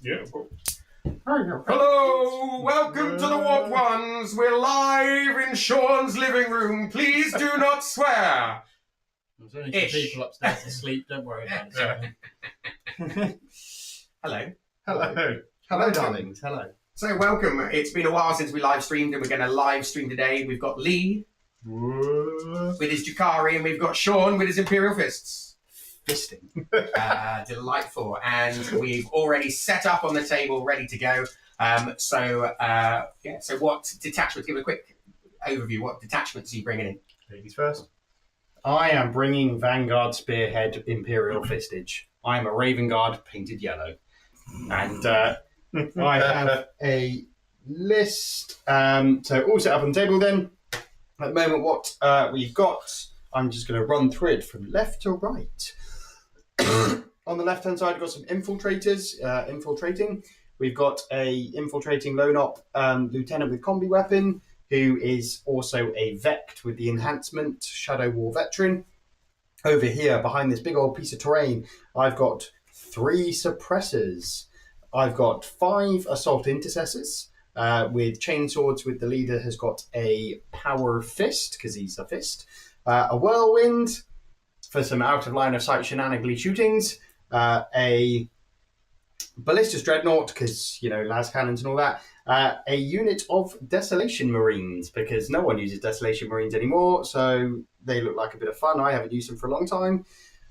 Yeah, of course. Hello, welcome to the Warped Ones. We're live in Sean's living room. Please do not swear. There's only some people upstairs asleep. Don't worry about it. Hello. Hello, darlings. Hello. So welcome. It's been a while since we live streamed, and we're going to live stream today. We've got Leigh with his Drukhari, and we've got Sean with his Imperial fists. Fisting. Delightful. And we've already set up on the table, ready to go. So what detachments? Give a quick overview. What detachments are you bringing in? Ladies first. I am bringing Vanguard Spearhead Imperial Fistage. I am a Raven Guard painted yellow. And I have a list. So all set up on the table then. At the moment, what we've got, I'm just going to run through it from left to right. On the left-hand side, we've got some infiltrators infiltrating. We've got a infiltrating lone op lieutenant with combi weapon, who is also a Vect with the enhancement, Shadow War veteran. Over here, behind this big old piece of terrain, I've got 3 suppressors. I've got 5 assault intercessors with chainswords. With the leader has got a power fist because he's a fist, a whirlwind for some out of line of sight shenanigans shootings, a ballistas dreadnought because las cannons and all that, a unit of desolation marines because no one uses desolation marines anymore, so they look like a bit of fun. I haven't used them for a long time.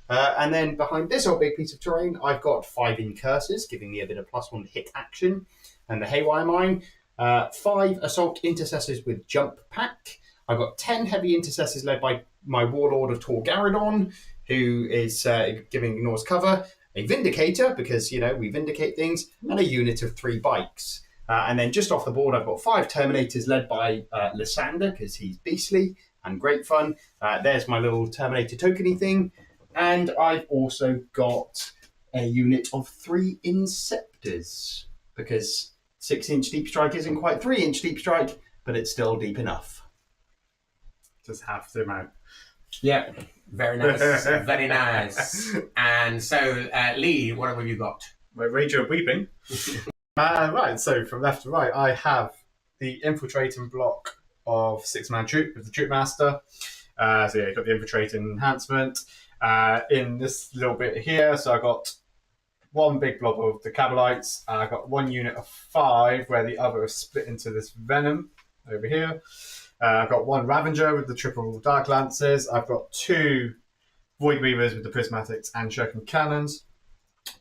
And then behind this old big piece of terrain, I've got 5 incursors, giving me a bit of +1 hit action, and the haywire mine. 5 assault intercessors with jump pack. I've got 10 heavy intercessors led by my warlord of Tor Garadon, who is giving Norse cover. A vindicator, because we vindicate things, and a unit of 3 bikes. And then just off the board, I've got 5 Terminators led by Lysander, because he's beastly and great fun. There's my little Terminator tokeny thing. And I've also got a unit of 3 Inceptors, because 6-inch deep strike isn't quite 3-inch deep strike, but it's still deep enough. Just half the amount. Yeah, very nice, very nice. And so, Leigh, what have you got? My Ranger of Weeping. Right, so from left to right, I have the infiltrating block of 6-man troop with the troop master. So yeah, you've got the infiltrating enhancement. In this little bit here, so I've got 1 big blob of the Cabalites. I've got 1 unit of 5 where the other is split into this Venom over here. I've got 1 Ravager with the triple Dark Lances. I've got 2 Void Weavers with the Prismatics and Shuriken Cannons.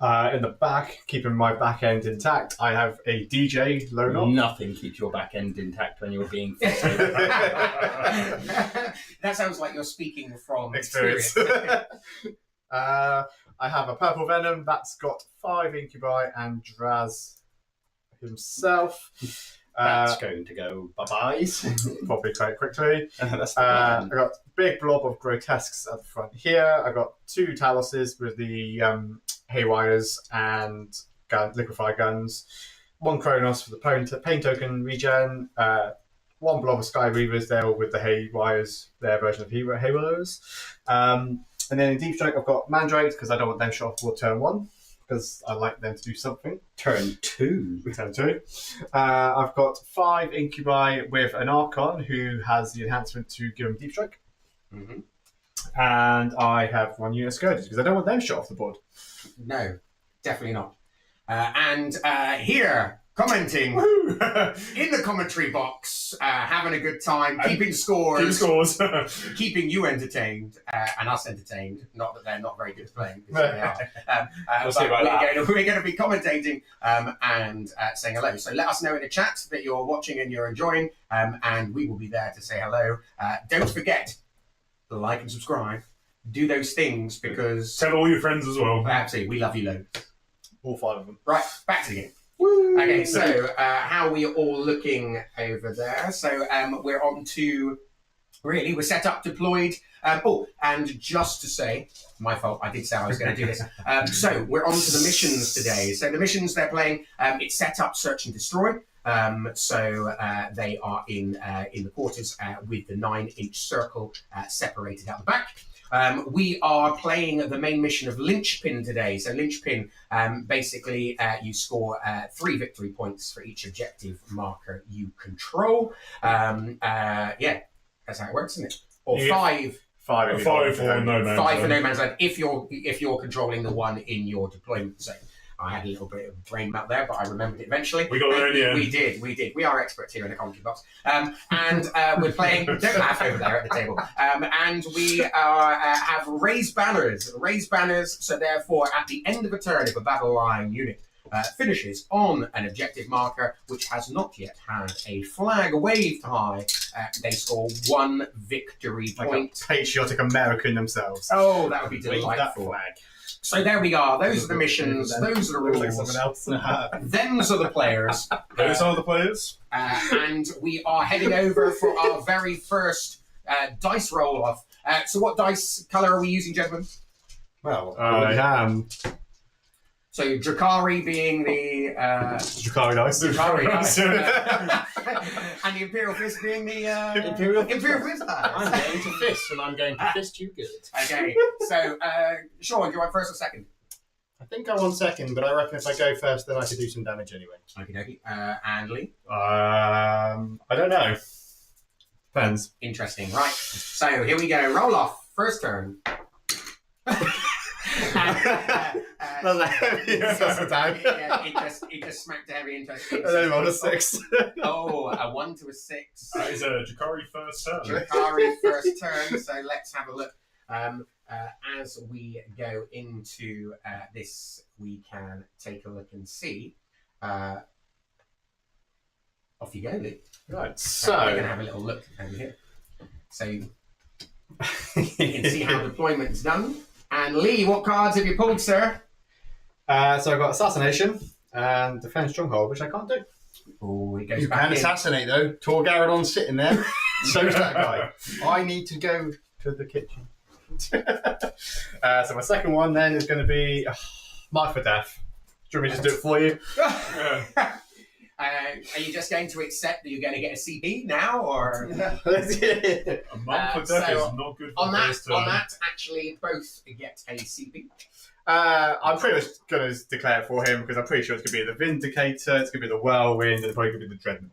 In the back, keeping my back end intact, I have a DJ lone op. Nothing keeps your back end intact when you're being fisted. That sounds like you're speaking from experience. I have a Purple Venom that's got 5 Incubi and Draz himself. That's going to go bye-byes. Probably quite quickly. That's the I've got a big blob of Grotesques at the front here. I've got 2 Taloses with the Haywires and Liquefy guns. 1 Kronos for the pain token regen. 1 blob of Sky Reavers there with the Haywires, their version of Haywires. And then in Deep Strike, I've got Mandrakes because I don't want them shot off for turn 1. Because I like them to do something. Turn 2. Turn 2. I've got 5 Incubi with an Archon who has the enhancement to give him Deep Strike. Mm-hmm. And I have 1 unit of Scourges because I don't want them shot off the board. No, definitely not. And here, commenting in the commentary box, having a good time, keeping scores, keeping you entertained and us entertained. Not that they're not very good at playing. They are. We're going to be commentating and saying hello. So let us know in the chat that you're watching and you're enjoying, and we will be there to say hello. Don't forget, like and subscribe. Do those things because... Tell all your friends as well. Absolutely, we love you loads. All 5 of them. Right, back to the game. Woo! Okay, so how are we all looking over there? So we're on to, we're set up, deployed. And just to say, my fault, I did say I was going to do this. So we're on to the missions today. So the missions they're playing, it's set up, search and destroy. So they are in the quarters with the 9-inch circle separated out the back. We are playing the main mission of Linchpin today. So Linchpin, basically, you score 3 victory points for each objective marker you control. Yeah, that's how it works, isn't it? Or Yeah. 5. 5 for no man's 5 for land. no man's land if you're controlling the one in your deployment zone. I had a little bit of brain melt there, but I remembered it eventually. We got there in the end. We did. We are experts here in the commentary box. And we're playing, don't laugh over there at the table. And we have raised banners. So therefore, at the end of a turn, if a battle line unit finishes on an objective marker which has not yet had a flag waved high, they score 1 victory Like point. a patriotic American themselves. Oh, that would be Wave that delightful. flag. So there we are. Those are the missions. Those are the Looks like rules. someone else. Them's are the players. Those are the players. And we are heading over for our very first dice roll off. So what dice colour are we using, gentlemen? Well, I am. So Drukhari being the Drukhari dice. Drukhari dice, and the Imperial Fist being the Imperial Fist dice. I'm going to fist, and I'm going to fist you good. Okay, so Sean, do you want first or second? I think I want second, but I reckon if I go first, then I could do some damage anyway. Okay, and Leigh? I don't know. Depends. Interesting, right. So here we go. Roll off. First turn. It just smacked a heavy interest. And then roll a 6. Oh, a 1 to a 6. That is a Drukhari first turn. Drukhari first turn. So let's have a look. As we go into this, we can take a look and see. Off you go, Leigh. Right, So we're going to so. have a little look over here. So you can see how deployment's done. And Leigh, what cards have you pulled, sir? So I've got Assassination and Defend Stronghold, which I can't do. Oh, he goes You back can in. assassinate though. Tor Garadon's sitting there. So's that guy. I need to go to the kitchen. So my second one then is going to be Mark for Death. Do you want me to just do it for you? Are you just going to accept that you're going to get a CP now, or A month for death so is not good for on that? first turn. On that, actually, both get a CP. I'm pretty much going to declare it for him because I'm pretty sure it's going to be the Vindicator, it's going to be the Whirlwind, and it's probably going to be the Dreadnought.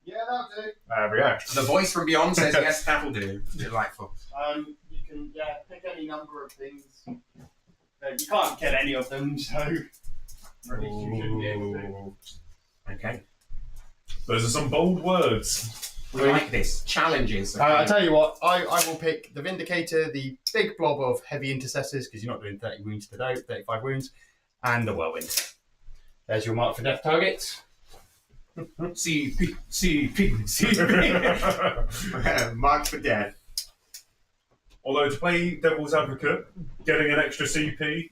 Yeah, that'll do. There we go. The voice from beyond says yes, that'll do. Delightful. You can pick any number of things. You can't kill any of them, so or at least you shouldn't be able to. Okay. Those are some bold words. We like this. Challenges. Okay. I tell you what, I will pick the Vindicator, the big blob of heavy intercessors, because you're not doing 30 wounds today, 35 wounds, and the Whirlwind. There's your Mark for Death targets. CP. Mark for death. Although to play Devil's Advocate, getting an extra CP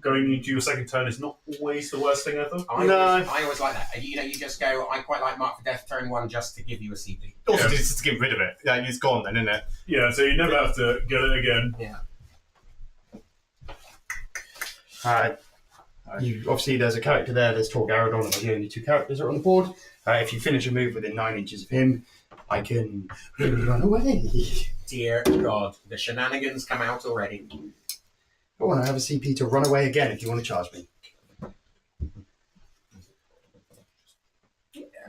going into your second turn is not always the worst thing ever. I always like that. You just go, I quite like Mark for death turn 1 just to give you a CP. Also, Yeah. just to get rid of it. Yeah, it's gone then, isn't it? Yeah, so you never have to get it again. Yeah. Obviously, there's a character there. There's Tor Garadon, and the only 2 characters that are on the board. If you finish a move within 9 inches of him, I can run away. Dear God, the shenanigans come out already. Oh, and I have a CP to run away again if you want to charge me.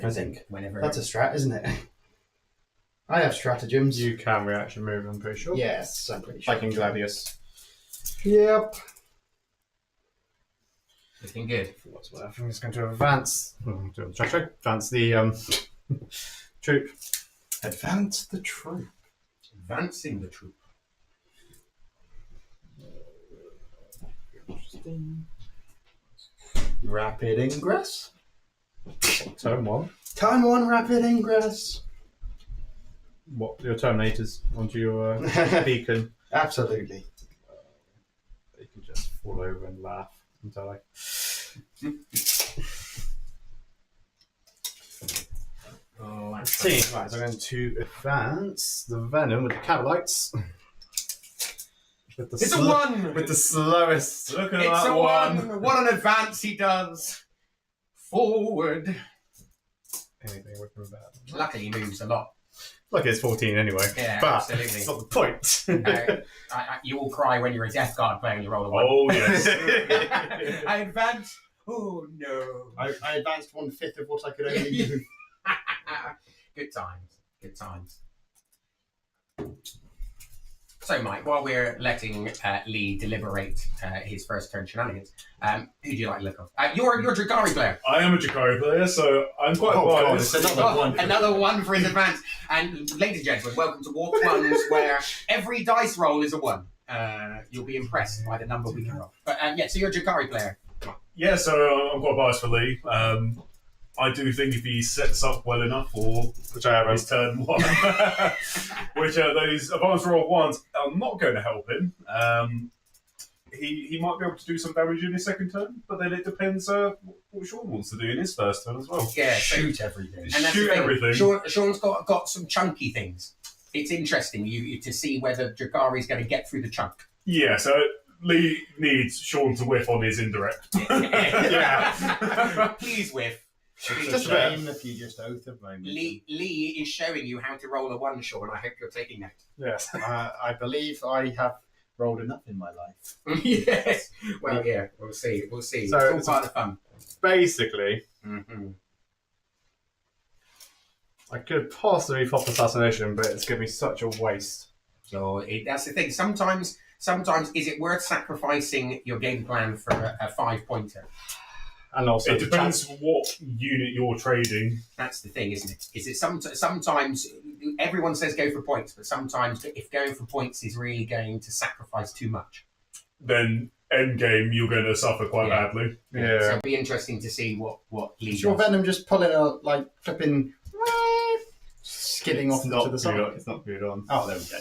I think Whenever. that's a strat, isn't it? I have stratagems. You can reaction move, I'm pretty sure. Yes, I'm pretty sure. Like in Gladius. Yep. Looking good. For what's worth, I'm just going to advance. Advance the troop. Advance the troop. Advancing the troop. Rapid ingress. Turn 1. Turn 1 rapid ingress. What? Your Terminators onto your beacon. Absolutely. They can just fall over and laugh and die. Oh, Right, so I'm going to advance the Venom with the Catalites. With the It's a 1! With the slowest. Look at It's that a one. 1! What an advance he does! Forward. Anything with them bad. Luckily he moves a lot. Look, it's 14 anyway. Yeah, but absolutely. it's not the point. You all cry when you're a Death Guard player and you roll a 1. Oh, yes. I advance. Oh, no. I advanced 1/5 of what I could only do. Good times. Good times. So, Mike, while we're letting Leigh deliberate his first turn shenanigans, who do you like the look of? You're a Drukhari player. I am a Drukhari player, so I'm quite biased. it's another one. Another one for his advance. And, ladies and gentlemen, welcome to Warped Ones, where every dice roll is a 1. You'll be impressed by the number we can roll. But, so you're a Drukhari player. Yeah, so I'm quite biased for Leigh. I do think if he sets up well enough for Which I haven't. his turn 1, which those advanced roll 1s are not going to help him. He might be able to do some damage in his second turn, but then it depends what Sean wants to do in his first turn as well. Yeah, so, Shoot everything. and that's Shoot the thing. everything. Sean's got some chunky things. It's interesting to see whether Drukhari's going to get through the chunk. Yeah, so Leigh needs Sean to whiff on his indirect. Yeah. Please whiff. It's just a shame if you just oath of moment. Leigh is showing you how to roll a 1, Sean. I hope you're taking note. Yes. I believe I have rolled enough in my life. Yes. Well, yeah, we'll see. We'll see. So it's all part of the fun. Basically, Mm-hmm. I could possibly pop assassination, but it's going to be such a waste. So that's the thing. Sometimes is it worth sacrificing your game plan for a 5-pointer? And also, It depends what unit you're trading. That's the thing, isn't it? Is it sometimes everyone says go for points, but sometimes if going for points is really going to sacrifice too much, Then end game you're going to suffer quite Yeah. badly. Yeah. So it'll be interesting to see what Leigh Is your does. venom just pulling a flipping skidding off It's to not the side? good on. It's not good on. Oh, there we go.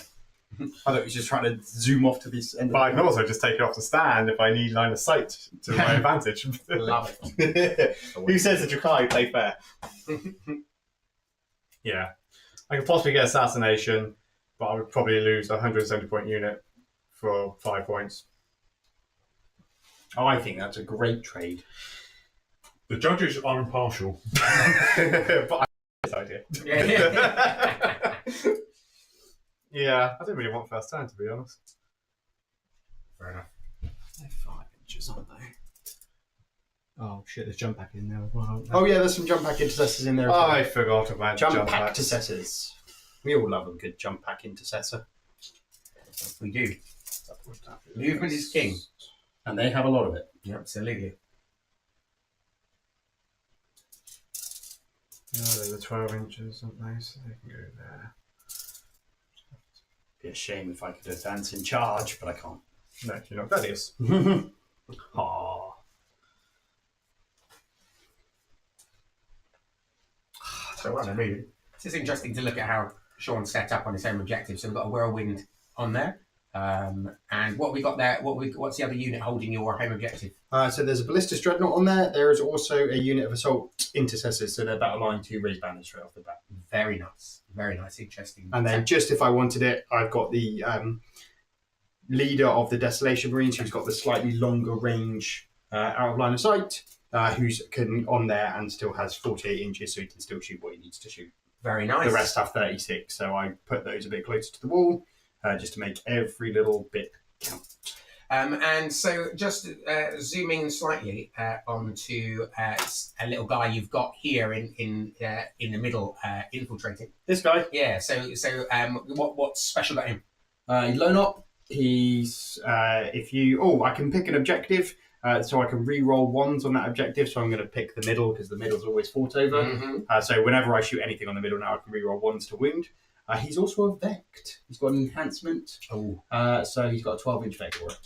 I thought he was just trying to zoom off to this end. But I can also just take it off the stand if I need line of sight to my advantage. Love it. Who says the Drukhari play fair? Yeah. I could possibly get assassination, but I would probably lose a 170-point unit for 5 points. Oh, I think that's a great trade. The judges are impartial. But I this idea. Yeah. Yeah, I don't really want first turn, to be honest. Fair enough. They're 5 inches, aren't they? Oh shit, there's jump back in there as well. Oh yeah, there's some jump pack intercessors in there. as well. I forgot about jump jump pack packs. intercessors. We all love a good jump pack intercessor, We do. Movement is king. and they have a lot of it. Absolutely. No, they're the 12 inches, aren't they? So they can go there. Be a shame if I could advance in charge, but I can't. No, you're not Gladius. Aww. So what I mean, it's just interesting to look at how Sean's set up on his own objective. So we've got a whirlwind on there, and what we got there. What's the other unit holding your home objective? So there's a ballistic dreadnought on there. There is also a unit of assault intercessors, so they're battle line 2 raise banners straight off the bat. Very nice, interesting. And then just if I wanted it, I've got the leader of the Desolation Marines, who's got the slightly longer range out of line of sight, who's on there and still has 48 inches, so he can still shoot what he needs to shoot. Very nice. The rest have 36, so I put those a bit closer to the wall, just to make every little bit count. And so just zooming slightly onto a little guy you've got here in the middle, infiltrating. This guy, Yeah. So what's special about him? he's low up. He's I can pick an objective, so I can re-roll 1s on that objective. So I'm going to pick the middle because the middle's always fought over. Mm-hmm. So whenever I shoot anything on the middle now, I can re-roll 1s to wound. He's also a Vect. He's got an enhancement. Oh. So he's got a 12-inch Vect for it.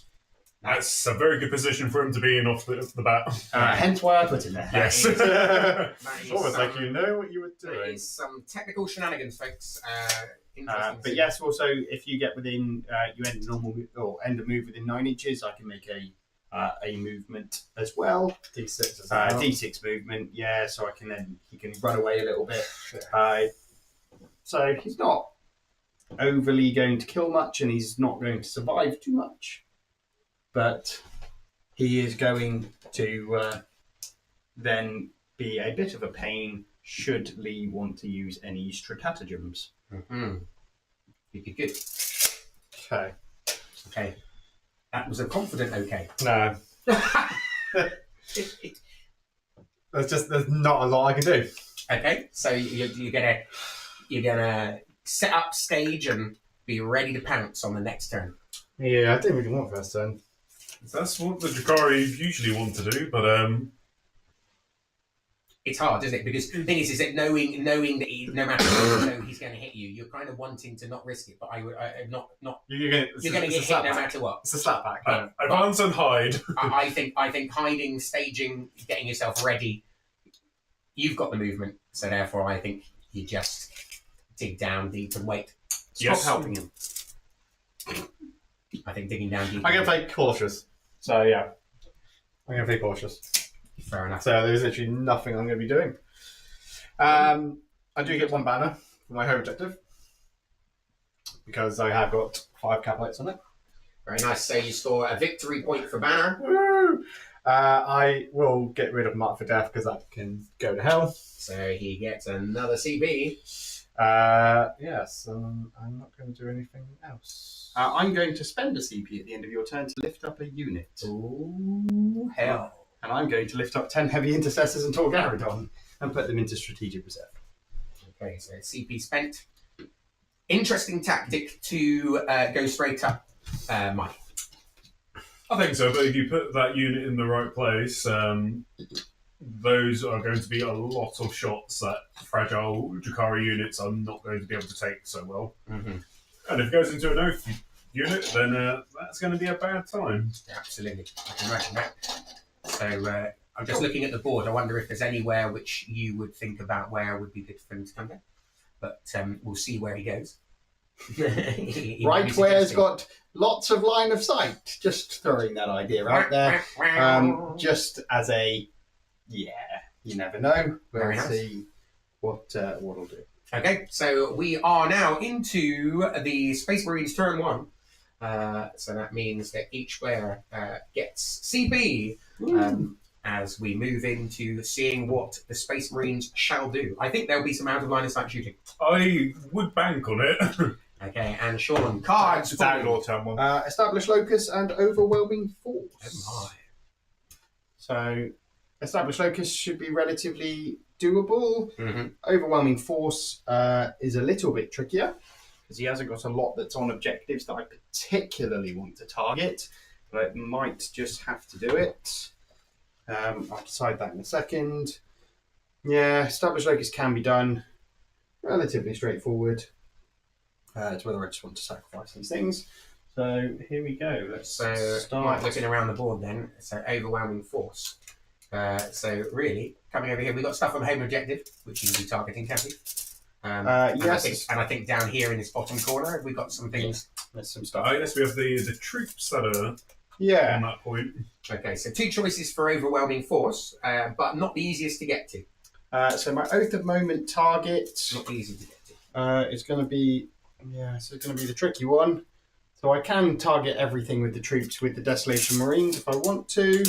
That's a very good position for him to be in off the bat. Hence why I put him there. Yes. It's almost like you know what you were There doing. is some technical shenanigans, folks. Interesting. But yes, also if you get within, you end normal or end a move within 9 inches, I can make a movement as well. D6 D6 movement, yeah. So he can run away a little bit. So he's not overly going to kill much, and he's not going to survive too much. But he is going to then be a bit of a pain should Leigh want to use any stratagems. Mm-hmm. Good. Okay. Okay. That was a confident okay. No. There's not a lot I can do. Okay, so you're gonna set up stage and be ready to pounce on the next turn. Yeah, I didn't really want first turn. That's what the Drukhari usually want to do, but It's hard, isn't it? Because the thing is that knowing that no matter what he's going to hit you, you're kind of wanting to not risk it. But you're going to get hit no matter what. It's a slapback. Advance and hide. I think hiding, staging, getting yourself ready. You've got the movement, so therefore I think you just dig down deep and wait. Stop helping him. I think digging down deep. I'm going to play cautious. So yeah, I'm going to play cautious. Fair enough. So there's literally nothing I'm going to be doing. I do get one banner for my home objective because I have got 5 caplites on it. Very nice. So you score a victory point for banner. Woo! I will get rid of Mark for Death because that can go to hell. So he gets another CB. Yes, I'm not going to do anything else. I'm going to spend a CP at the end of your turn to lift up a unit. Ooh, hell. And I'm going to lift up 10 heavy intercessors and Torgaradon and put them into strategic reserve. Okay, so CP spent. Interesting tactic to go straight up, Mike. I think so, but if you put that unit in the right place, those are going to be a lot of shots that fragile Drukhari units are not going to be able to take so well. Mm-hmm. And if it goes into an oath unit, then that's going to be a bad time. Absolutely, I can imagine that. So I'm just looking at the board. I wonder if there's anywhere which you would think about where would be good for him to come down. But we'll see where he goes. Right where's got lots of line of sight. Just throwing that idea out there. Just as a, you never know. Very We'll nice. see what I'll do. Okay, so we are now into the Space Marines turn 1. So that means that each player gets CB as we move into seeing what the Space Marines shall do. I think there'll be some out of line of sight shooting. I would bank on it. Okay, and Sean, cards. It's Outlaw turn 1. Establish Locus and Overwhelming Force. Oh So, Establish Locus should be relatively doable. my. Mm-hmm. Overwhelming Force is a little bit trickier because he hasn't got a lot that's on objectives that I particularly want to target, but I might just have to do it. I'll decide that in a second. Yeah, Establish Locus can be done. Relatively straightforward. It's whether I just want to sacrifice these things. So here we go. Let's So, start. Mike, looking around the board then, so Overwhelming Force. So really, coming over here, we've got stuff on home objective, which you can be targeting, can't we? Yes. And I think down here in this bottom corner, we've got some things. There's some stuff. I guess we have the troops that are Yeah. on that point. Okay, so 2 choices for Overwhelming Force, but not the easiest to get to. So my Oath of Moment target Not easy to get to. is going to be, so it's going to be the tricky one. So I can target everything with the troops with the Desolation Marines if I want to.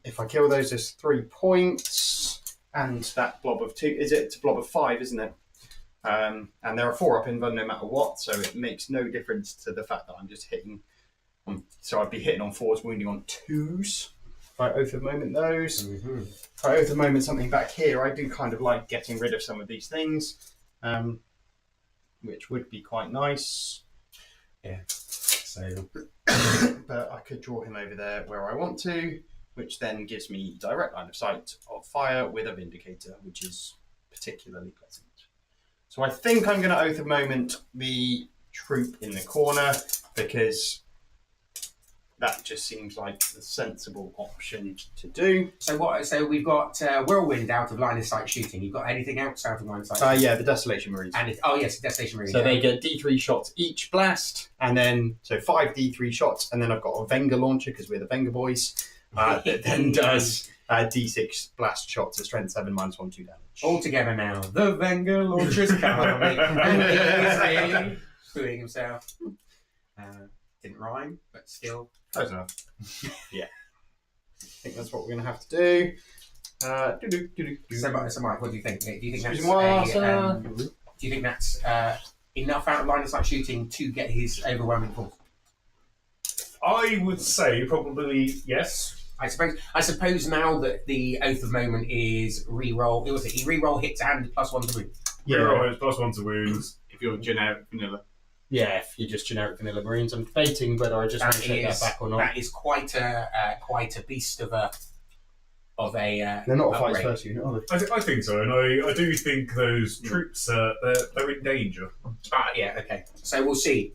If I kill those, there's 3 points, and that blob of 2. It's a blob of 5, isn't it? And there are 4 up invuln no matter what, so it makes no difference to the fact that I'm just hitting. So I'd be hitting on 4s, wounding on 2s. If I Oath of Moment those. Mm-hmm. If I Oath of Moment something back here, I do kind of like getting rid of some of these things, which would be quite nice. Yeah. So But I could draw him over there where I want to, which then gives me direct line of sight of fire with a Vindicator, which is particularly pleasant. So I think I'm going to Oath of Moment the troop in the corner, because that just seems like the sensible option to do. So we've got Whirlwind out of line of sight shooting. You've got anything else out of line of sight? Yeah, the Desolation Marines. And yes, Destination Marine. So they get D3 shots each blast, and then, so 5 D3 shots, and then I've got a Venga launcher, because we're the Venga boys, that then does D6 blast shots at strength 7 -1 2 damage. All together now. The Venga launcher's coming. And he's booing himself. Didn't rhyme, but still. Close enough. I think that's what we're going to have to do. So Mike, what do you think? Do you think that's Excuse-moi, a, sir. Do you think that's enough out of line of sight shooting to get his overwhelming force? I would say probably yes. I suppose now that the Oath of Moment is re-roll. Was it? He re-roll hits and +1 to wound. Yeah, right, +1 to wounds. If you're generic vanilla. Yeah, if you're just generic vanilla Marines, I'm debating whether I just want to take that back or not. That is quite a beast of a. They're not a fight upgrade. first unit, are they? I think so, and I do think those troops they're in danger. Yeah. Okay. So we'll see.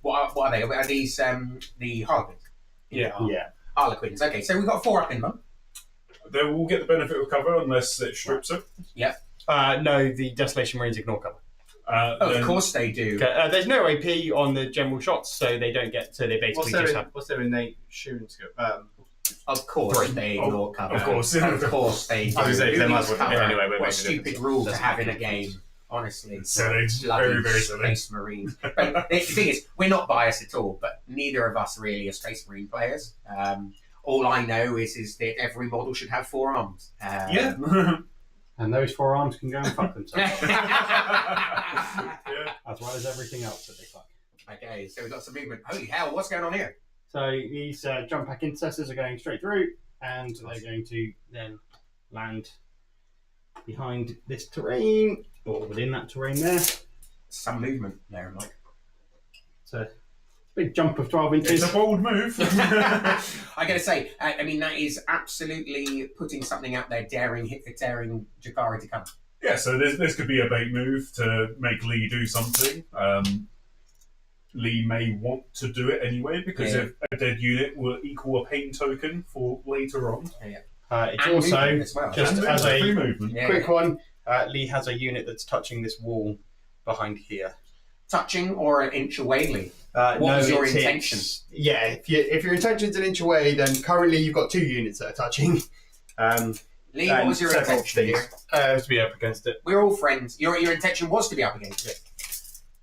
What are they? Are these the Harlequins? Yeah. Harlequins. Okay. So we've got 4 up in them. They will get the benefit of cover unless it strips it. No, the Desolation Marines ignore cover. Of course they do. There's no AP on the general shots, so they don't get. So they basically just have. What's their innate shooting skill? Of course they ignore cover. Of course. Of course they do. I was going to say, they Who might needs as well cover? anyway, but What a maybe stupid they rule to have in a game. Honestly. Silly. Bloody Very, very silly. Space Marines. But the thing is, we're not biased at all, but neither of us really are Space Marine players. All I know is that every model should have 4 arms. Yeah. And those 4 arms can go and fuck themselves, Yeah. as well as everything else that they fuck. Okay, so we've got some movement. Holy hell, what's going on here? So these jump pack intercessors are going straight through, and they're going to then land behind this terrain, or within that terrain there. Some movement there, Mike. It's a big jump of 12 It's inches. a bold move. I gotta say, I mean, that is absolutely putting something out there, daring Drukhari to come. Yeah, so this could be a bait move to make Leigh do something. Leigh may want to do it anyway because if a dead unit will equal a pain token for later on. It's And also, movement as well. just And as free a movement. Yeah. quick one, Leigh has a unit that's touching this wall behind here. Touching or an inch away, Leigh? What was your intention? Yeah, if your intention's an inch away, then currently you've got 2 units that are touching. Leigh, what was your several intention things. here? To be up against it. We're all friends. Your intention was to be up against it.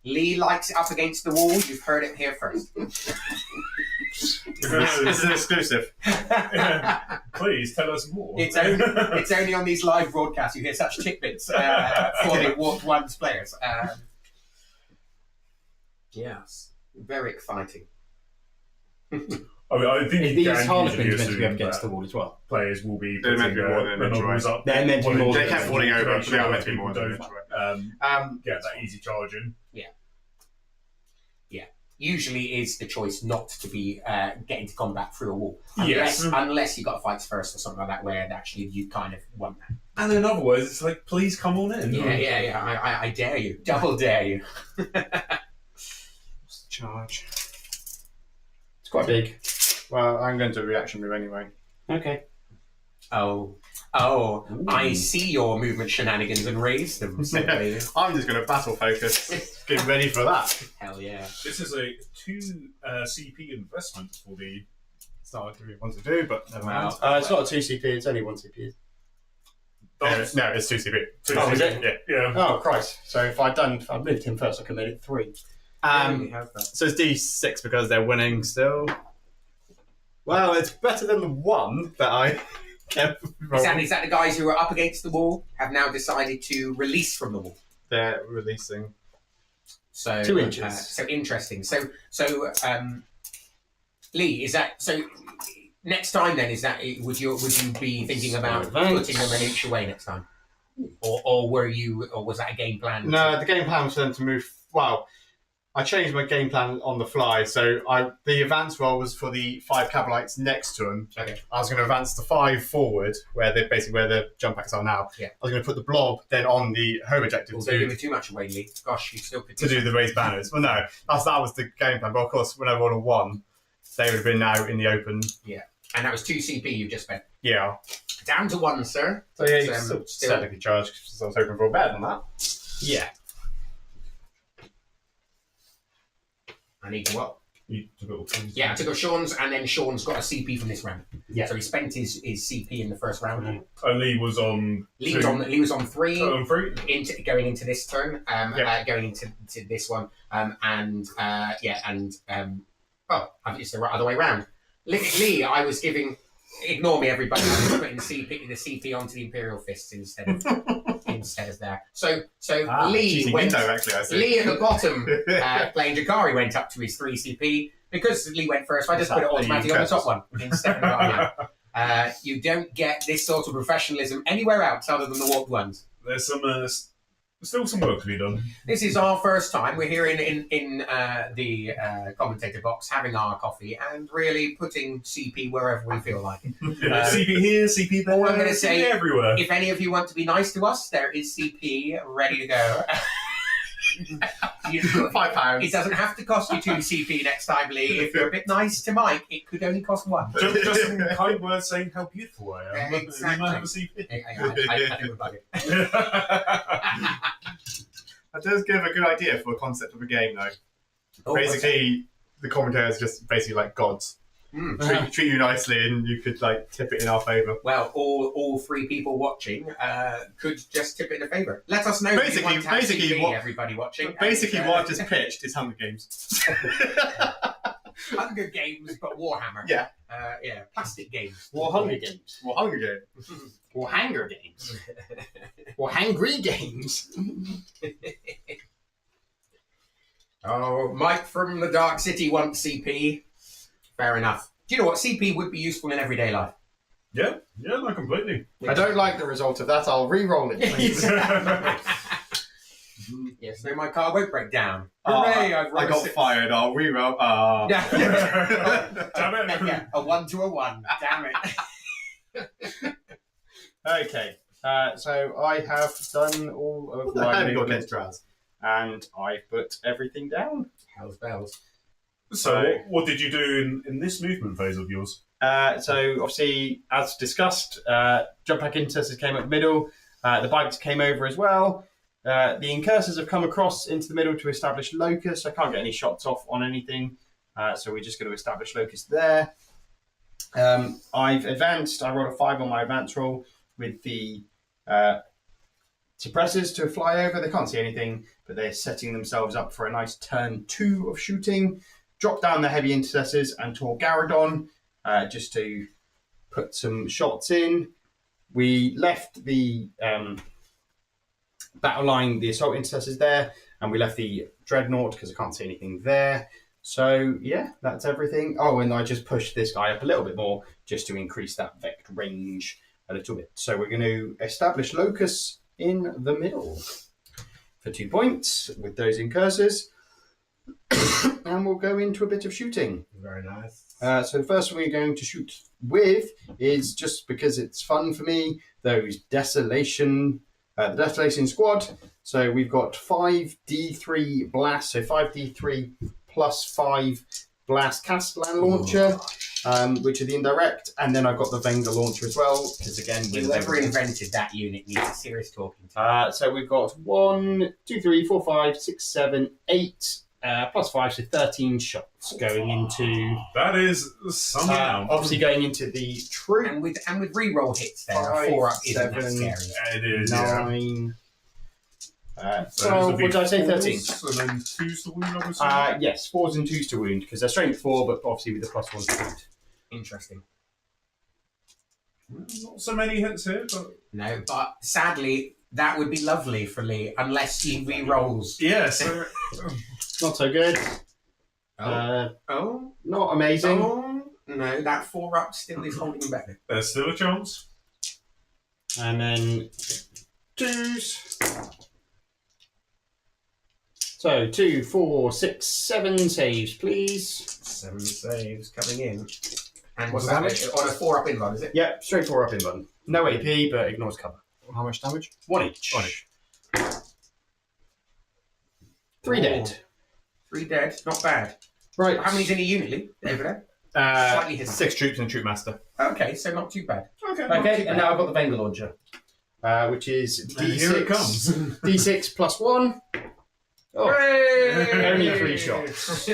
Leigh likes it up against the wall. You've heard it here first. This is an exclusive. Please tell us more. It's only on these live broadcasts you hear such tidbits for the Warped Ones players. Yes, very exciting. I mean, I think you These can Harlequins usually meant to be up assume against that the wall as well. players will be They're meant putting to be more than the an inch novels away. up. They're meant to be more than They kept falling over, but they are meant to be People more than an don't inch away. get that easy charge in. Usually is the choice not to be getting to combat through a wall. Yes. Unless you got fights first or something like that, where actually you kind of want that. And then otherwise, it's like, please come on in. Yeah. I dare you. Double dare you. Charge. It's quite big. Well, I'm going to reaction move anyway. Okay. Oh, I see your movement shenanigans and raise them. Simply. I'm just going to battle focus. Get ready for that. Hell yeah. This is a 2 CP investment for the. It's not what we want to do, but never mind. It's not a 2 CP, it's only 1 CP. No, it's 2 CP. Oh, is it? Yeah. Oh, Christ. So if I'd moved him first, I could have made it 3. So it's D6 because they're winning still. Well, it's better than the 1 that I kept rolling. Is that the guys who are up against the wall have now decided to release from the wall? They're releasing. So 2 inches. So interesting. So Leigh, is that so? Next time, then, is that would you be thinking about putting them an inch away next time, or was that a game plan? No, the game plan was for them to move. Well, I changed my game plan on the fly. So the advance roll was for the 5 Cavalites next to them. Okay. I was going to advance the 5 forward, where the jump packs are now. Yeah. I was going to put the blob then on the home objective Don't give it too much away, Leigh. Gosh, you still could to do the raised banners. Well, no, that was the game plan. But of course, when I rolled a 1, they would have been now in the open. And that was 2 CP you just spent. Yeah. Down to 1, sir. So yeah, But, you still technically charged because I was hoping for a better than that. Yeah. I need to what? You took it all. Yeah, I took off Sean's, and then Sean's got a CP from this round. Yeah. So he spent his CP in the first round. And Leigh was on. Lee was on 3. On 3. Going into this turn, going into this one, it's the other way around. Leigh, I was giving. Ignore me, everybody. I was putting the CP onto the Imperial fists instead of instead there. So Cheating Leigh went. indirectly, I see. Leigh at the bottom playing Drukhari went up to his 3 CP. Because Leigh went first, I just put it automatically on the top one instead of you don't get this sort of professionalism anywhere else other than the warped ones. There's still some work to be done. This is our first time. We're here in the commentator box having our coffee and really putting CP wherever we feel like it. CP here, CP there. All I'm going to say, CP everywhere. if any of you want to be nice to us, there is CP ready to go. £5. It doesn't have to cost you 2 CP next time, Leigh. If you're a bit nice to Mike, it could only cost 1. Just some kind words saying how beautiful I am. Yeah, exactly. You might have a CP. I think we're bugging. That does give a good idea for the concept of a game, though. Oh, Basically, the commentators are just basically like gods. Treat you nicely, and you could like tip it in our favour. Well, all 3 people watching could just tip it in a favour. Let us know if you want to have CP, everybody watching. Basically, what I've just pitched is Hunger Games. Hunger Games, but Warhammer. Yeah. Plastic games. War Hunger Games. Well, Hunger Games. War Hanger Games. War Hangry Games. Oh, Mike from the Dark City wants CP. Fair enough. Do you know what? CP would be useful in everyday life. Yeah, no, completely. I don't like the result of that. I'll re-roll it, please. Yes, no, my car won't break down. Oh, Hooray, I got fired. I'll reroll. Damn it. Yeah, a 1 to a 1. Damn it. Okay, so I have done all of What the my hell have you got movement, against Draz? and I put everything down. Hell's bells. So, what did you do in this movement phase of yours? So obviously, as discussed, jump back intercessors came up the middle. The bikes came over as well. The incursors have come across into the middle to establish locus. I can't get any shots off on anything, so we're just going to establish locus there. I've advanced. I rolled a 5 on my advance roll with the suppressors to fly over. They can't see anything, but they're setting themselves up for a nice turn 2 of shooting. Drop down the heavy intercessors and tore Garadon just to put some shots in. We left the battle line, the assault intercessors there, and we left the dreadnought because I can't see anything there. So yeah, that's everything. Oh, and I just pushed this guy up a little bit more just to increase that vect range a little bit. So we're going to establish locus in the middle for 2 points with those incursors. And we'll go into a bit of shooting. Very nice. So the first one we're going to shoot with is, just because it's fun for me, those Desolation, the Desolation Squad. So we've got 5d3 blast, so 5d3 plus 5 blast Castellan launcher, which are the indirect, and then I've got the Venga launcher as well, because again, whoever invented that unit needs a serious talking to. So we've got 1, 2, 3, 4, 5, 6, 7, 8. Plus 5, so 13 shots going into. That is some amount. Obviously going into the troop. And with reroll hits there, 4 up isn't that scary. It is, 9. So what did I say? 13. And then 2's to wound, obviously. Yes, 4s and 2s to wound, because they're strength 4, but obviously with the plus 1 to wound. Interesting. Not so many hits here, but. No, but sadly, that would be lovely for Leigh, unless he re-rolls. Yes. Not so good. Oh. Not amazing. Oh. No, that 4 up still is holding him back. There's still a chance. And then 2s. So 2, 4, 6, 7 saves, please. 7 saves coming in. And What's the damage? On a 4 up invuln, is it? Yep, straight 4 up in button. No AP, but ignores cover. How much damage? 1 each. 1 each. 3 dead. 3 dead, not bad. Right. How many's in a unit, Leigh? Over there? Slightly hesitant. 6 troops and a troop master. Okay, so not too bad. Okay, and now I've got the Venga launcher, which is And D6. here it comes. D6 plus 1. Oh, Hooray! only 3 shots.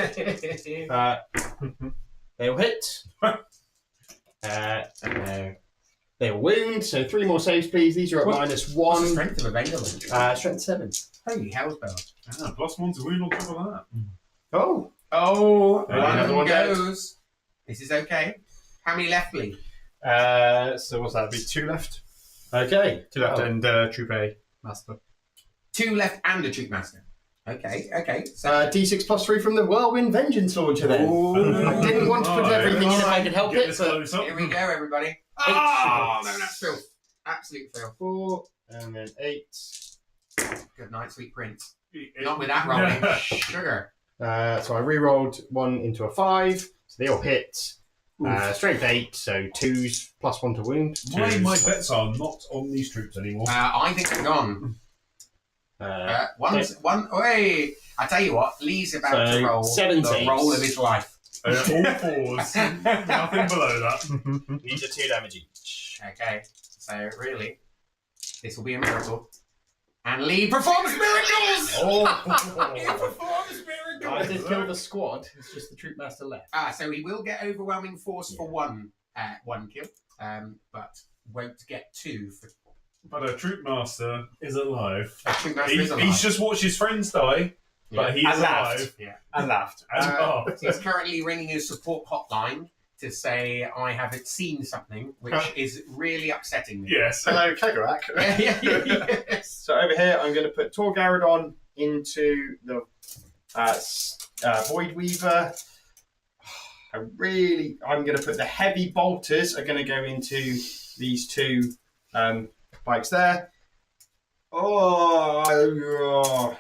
They'll hit. They'll wound. So 3 more saves, please. These are at What's minus What's the 1. strength of a Venga launcher? Strength 7. Holy hell's bell. Plus 1 to wound on top of that. Oh. Oh, Another one one dead. goes. This is okay. How many left, Leigh? So what's that? Be 2 left. Okay. 2 left Oh. and troop A. Master. 2 left and a Troop Master. Okay. So D6 plus 3 from the Whirlwind Vengeance Launcher then. Ooh. I didn't want to put everything in if I could help Get it. this But close up. here we go, everybody. Oh, Oh, no, that's filth. Absolute filth. 4 and then 8. Good night, sweet prince. Not with that rolling. Sugar. So I re-rolled 1 into a 5. So they all hit. Strength 8, so 2s plus 1 to wound. My bets are not on these troops anymore. I think they're gone. Wait. I tell you what, Lee's about So, to roll 7 the saves. roll of his life. All 4s. Nothing below that. These are 2 damage each. Okay, so really, this will be a miracle. And Leigh performs miracles! Oh! He performs I did miracles! kill the squad, it's just the Troop Master left. So he will get overwhelming force for one kill, but won't get 2 for... But a troop master is alive. A Troop Master is alive. He's just watched his friends die, but he's And laughed. alive. Yeah. And laughed. And laughed. He's currently ringing his support hotline to say, I haven't seen something, which is really upsetting me. Yes. Hello, Kegarak. Yes. So over here, I'm going to put Torgaradon into the Void Weaver. I'm going to put the heavy bolters are going to go into these 2 bikes there. Oh,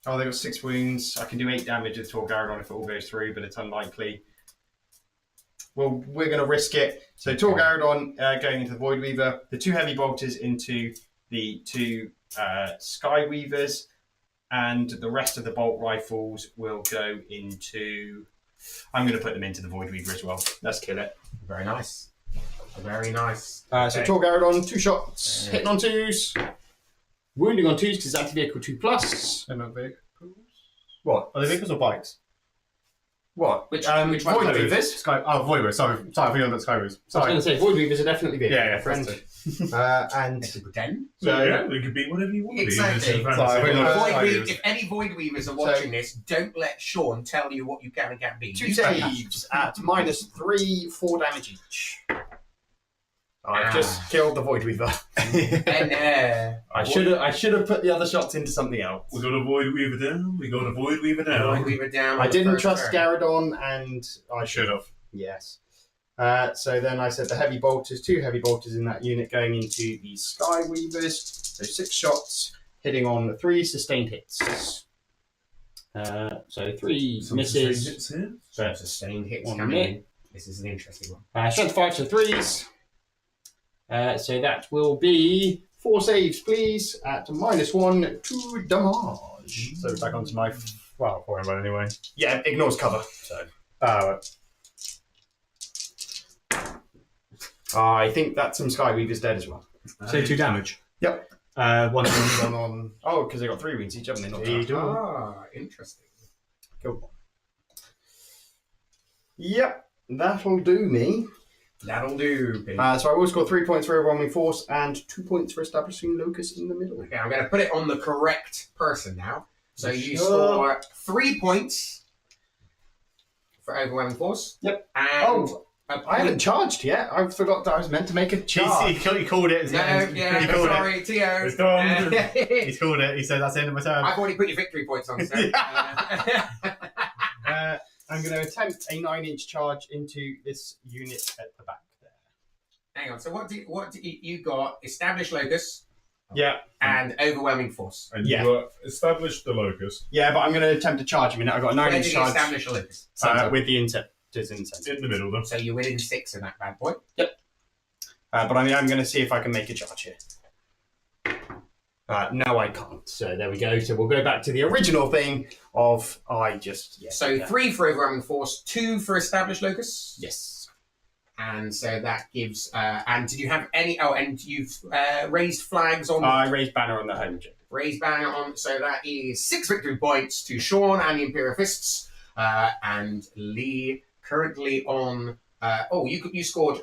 they got 6 wounds. I can do 8 damage with Torgaradon if it all goes through, but it's unlikely. Well, we're going to risk it. So Torgaradon going into the Void Weaver, the 2 heavy bolters into the 2 Sky Weavers, and the rest of the bolt rifles will go into... I'm going to put them into the Void Weaver as well. Let's kill it. Very nice. Very nice. So Torgaradon, 2 shots, hitting on 2s, wounding on 2s because it's anti-vehicle 2+. They're not vehicles. What? Are they vehicles or bikes? What? Which Void one? Weavers? Void. Sorry, I'm thinking about Skywars. I was Sorry. going to say, Void Weavers are definitely vehicles. Yeah, friend. And It's a pretend. so, Yeah, they could be whatever you want to Exactly. be. This is Sorry, fantasy. we're not- Void Sky Weave- Weavers. if any Void Weavers are watching this, don't let Sean tell you what you can and can't be. 2 You tell us. saves at -3, 4 damage each. I've just killed the Void Weaver. And I should have put the other shots into something else. We got a Void Weaver down. We got a Void Weaver now. Void Weaver down. on I the didn't first trust turn. Garadon, and I should have. Yes. So then I said the heavy bolters, 2 heavy bolters in that unit going into the Sky Weavers. So 6 shots, hitting on 3 sustained hits. So 3 Some misses. hits here. So sustained hits 1 coming minute. in. This is an interesting one. Strength 5 to 3s. So that will be 4 saves, please, at -1 to damage. So back onto my... Well, for him, anyway. Yeah, ignores cover. So I think that some Skyweaver's dead as well. so 2 damage. Yep. 1 on... Oh, because they got 3 wounds each, haven't they? Not They do. Interesting. Killed one. Yep, that'll do me. That'll do. Pete. So I will score 3 points for overwhelming force and 2 points for establishing locus in the middle. Okay, I'm going to put it on the correct person now. So you Sure. score 3 points for overwhelming force. Yep. And Oh, I haven't charged yet. I forgot that I was meant to make a charge. He called it. No, yeah, sorry, Tio. It's done. He's called it. He said that's the end of my turn. I've already put your victory points on, so. I'm going to attempt a 9-inch charge into this unit at the back there. Hang on. So what do you got? Established locus Yeah. and overwhelming force. And Yeah. you established the locus Yeah, but I'm going to attempt to charge him in it. I've got a Where 9-inch did you charge establish a locus? with the incentive. in the middle, though. So you're within 6 in that bad boy. But I'm going to see if I can make a charge here. No, I can't. So there we go. So we'll go back to the original thing of So 3 for overwhelming force, 2 for established locus. Yes. And so that gives. And did you have any? Oh, and you've raised flags on. I raised banner on the home objective. Raised banner on. So that is 6 victory points to Sean and the Imperial Fists. And Leigh currently on. You scored.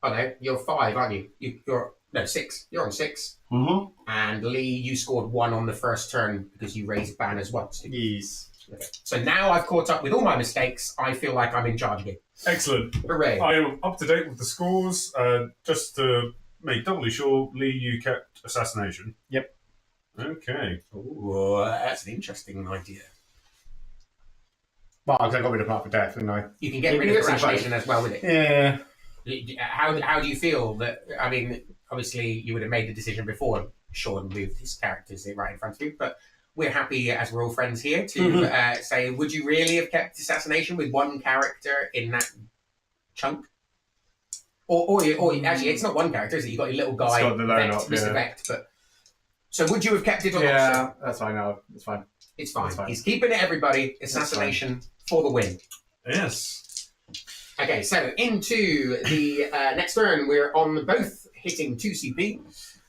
Oh no, you're 5, aren't you? You're 6. You're on 6. Mm-hmm. And Leigh, you scored 1 on the first turn because you raised banners once. Yes. Okay. So now I've caught up with all my mistakes. I feel like I'm in charge again. Excellent. Hooray! I am up to date with the scores. Just to make doubly sure, Leigh, you kept assassination. Yep. Okay. Ooh, that's an interesting idea. Well, because I got rid of Mark for Death, didn't I? You can get You rid can of get rid of assassination as well with it. Yeah. How do you feel that? I mean, obviously you would have made the decision before Sean moved his characters right in front of you, but we're happy as we're all friends here to say, would you really have kept assassination with one character in that chunk? Or actually, it's not one character, is it? You got your little guy, It's got the lone Vect, up, Mr. yeah. Vect, but so would you have kept it or not? Yeah, that's fine. No, it's fine. It's fine. It's fine. He's keeping it, everybody. Assassination for the win. Yes. Okay, so into the next turn, we're on both hitting 2 CP.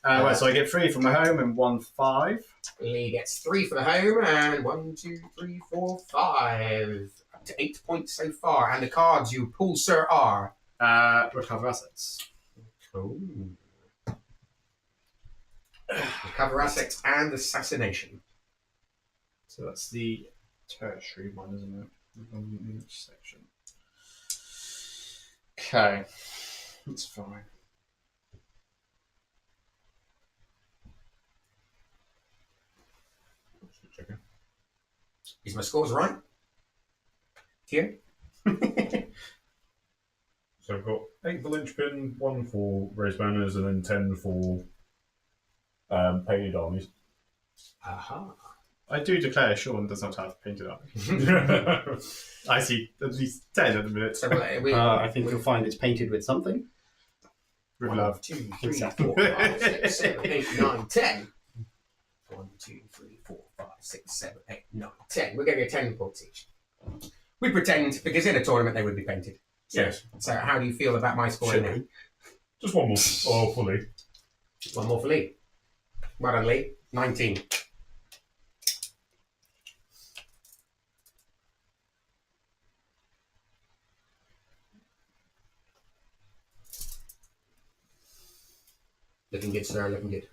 Right, so I get 3 from my home and 1 5. Leigh gets 3 for the home, and 1, 2, 3, 4, 5. Up to 8 points so far. And the cards you pull, sir, are... Recover assets. Cool. Recover assets and assassination. So that's the tertiary one, isn't it? Each section. Okay, that's fine. Is my scores right? Here? So I've got 8 for linchpin, 1 for raised banners, and then 10 for painted armies. Aha. I do declare Sean does not have painted up. I see at least 10 at the minute. So I think you'll find it's painted with something. With 1, love. 2, 3, Exactly. 4, 5, 6, 7, 8, 9, 10. 1, 2, 3, 4, 5, 6, 7, 8, 9, 10. We're going to go 10 points each. We pretend, because in a tournament they would be painted. So, Yes. So how do you feel about my scoring now? Just one more. Oh, fully. One more for Leigh. Well done, Leigh. 19. Looking good, sir. Looking good.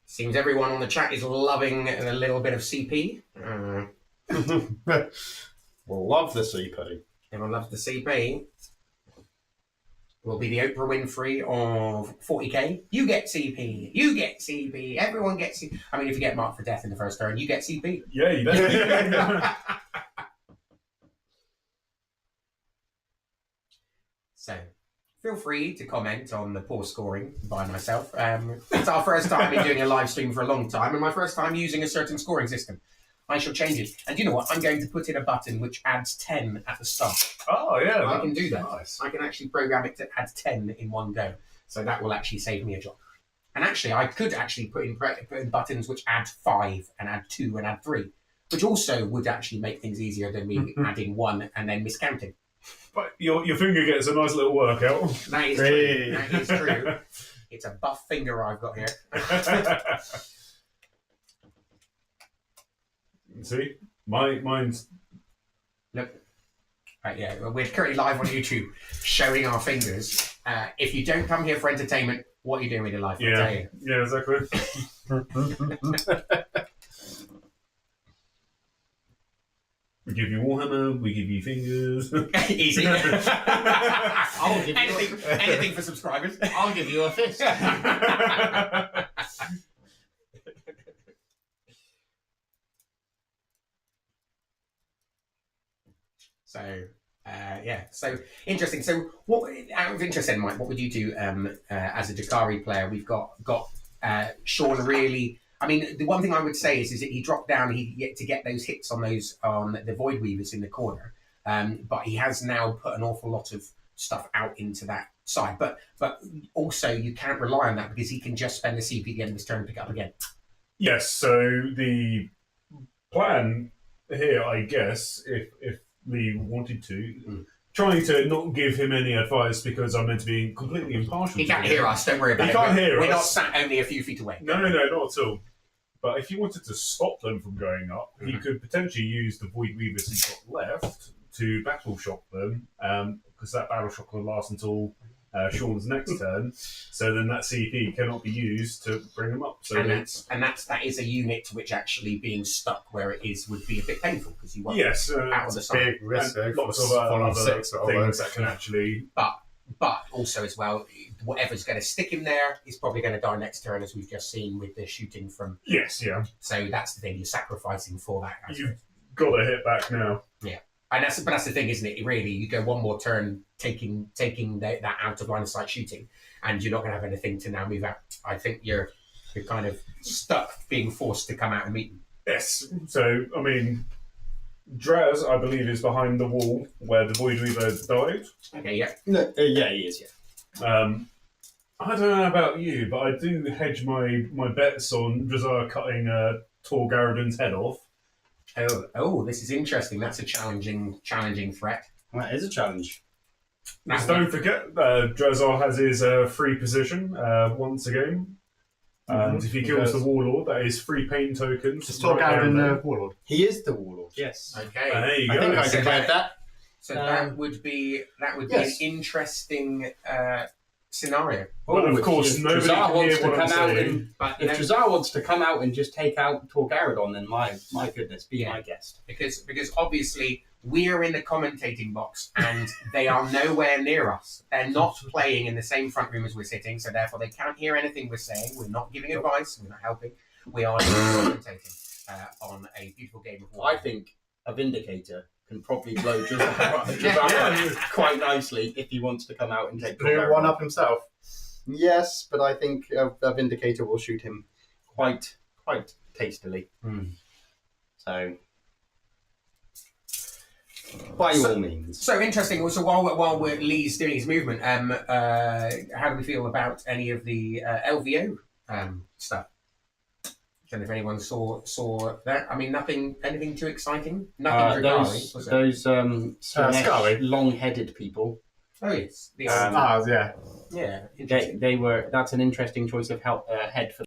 Seems everyone on the chat is loving a little bit of CP. We'll love the CP. Everyone loves the CP. Will be the Oprah Winfrey of 40k. You get CP. You get CP. Everyone gets CP. I mean, if you get marked for death in the first turn, you get CP. Yeah, you definitely. So, feel free to comment on the poor scoring by myself. It's our first time in doing a live stream for a long time, and my first time using a certain scoring system. I shall change it. And you know what? I'm going to put in a button which adds 10 at the start. Oh, yeah. I can do that. Nice. I can actually program it to add 10 in one go. So that will actually save me a job. And actually, I could actually put in buttons which add 5 and add 2 and add 3, which also would actually make things easier than me adding 1 and then miscounting. But your finger gets a nice little workout. That is true. That is true. It's a buff finger I've got here. See? Mine's... Look. Right, yeah, well, we're currently live on YouTube showing our fingers. If you don't come here for entertainment, what are you doing with your life? I'll tell you. Yeah, exactly. We give you Warhammer, we give you fingers. Easy. I'll give you anything for subscribers. I'll give you a fist. So, yeah, so interesting. So, what out of interest, then, Mike, what would you do as a Drukhari player? We've got Sean really. I mean, the one thing I would say is that he dropped down to get those hits on the Void Weavers in the corner, but he has now put an awful lot of stuff out into that side. But also you can't rely on that because he can just spend the CP at the end of his turn and pick it up again. Yes, so the plan here, I guess, if Leigh wanted to, trying to not give him any advice because I'm meant to be completely impartial. He can't hear us, don't worry about it. He can't hear us. We're not sat only a few feet away. No, not at all. But if he wanted to stop them from going up, he could potentially use the Void Weavers he's got left to battle shock them, because that battle shock will last until Sean's next turn. So then that CP cannot be used to bring him up. So that is a unit which actually being stuck where it is would be a bit painful because you want yes, out of the side. Big risk. Lots of other things that can actually. But also as well, whatever's going to stick him there is probably going to die next turn, as we've just seen with the shooting from. Yes, yeah. So that's the thing, you're sacrificing for that. You've got to hit back now. Yeah, and that's the thing, isn't it? Really, you go one more turn taking that out of line of sight shooting, and you're not going to have anything to now move out. I think you're kind of stuck being forced to come out and meet them. Yes. So I mean. Draz, I believe, is behind the wall where the Void Weaver died. Okay, yeah. No, yeah, he is. Yeah. I don't know about you, but I do hedge my bets on Drazar cutting Tor Garridan's head off. Oh, this is interesting. That's a challenging threat. That is a challenge. Just don't forget, Drazar has his free position once a game. And if he kills the Warlord, that is 3 pain tokens. Just talk out in the Warlord. He is the Warlord. Yes. Okay. There you I go. think I declared that. So that would be yes. an interesting scenario. But of course, if nobody Drazar can wants hear to what come I'm out saying. and But if Drazar wants to come out and just take out Torgaradon, then my goodness, be Yeah. my guest. because obviously we're in the commentating box and they are nowhere near us. They're not playing in the same front room as we're sitting, so therefore they can't hear anything we're saying. We're not giving advice. We're not helping. We are commentating on a beautiful game of war. I think a Vindicator can probably blow Drazar quite nicely if he wants to come out and take Do Torgaradon. one up himself. Yes, but I think a Vindicator will shoot him quite tastily. So, by all means. So interesting. So while Leigh's doing his movement, how do we feel about any of the LVO stuff? I don't know if anyone saw that. I mean, anything too exciting. Nothing Drukhari, was it? those Scully. long-headed people. Oh yes, the Yeah. yeah. Interesting. They were. That's an interesting choice of head for.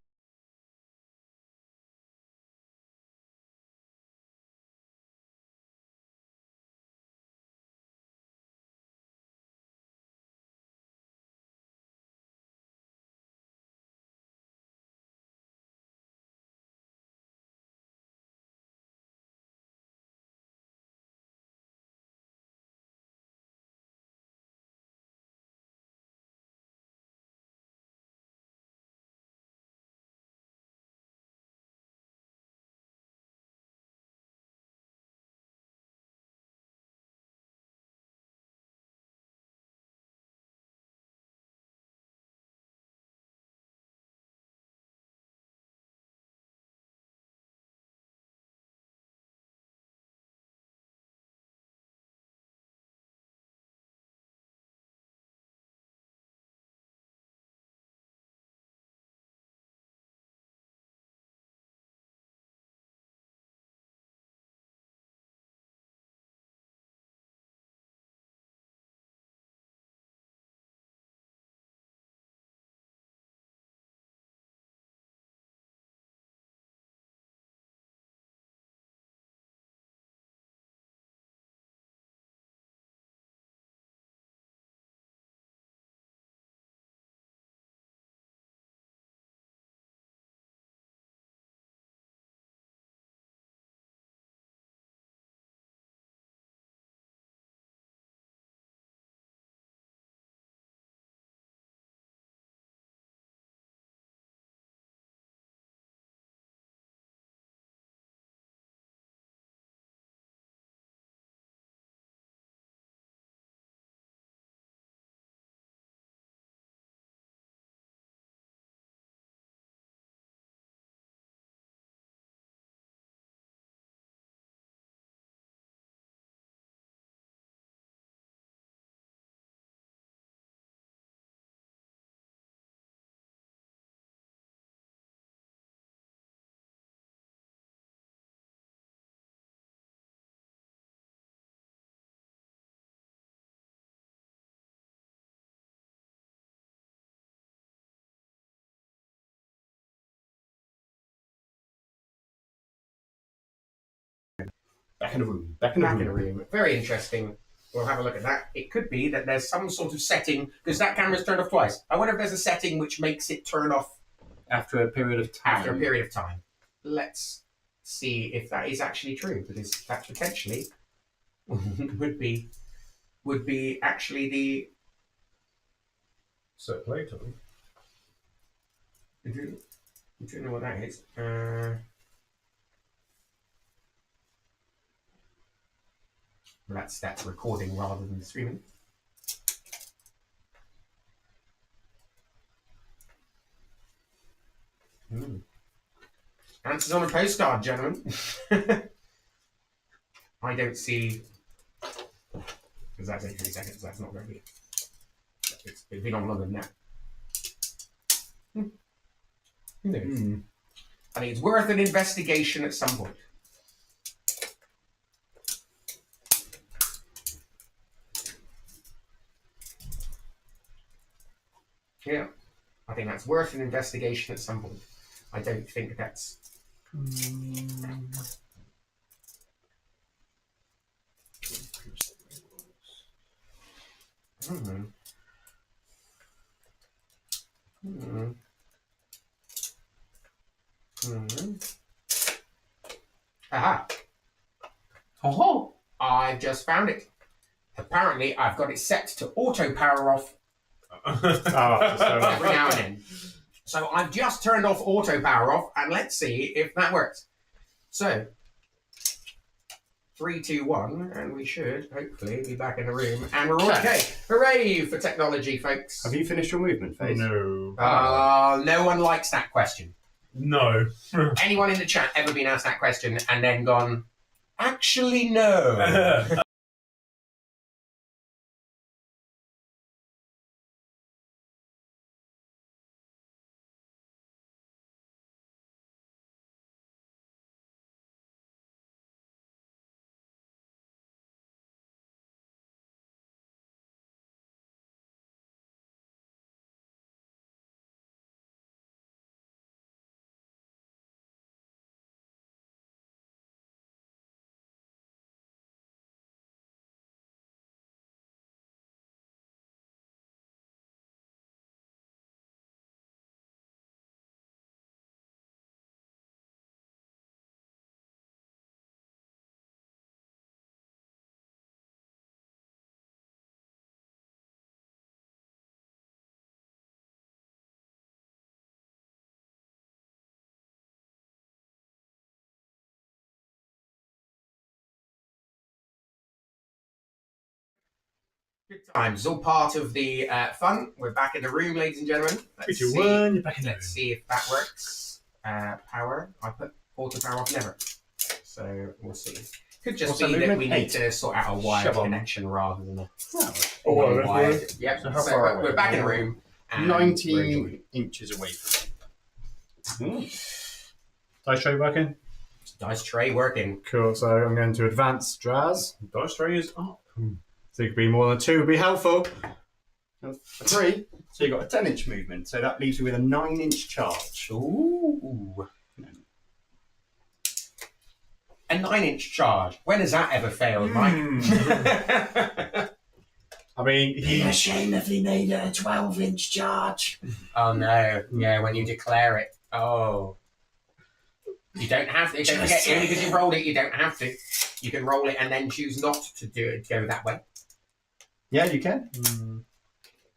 Back in the room. Back in a room. Very interesting. we'll have a look at that. It could be that there's some sort of setting, because that camera's turned off twice. I wonder if there's a setting which makes it turn off After a period of time. after a period of time. Let's see if that is actually true, because that potentially would be actually the. So later. I don't know what that is. That's recording rather than streaming. Answers on a postcard, gentlemen. I don't see. Because that's 8 seconds. That's not very good. It's been on longer than that. Who knows? I think it's worth an investigation at some point. Yeah, I think that's worth an investigation at some point. I don't think that's. Aha! Oh, I've just found it. Apparently, I've got it set to auto power off every now and then. So I've just turned off auto power off, and let's see if that works. So, 3, 2, 1, and we should hopefully be back in the room, and we're all okay. Hooray for technology, folks! Have you finished your movement phase? No. No one likes that question. No. Anyone in the chat ever been asked that question and then gone, actually, no? Good times. It's all part of the fun. We're back in the room, ladies and gentlemen. Let's see. You're back in the room. Let's see if that works. Power. I put auto power off never. So we'll see. Could just What's be that that we movement? need to sort out a wired Shove on. connection rather than a Oh, wired. Yep. So how far away? We're back in the room. and we're 19 enjoying inches away from me. Dice tray working? it. Dice tray working. Cool, so I'm going to advance Draz. Dice tray is up. So it could be more than 2 would be helpful. 3. So you've got a 10-inch movement. So that leaves you with a 9-inch charge. Ooh. A 9-inch charge. When has that ever failed, Mike? I mean, Be a shame if he made it a 12-inch charge. Oh no. Yeah, when you declare it. Oh. You don't have to. Don't forget, only because you rolled it, you don't have to. You can roll it and then choose not to do it, go that way. Yeah, you can.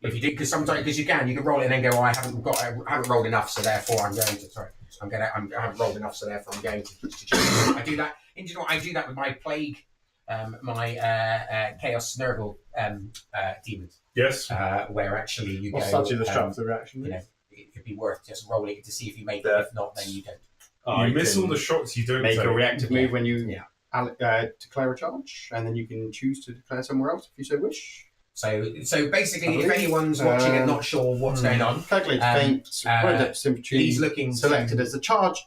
If you do, because sometimes, because you can roll it and then go, oh, I haven't rolled enough, so therefore I'm going to. Sorry, I haven't rolled enough, so therefore I'm going to choose. I do that. And you know what? I do that with my plague, my chaos snurgle demons. Yes. Where actually you what's go. such a destructive reaction? You know, it could be worth just rolling it to see if you make it. If not, then you don't. You miss all the shots you don't make take. a reactive move when you Yeah. declare a charge, and then you can choose to declare somewhere else if you so wish. So basically, if anyone's watching and not sure what's going on, Calculate feint, symmetry. he's looking selected as the charge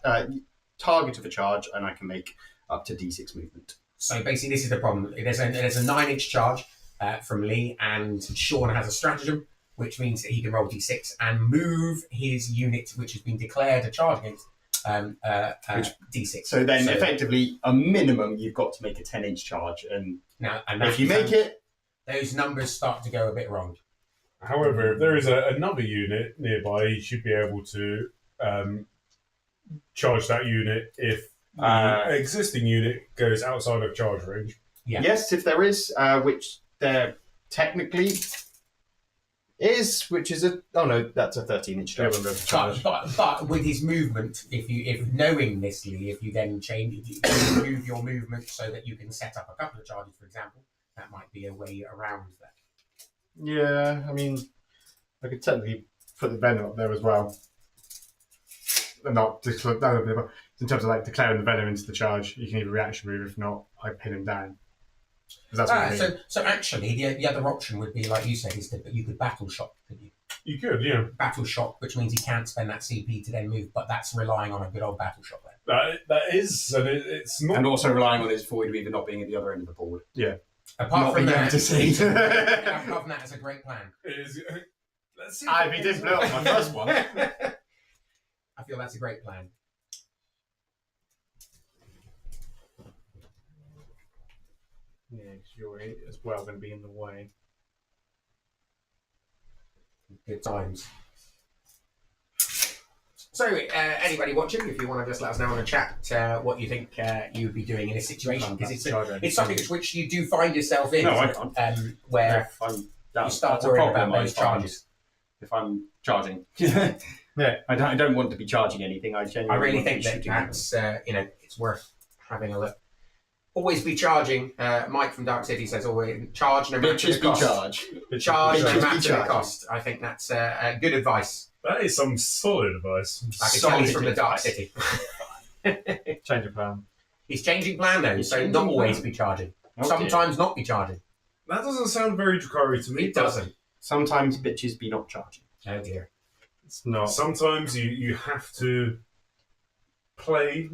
target of a charge, and I can make up to D6 movement. So basically, this is the problem. There's a 9-inch charge from Leigh, and Sean has a stratagem, which means that he can roll D6 and move his unit, which has been declared a charge against, D6. So then, effectively, a minimum, you've got to make a 10-inch charge, and now, if you make it, those numbers start to go a bit wrong. However, if there is another unit nearby, you should be able to charge that unit if the existing unit goes outside of charge range. Yeah. Yes, if there is, which there technically is, which is that's a 13-inch charge. But with his movement, if knowing this, Lee, if you then move your movement so that you can set up a couple of charges, for example, that might be a way around that. Yeah, I mean, I could technically put the venom up there as well. Not in terms of like declaring the venom into the charge, you can either reaction move. If not, I pin him down. That's what I mean. So actually, the other option would be, like you said, is that you could battle shock, couldn't you? You could, yeah. Battle shock, which means he can't spend that CP to then move, but that's relying on a good old battle shock there. That is, and it's not. And also relying on his void weaver not being at the other end of the board. Yeah. Apart from that, to see. apart from that, it's a great plan. Let's see. If he did blow up my first one. I feel that's a great plan. Yeah, because you're as well going to be in the way. Good times. So, anybody watching, if you want to just let us know in the chat what you think you would be doing in this situation, because it's something which you do find yourself in, where you start worrying about those charges. If I'm charging. Yeah, I don't want to be charging anything. I really think that's it's worth having a look. Always be charging. Mike from Dark City says always charge no matter the cost. Charge no matter the cost. I think that's good advice. That is some solid advice. I can tell he's from the Dark City. Change of plan. He's changing plan though, so not always be charging. Sometimes not be charging. That doesn't sound very Drukhari to me. It doesn't. Sometimes bitches be not charging. Oh dear. It's not. Sometimes you have to play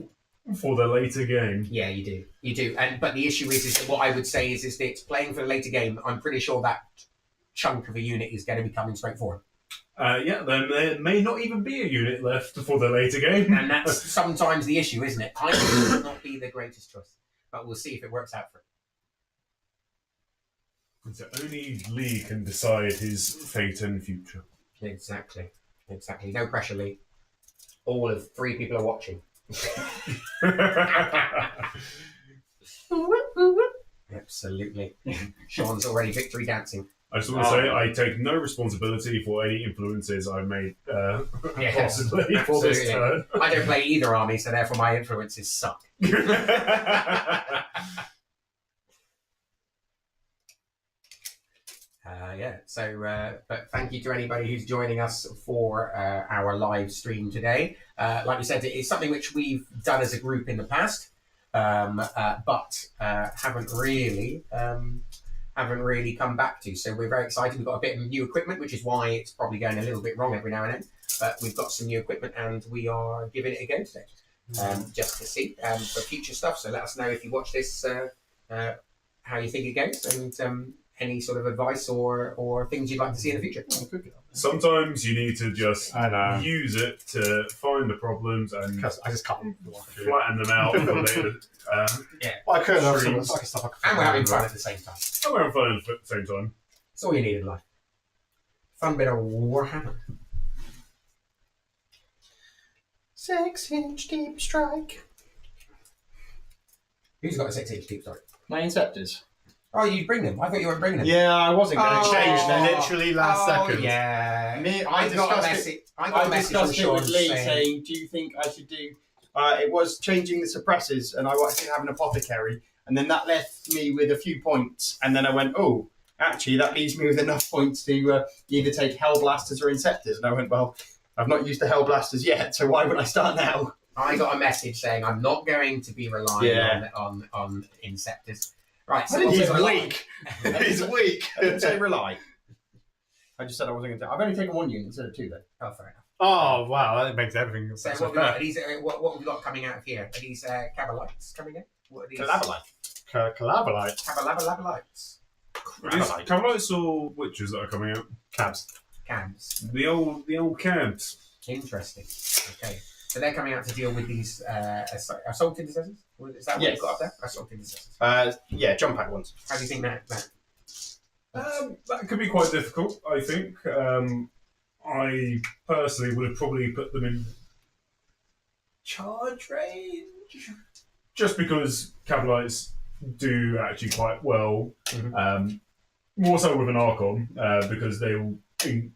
for the later game. Yeah, you do. But the issue is that what I would say is that it's playing for the later game. I'm pretty sure that chunk of a unit is going to be coming straight for him. Then there may not even be a unit left for the later game. And that's sometimes the issue, isn't it? Timing might not be the greatest choice, but we'll see if it works out for him. So only Leigh can decide his fate and future. Exactly. No pressure, Leigh. All of 3 people are watching. Absolutely. Sean's already victory dancing. I just want to say I take no responsibility for any influences I made possibly for this turn. I don't play either army, so therefore my influences suck. But thank you to anybody who's joining us for our live stream today. Like we said, it is something which we've done as a group in the past, but haven't really come back to. So we're very excited. We've got a bit of new equipment, which is why it's probably going a little bit wrong every now and then. But we've got some new equipment, and we are giving it a go today, just to see for future stuff. So let us know if you watch this, how you think it goes, and any sort of advice or things you'd like to see in the future. Sometimes you need to just use it to find the problems and I just can't flatten them out for later. I could have some streams. stuff. And we're having fun at the same time. And we're having fun at the same time. That's all you need in life. Fun bit of Warhammer. 6-inch deep strike. Who's got a 6-inch deep strike? My Inceptors. Oh, you bring them? I thought you weren't bringing them. Yeah, I wasn't going to Change change literally last second. Yeah. I got a message. I got a message from discussed it Sean with Leigh saying, do you think I should do... it was changing the suppressors, and I wanted to have an apothecary, and then that left me with a few points, and then I went, oh, actually, that leaves me with enough points to either take Hellblasters or Inceptors. And I went, well, I've not used the Hellblasters yet, so why would I start now? I got a message saying I'm not going to be relying on Inceptors. Right, so He's weak. He's weak. I didn't say rely. I just said I wasn't going to. I've only taken 1 unit instead of 2, though. Oh, fair enough. Oh, wow, that makes everything So what have we got? What have we got coming out of here? Are these Cabalites coming in? What are these? Calabalite. Cabalites. Cabalites or witches that are coming out? Cabs. The old cabs. Interesting. Okay. So they're coming out to deal with these assault intercessors? Is that what you've got up there? Assault intercessors. Yeah, jump pack ones. How do you think that That could be quite difficult, I think. I personally would have probably put them in charge range, just because Cavalites do actually quite well. More so with an Archon, because they will, in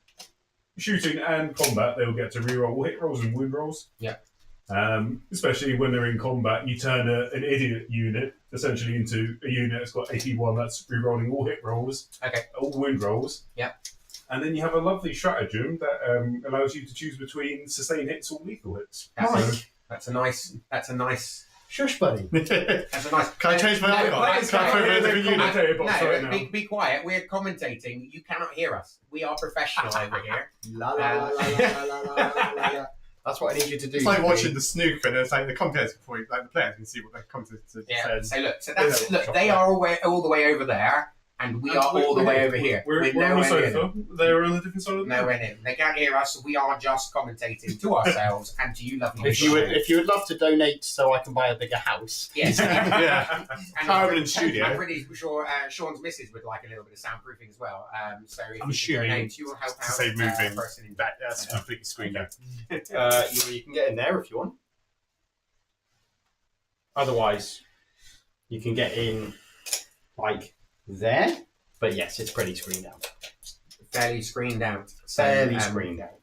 shooting and combat, they will get to reroll all hit rolls and wound rolls. Yeah. Especially when they're in combat, you turn an idiot unit essentially into a unit that's got AP1 that's rerolling all hit rolls, all wound rolls. Yeah. And then you have a lovely stratagem that allows you to choose between sustain hits or lethal hits. That's a nice. Shush, buddy. That's a nice. Can I change my icon? Be quiet. We're commentating. You cannot hear us. We are professional over here. La la la la la la la la. That's what I need you to do. It's like watching the snooker, and it's like the commentators before, like the players can see what the commentators said. So look. They are all the way over there, and we are all the way over here. We're on the sofa. They're on a different side of the nowhere near. They can't hear us. We are just commentating to ourselves and to you, lovely. If you would love to donate so I can buy a bigger house. Yes. Yeah. Permanent studio. I'm pretty sure Sean's missus would like a little bit of soundproofing as well. So if I'm you assuming donate, you will help out. to save moving. Person in That's completely screened out. You can get in there if you want. Otherwise, you can get in like there. But yes, it's pretty screened out. Fairly screened out. Screened out.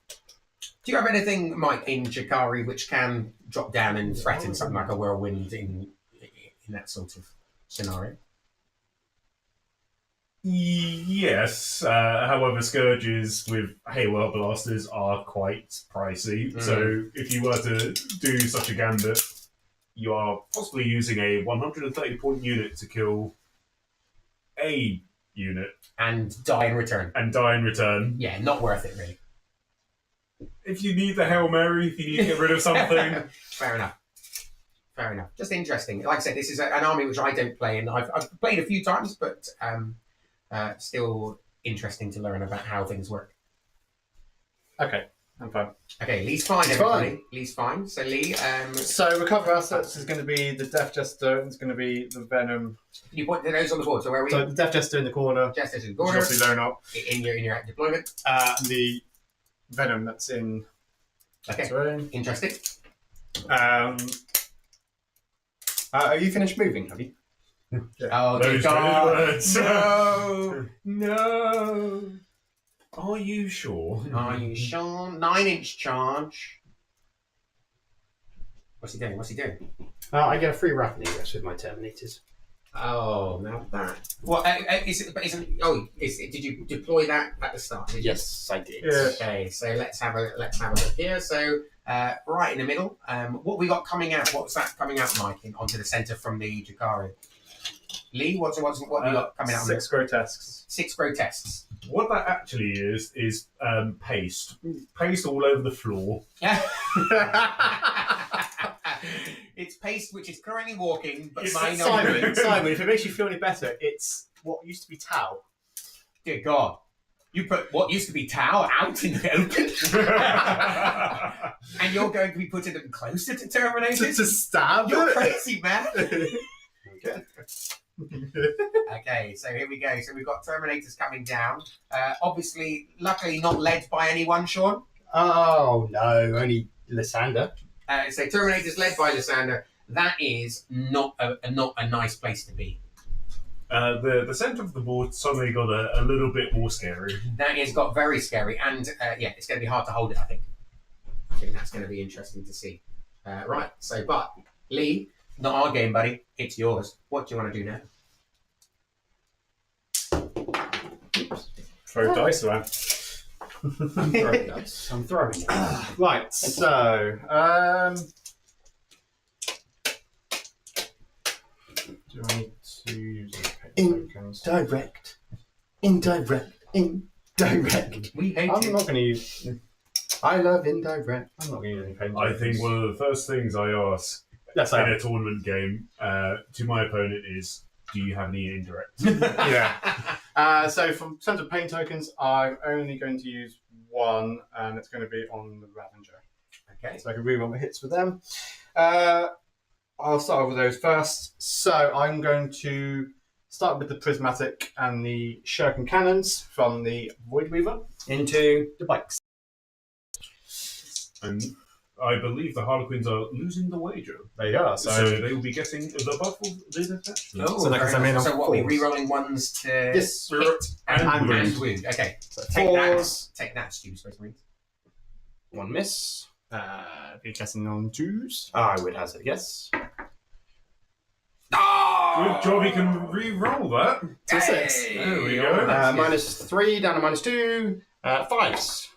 Do you have anything, Mike, in Drukhari which can drop down and threaten something like a whirlwind in that sort of scenario? Yes. However, scourges with Haywire blasters are quite pricey. So if you were to do such a gambit, you are possibly using a 130 point unit to kill a unit and die in return. Yeah, not worth it really. If you need the Hail Mary, if you need to get rid of something. Fair enough. Just interesting. Like I said, this is an army which I don't play, and I've played a few times, but still interesting to learn about how things work. Okay, I'm fine. Okay, Leigh's fine, everybody. Lee's fine. So Leigh, So recover assets is going to be the Death Jester, and it's going to be the Venom. Can you point to those on the board? So where are we? So the Death Jester in the corner. Jester's in the Which corner. is obviously loan up. In your deployment. And the Venom that's in. Okay. Terrain. Interesting. Are you finished moving? Have you? Oh, Those God. words. No. Are you sure? Are you sure? 9-inch charge. What's he doing? I get a free rapid ingress with my Terminators. Oh, now that. Well, did you deploy that at the start? Did you? Yes, I did. Yeah. Okay, so let's have a look here. So right in the middle, what we got coming out? What's that coming out, Mike? Onto the centre from the Drukhari. Leigh, what you got coming out? 6 grotesques. 6 grotesques. What that actually is paste. Paste all over the floor. It's paste which is currently walking, but mine Simon, if it makes you feel any better, it's what used to be Tau. Dear God. You put what used to be Tau out in the open? And you're going to be putting them closer to Terminators? To stab You're it? crazy, man. Okay. Okay, so here we go. So we've got Terminators coming down. Obviously, luckily not led by anyone, Sean. Oh no, only Lysander. So Terminators led by Lysander. That is not a nice place to be. The centre of the board suddenly got a little bit more scary. That has got very scary, and it's going to be hard to hold it. I think that's going to be interesting to see. Right. So, but Leigh, not our game, buddy. It's yours. What do you want to do now? Throw dice around. I'm throwing dice. Right, so do I need to use tokens? Indirect. We hate I'm it. not going to use. I love indirect. I'm not going to use any pain I think tokens. one of the first things I ask Yes, in I am. a tournament game to my opponent is, do you have any indirect? Yeah. So from terms of pain tokens, I'm only going to use one, and it's going to be on the Ravager. Okay. So I can reroll my hits with them. I'll start with those first. So I'm going to Start with the prismatic and the shuriken cannons from the Void Weaver into the bikes. And I believe the Harlequins are losing the wager. There you are. So they will be getting the buff of these attachments. Oh, So they can very send me nice. in So on what, are we fours. re-rolling ones to Yes. hit and wound. wound? Okay. So Take fours. that. Take that, stupid Space Marines. One miss. Be guessing on twos. I would hazard a guess. Oh! Good job, he can re-roll that. To 6. Hey! There we Oh, go. that's good. -3 down to -2. 5s.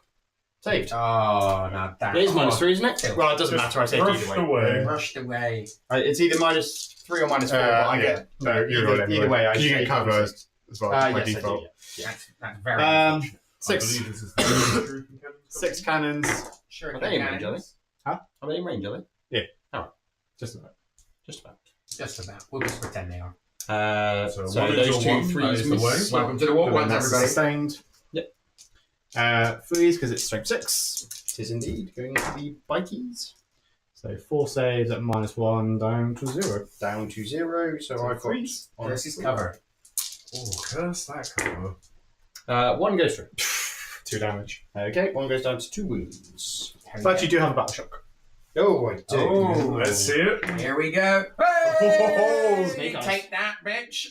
Saved. Oh, now that. It is -3, isn't it? Still. Well, it doesn't Just matter. I saved rushed either way. away. Rushed away. It's either -3 or -4. But I yeah. get No, you roll anyway. either way. I You get saved cover on as well Yes, by I do, default. yeah. That's very Um, unfortunate. I 6. believe this is the Shuriken cannons. 6 cannons. Sure, Are they in range, are they? Huh? Are they in range, are they? Just about. Just about. Just about. We'll just pretend they are. So one those into two one, threes that is the way. miss. Welcome to the War And then Ones, that's everybody. sustained. Yep. 3s because it's strength 6. It is indeed going to be bikies. So 4 saves at -1 down to 0. Down to 0, so I've got... threes. Versus cover. Oh, curse that cover. 1 goes through. 2 damage. Okay, 1 goes down to 2 wounds. But you do have a battle shock. Oh, I do. Oh, Let's see it. Here we go. Oh, snake eyes. Take that, bitch.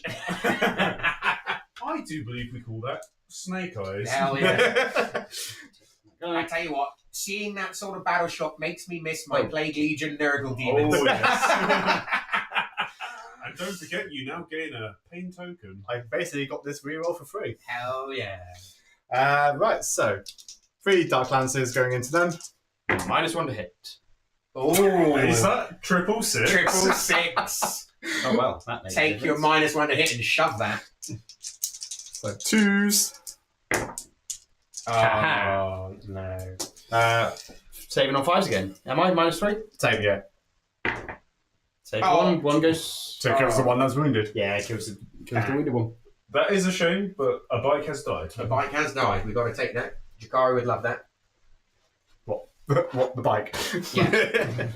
I do believe we call that snake eyes. Hell yeah. I Alright. tell you what, seeing that sort of battle shock makes me miss my Oh. Plague Legion Nurgle demons. Oh, yes. And don't forget, you now gain a pain token. I basically got this reroll for free. Hell yeah. Right, so 3 Dark Lances going into them. -1 to hit. Oh, Is that 666? 666. Oh, well. That makes a Take your difference. -1 to hit and shove that. So 2s. Oh, no. Saving on 5s again. Am I -3? Same, yeah. Save Oh. 1 goes... So it kills the one that's wounded. Yeah, it kills the wounded one. That is a shame, but a bike has died. The bike has died. We've got to take that. Drukhari would love that. What, the bike? Yeah.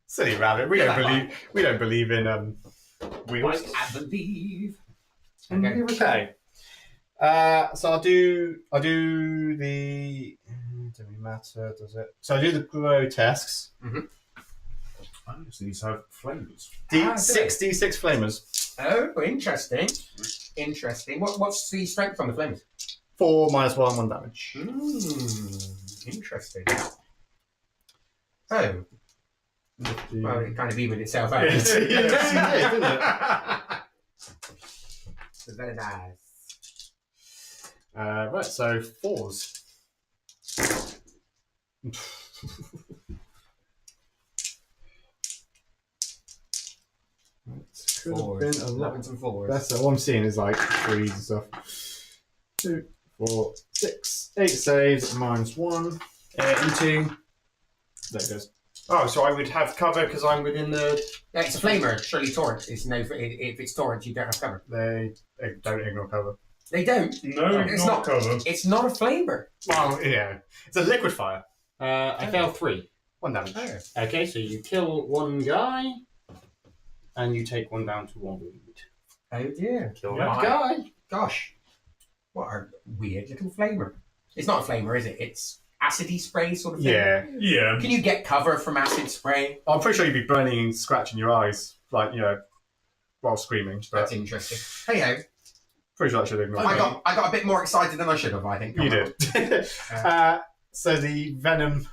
Silly rabbit. We Yeah, don't believe in wheels. Bike, I believe. Okay. Okay. So I'll do the. Doesn't really matter, does it? So I do the grotesques. I just need to have flames. Ah, D6 flamers. Oh, interesting. Interesting. What's the strength on the flames? 4 -1, 1 damage. Interesting. Oh, well, it kind of evened itself out. Yes, yes, it did, didn't It's very nice. Right, so 4s. Could have been a lot 11s and 4s. better. All I'm seeing is like 3s and stuff. 2, 4, 6, 8 saves, -1. Into... There it goes. Oh, so I would have cover because I'm within the... Yeah, it's a flamer. Surely torrent is no. If it's torrent, you don't have cover. They don't ignore cover. They don't. No, It's not cover. It's not a flamer. Well, yeah. It's a liquid fire. I failed 3. 1 damage. Okay, so you kill 1 guy, and you take 1 down to 1 wound. Oh dear. Kill Yeah. that guy. Gosh, what a weird little flamer. It's not a flamer, is it? It's acidy spray sort of thing. Yeah. Yeah. Can you get cover from acid spray? I'm pretty sure you'd be burning and scratching your eyes, like, while screaming. But That's interesting. Hey ho. pretty sure I should ignore I that. got a bit more excited than I should have, I think. You did. So the venom,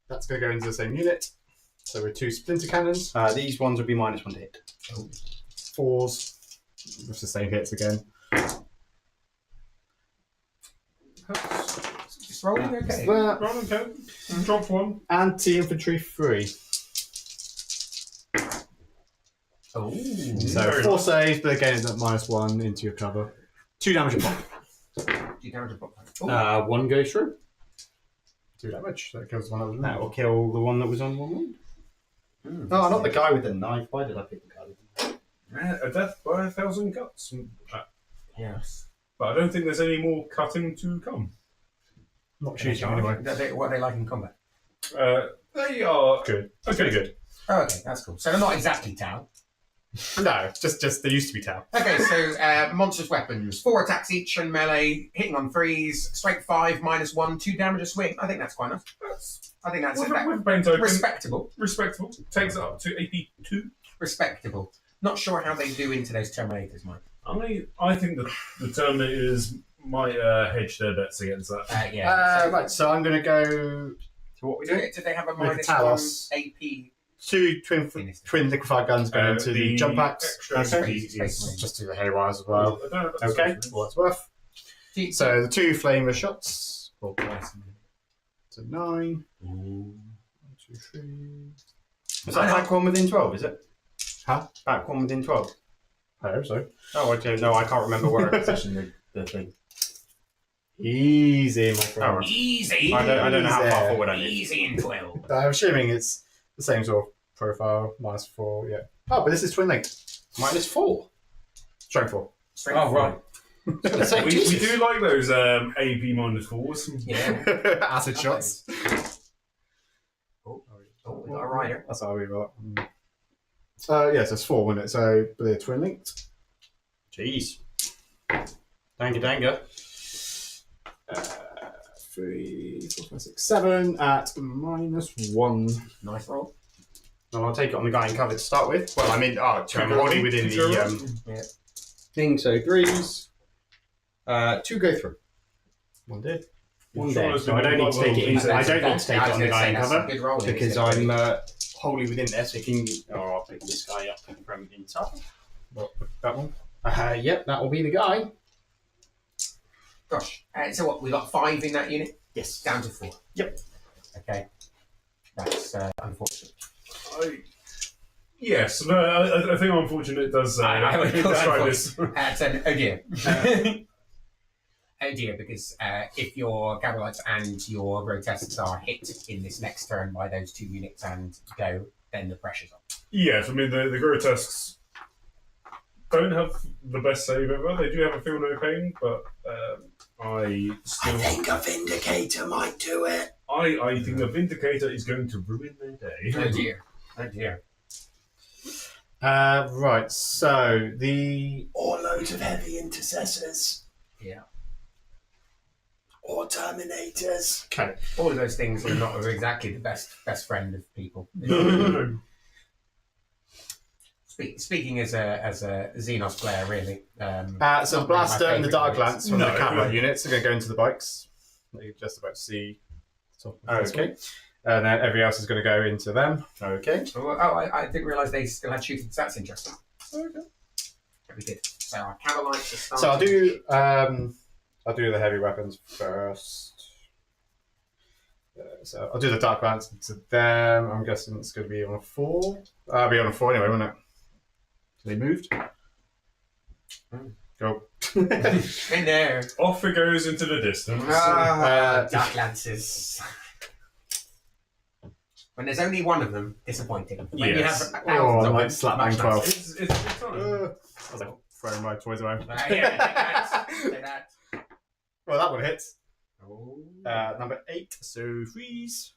that's going to go into the same unit. So with 2 splinter cannons, These ones would be -1 to hit. 4s, with the same hits again. Just rolling okay. That, Roll and go. Drop 1. anti-infantry 3. Oh. So Very 4 nice. saves, but again it's at -1 into your cover. 2 damage a pop. You damage a book. Oh. 1 goes through. 2 damage. That kills one of them. That will kill the one that was on 1 wound. No, not the guy with the knife. Why did I pick the guy with the knife? A death by 1,000 cuts. Yes. But I don't think there's any more cutting to come. Not shooting anyway. What are they like in combat? They are Good. okay. Pretty good. Oh, okay, that's cool. So they're not exactly Tau. No, just there used to be 10. Okay, so monstrous weapons. 4 attacks each and melee, hitting on 3s, strength 5, -1, 2 damage a swing. I think that's quite nice. I think that's With paint token, respectable. respectable. Takes it up to AP 2. Respectable. Not sure how they do into those Terminators, Mike. I think the Terminators might hedge their bets against that. Yeah. Right, so I'm going to go So what we do? Did they have a With -1 Talos. AP? 2 twin liquefied guns going into the jump packs. Extra Okay. AP is- Just do the haywires as well. I don't know if that's Okay, special. for what it's worth. So the 2 flamer shots. Roll twice. To 9. 1, 2, 3. Is that back one within 12, is it? Huh? Back one within 12. I hope so. Oh, okay. No, I can't remember where I positioned the thing. Easy, my friend. Alright. Easy. I don't know how far forward I need. Easy in 12. I'm assuming it's the same sort of profile, -4, yeah. Oh, but this is twin linked. -4. Strength 4. Strength Oh, right. We do like those AP -4s. Yeah. Acid shots. Oh, we got a rider. That's how we roll. Yes, it's 4, wasn't it? So, but they're twin linked. Jeez. Danga. 3, 4, 5, 6, 7 at -1. Nice roll. No, I'll take it on the guy in cover to start with. Well, I mean, I'm holding within the thing, so 3s. 2 go through. 1 did. One dead. So I don't need to take it in. I don't need to take it on the guy in cover Good roll because I'm wholly within there. So you can. Oh, I'll pick this guy up from inside. What, that one? Yep, that will be the guy. Gosh. So what? We got 5 in that unit. Yes. Down to 4. Yep. Okay. That's unfortunate. Yes, no, I think unfortunately it does. I would it call does it try unfortunate. this. Oh dear. Oh dear, because if your Gabalites and your Grotesques are hit in this next turn by those 2 units and go, then the pressure's on. Yes, I mean the grotesques don't have the best save ever. They do have a feel no pain, but I still a Vindicator might do it. I think the Vindicator is going to ruin their day. Oh dear. Oh dear. Right, so the... Or loads of heavy intercessors. Yeah. Or Terminators. Okay. All of those things are not exactly the best friend of people. No. Speaking as a Xenos player, really. So the not really my blaster and the favourite dark units. lance from the cavalry units are going to go into the bikes. That you're just about to see. Okay. And then everything else is going to go into them. Okay. Oh, I didn't realise they still had shooting. That's interesting. Okay. Very good. So our Cavalites are starting. So I'll do the heavy weapons first. So I'll do the dark lance to them. I'm guessing it's going to be on a 4. I'll be on a 4 anyway, won't it? So they moved. Go. in there. Off it goes into the distance. Dark Lances. When there's only one of them, disappointing. When you have Yes. thousands Oh, of like them, slap much bang 12. nicer. It's fun. I was like throwing my toys away. Yeah, take that. Well, that one hits. Oh. Number 8, so freeze.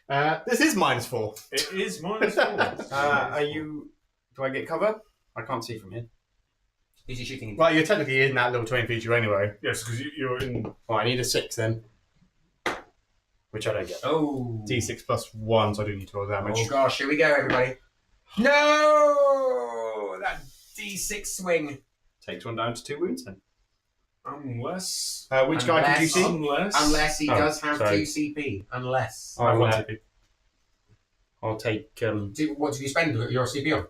This is -4. It is -4. Are you? Do I get cover? I can't see from here. Is he shooting? Well, you're technically in that little terrain feature anyway. Yes, because you're in. Well, I need a 6 then, which I don't get. Oh. D6 plus 1, so I do need to roll damage. Oh gosh, here we go, everybody. No! That D6 swing. Takes one down to 2 wounds then. Unless. Which guy did you see? Unless he Oh, does have sorry. 2 CP. Unless. Oh, One yeah. TP. I'll take. What did you spend your CP on?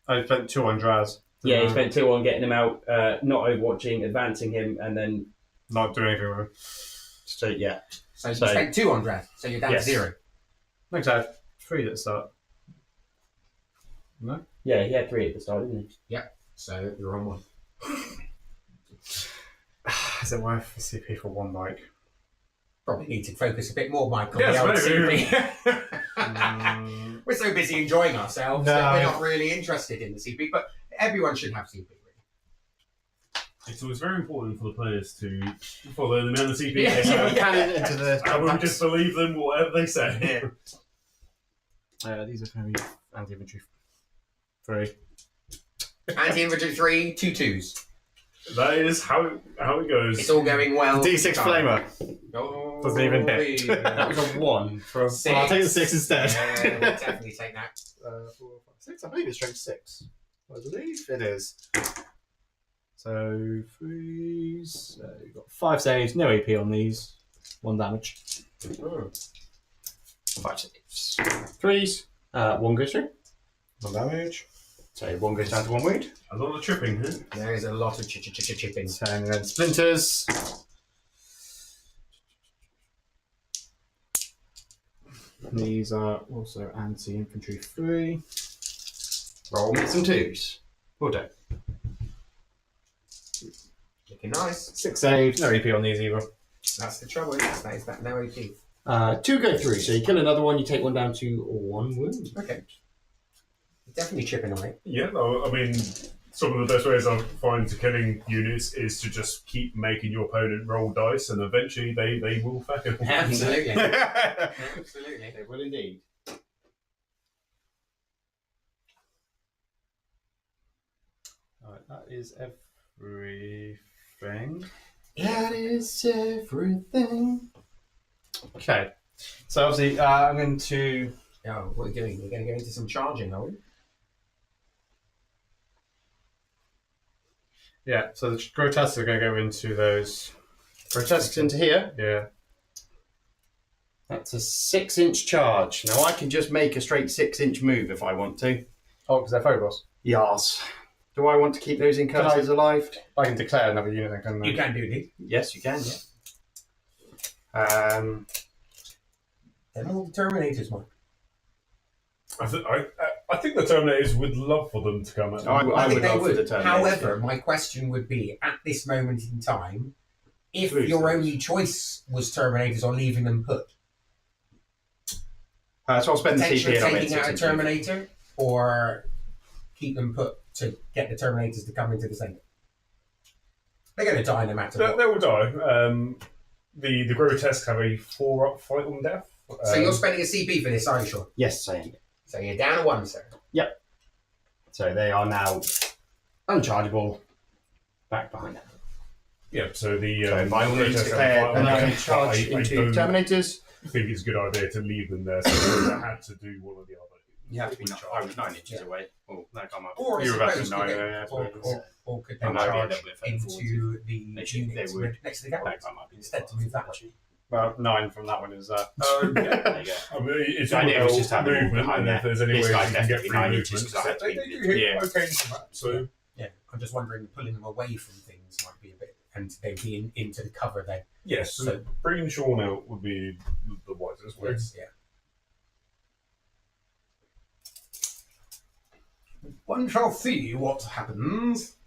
I spent 2 on Draz. Yeah, he spent 2 on getting him out, not overwatching, advancing him, and then Not doing anything with him. So yeah. So you So- spent 2 on Dredd, so you're down Yes. to 0. Thanks, I had 3 at the start. No? yeah, he had 3 at the start, didn't he? So you're on 1. Is it worth a CP for 1 bike? Probably need to focus a bit more, Mike, on Yes, the old maybe. CP. We're so busy enjoying ourselves No. that we're not really interested in the CP, but everyone should have CP, really. So it's very important for the players to follow the amount of CP Yeah. they have. Cannon into the I will just believe them whatever they say. These are going to be anti-infantry. 3. Anti-infantry 3, 2 2s. That is how it goes. It's all going well. D6 flamer. Oh, Doesn't even hit. That was a 1 from. Six. I'll take the 6 instead. Yeah, we'll definitely take that. 4, 5, 6. I believe it's strength 6. I believe it is. So 3. So you've got 5 saves, no AP on these. 1 damage. 5 saves. 3s. 1 goes through. 1 damage. So 1 goes down to 1 wound. A lot of tripping here. There is a lot of chipping. 10 and then splinters. These are also anti-infantry 3. Roll me some 2s. Will do. Looking nice. 6 saves, no AP on these either. That's the trouble. That is that no AP. 2 go through, so you kill another one, you take 1 down to 1 wound. Okay. Definitely chipping away. Yeah, no, I mean, some of the best ways I find to killing units is to just keep making your opponent roll dice, and eventually they will fail. Absolutely. Absolutely. They will indeed. Alright, that is everything. That is everything. Okay, so obviously I'm going to. Oh, what are we doing? We're going to go into some charging, are we? Yeah, so the grotesques are going to go into those. Grotesques into here. Yeah. That's a 6-inch charge. Now I can just make a straight 6-inch move if I want to. Oh, because they're Phobos. Yas. Do I want to keep those incursions alive? I can declare another unit then, can I? You can do it. Yes, you can, yeah. They're all Terminators, man. I think the Terminators would love for them to come at them. I think would they love for would. the Terminators. However, my question would be, at this moment in time, if Lose your those. only choice was Terminators or leaving them put, So I'll spend the potentially TP and I'll make taking out a 6-inch move. Terminator, or keep them put to get the Terminators to come into the centre. They're going to die no matter They what. will die. The grotesques have a 4-up fight on death. So you're spending a CP for this, are you sure? Yes, I am. So you're down to 1, sir. So they are now unchargeable. Back behind. Yeah, so the So by all means grotesques have a declare fight on and I can death, charge but I into don't Terminators. think it's a good idea to leave them there, so I had to do one or the other. You have to be I was 9 inches away. Oh, no, come up. Or I You were about to suppose know, could they- yeah, or could I they might be a charge little bit further forward. into the They should- units they would. next to the galleries That might be instead to move that way. Well, 9 from that one is that. Yeah. There you go. I mean, it's The all idea was about just having them all movement, behind and there. if there's any This way guy's you can get definitely free 9 movement, inches 'cause I had to they be do hit Yeah. okay into that. So Yeah, I'm just wondering, pulling them away from things might be a bit, and they'd be into the cover then. yes, So- bringing Sean out would be the wisest way. Yes, yeah. One shall see what happens.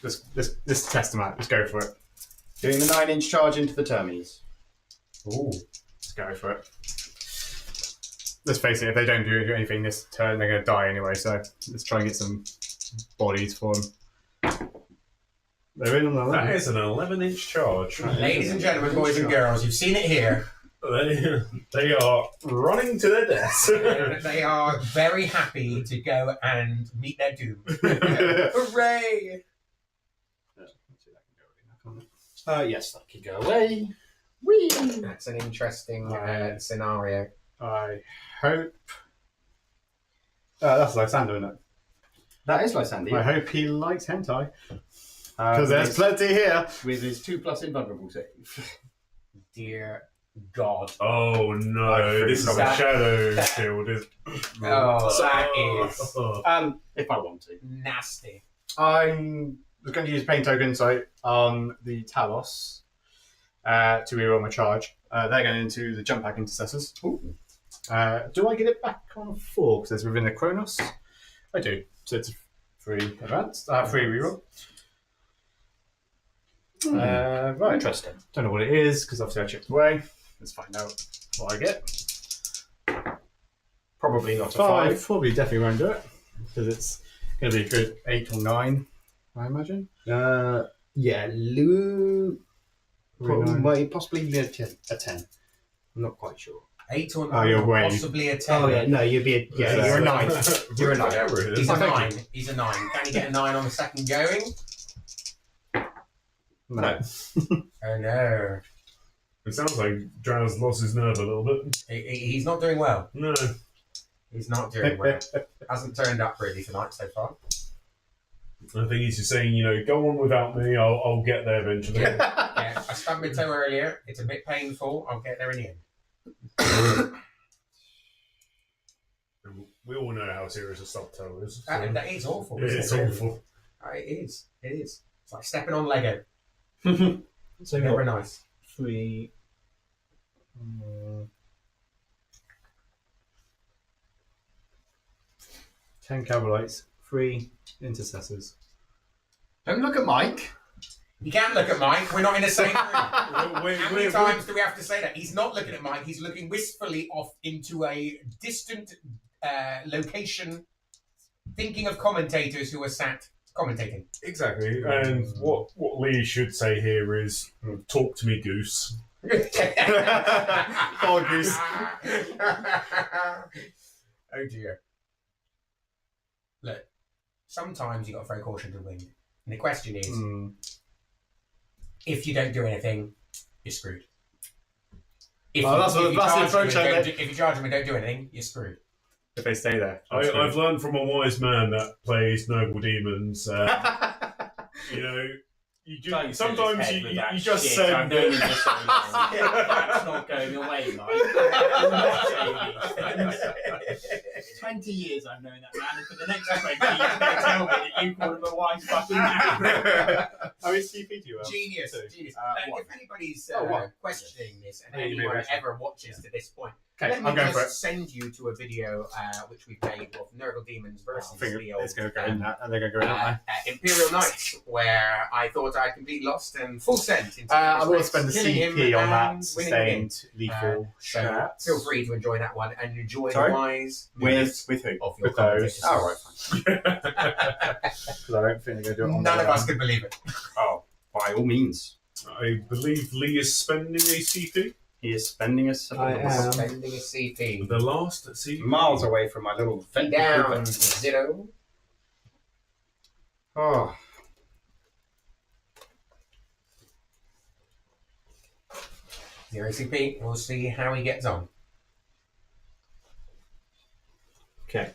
This test them out. Let's go for it. Doing the 9-inch charge into the Termies. Ooh. Let's go for it. Let's face it, if they don't do anything this turn, they're going to die anyway, so let's try and get some bodies for them. They're in on the That left. is an 11-inch charge. Ladies and gentlemen, boys and girls, you've seen it here. They are running to their deaths. They are very happy to go and meet their doom. Hooray! Yes, that could go away. Whee! That's an interesting Right. scenario. I hope. That's Lysander, isn't it? That is Lysander. I hope he likes hentai. Because there's with, plenty here. with his 2+ invulnerable save. Dear God. Oh no, this is a That- shadow shield. Oh, that is If I want to. nasty. I'm going to use Pain Token Sight on the Talos to reroll my charge. They're going into the Jump Pack Intercessors. Ooh. Do I get it back on a 4 because it's within the Chronos? I do. So it's a 3 advance, 3 reroll. Right. Interesting. Don't know what it is because obviously I chipped away. Let's find out what I get. Probably not a 5. 5. Probably definitely won't do it because it's going to be a good 8 or 9. I imagine. Yeah, Lou. Probably nine. Might possibly be a 10. I'm not quite sure. 8 or 9, Oh, you're or way- possibly a 10. Oh yeah, no, you'd be a you're a 9. You're a 9. He's a Oh, thank 9. He's a 9. Can he get a 9 on the second going? No. Oh no. It sounds like Draz lost his nerve a little bit. He's not doing well. No. He's not doing well. Hasn't turned up really tonight so far. I think he's just saying, go on without me. I'll get there eventually. Yeah, I stubbed my toe earlier. It's a bit painful. I'll get there in the end. We all know how serious a stub toe is. So. That is awful. It's isn't it? awful. It is. It is. It's like stepping on Lego. So you've Never got nice. 3. 10 Cavalites, 3 Intercessors. Don't look at Mike. You can't look at Mike. We're not in the same room. How many We're- times do we have to say that? He's not looking at Mike. He's looking wistfully off into a distant location, thinking of commentators who are sat commentating. Exactly. And what Leigh should say here is, talk to me, goose. Oh, goose. Oh, dear. Look, sometimes you got to throw caution to the wind. And the question is, if you don't do anything, you're screwed. If you charge them and don't do anything, you're screwed. If they stay there. I've learned from a wise man that plays Noble Demons. Sometimes you just Shit, I've send known it. him for so long. That's not going away, Mike. 20 years I've known that man, and for the next 20 years, you're going to tell me that you call him a wise fucking man. How is CP do you have? Genius. Two. Genius. One. If anybody's one. questioning this, and Yeah, you may anyone mention. ever watches to this point, Okay, let me I'm going for it. just send you to a video which we've made of Nurgle Demons versus I think the old it's going to go in that, and they're going to go in that. Imperial Knights, where I thought I'd completely lost and full sent into I this will race, spend the killing him CP on and that winning sustained the game. lethal So shots. feel free to enjoy that one and enjoy Sorry? the wise movements With who? of your With those. commentators. Oh, right, fine. Because I don't think they're going to do it on None their of us own. could believe it. Oh, by all means. I believe Leigh is spending a CP. He is spending us Spending a CP. The last CP. miles away from my little vet Down recruitment. 0. Oh. Zero CP. We'll see how he gets on. Okay.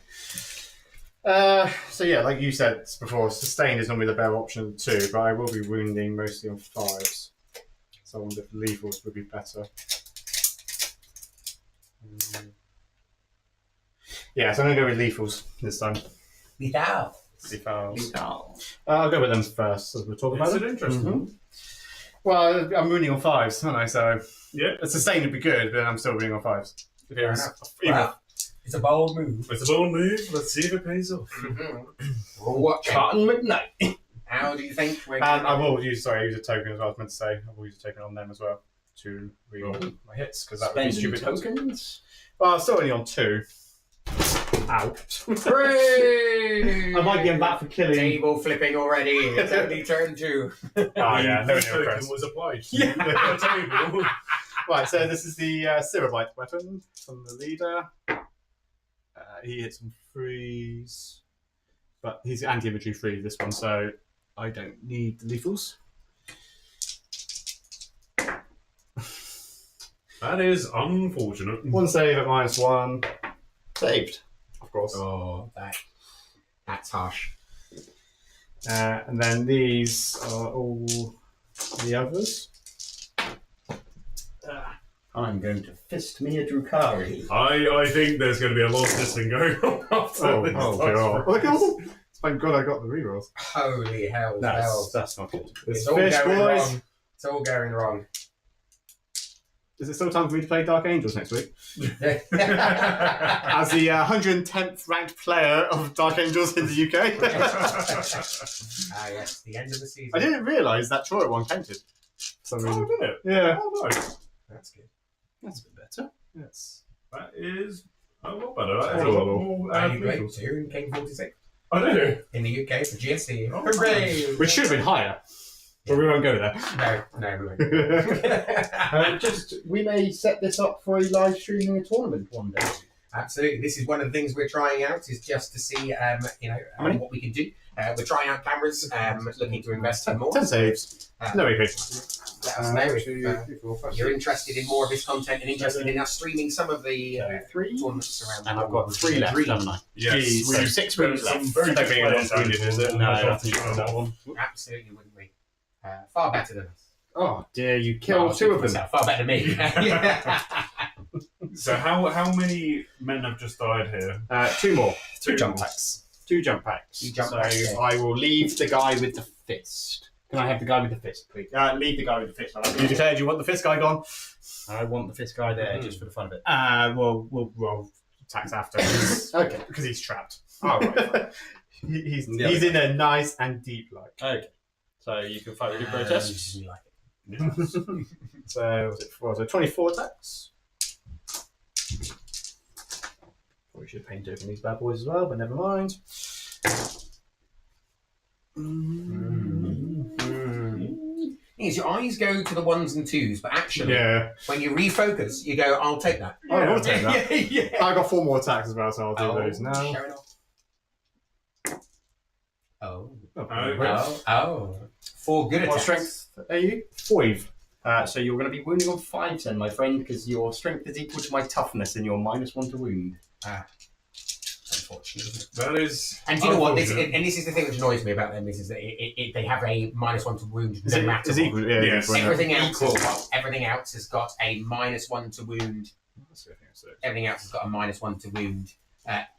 So yeah, like you said before, sustained is normally the better option too, but I will be wounding mostly on 5s. So I wonder if lethals would be better. Yeah, so I'm going to go with lethals this time. Lethal. Lethals. I'll go with them first as we're talking It's about an it. interesting one. Well, I'm wounding on 5s, aren't I? So Yeah. a sustain would be good, but I'm still wounding on 5s. If it was even Wow. It's a bold move. It's a bold move. Let's see if it pays off. We'll watch it. Cotton McKnight. How do you think we're And I will use a token as well. I was meant to say I will use a token on them as well to reroll my hits because that would be Spending stupid. tokens. Well, I'm still only on 2. Out. Hooray! I might get him back for killing. Table flipping already. It's only turn 2. Oh yeah, no The token impressed. was applied to Yeah. the table. Right, so this is the Cyrabite weapon from the leader. He hits some 3s, but he's anti-infantry 3 this one, so I don't need the lethals. That is unfortunate. 1 save at -1. Saved, of course. Oh, that's harsh. And then these are all the others. I'm going to fist me a Drukhari. I think there's going to be a lot of testing going on after this. God. Look at all them. Thank God I got the rerolls. Holy hell. hell. That's not good. It's It's all fish, going boys. wrong. It's all going wrong. Is it still time for me to play Dark Angels next week? As the 110th ranked player of Dark Angels in the UK. Yes, the end of the season. I didn't realise that Troy one counted. For some reason. Oh, did it? Yeah. Oh, nice. That's good. That's a bit better. Yes. That is a lot better. That is Are a lot more you great too in King 46? I do. in the UK for GST. Oh, Hooray! Which should have been higher, but we won't go there. No, we won't. We may set this up for a live streaming a tournament one day. Absolutely. This is one of the things we're trying out, is just to see, what we can do. We're trying out cameras, looking to invest in more. 10 saves. No EP. Let us know if you're interested in more of this content and interested in us streaming some of the 3. tournaments around. And I've got 3 left, haven't I? Yes. So 6 wounds Some left. very I don't good think players anyone's wounded, is it? No, I I don't think think that so. one. Absolutely, wouldn't we? Far better than us. Oh dear, you killed 2 of them. Far better than me. Yeah. So how many men have just died here? 2 more. 2 jump packs. 2 jump packs. Two jump so packs, yeah. I will leave the guy with the fist. Can I have the guy with the fist, please? Leave the guy with the fist. You declared you want the fist guy gone. I want the fist guy there just for the fun of it. Well, we'll roll tax after. Okay. Because he's trapped. Oh, right. He's in a nice and deep light. Okay. So you can fight with your protests. You like it. So, was it 24 attacks? Probably should have painted over these bad boys as well, but never mind. Means your eyes go to the 1s and 2s, but actually, Yeah. when you refocus, you go, I'll take that. I will take that. yeah. I got 4 more attacks as well, so I'll do those now. Showing off. Oh. Okay. Oh. 4 good What attacks. strength are you? 5. So you're going to be wounding on 5 then, my friend, because your strength is equal to my toughness and you're -1 to wound. Unfortunately. That is. And do you know what? This unfortunate. is the thing which annoys me about them is that they have a -1 to wound. No matter Is what. equal? Yeah, Yes. equal, Everything else has got a -1 to wound. Everything else has got a -1 to wound.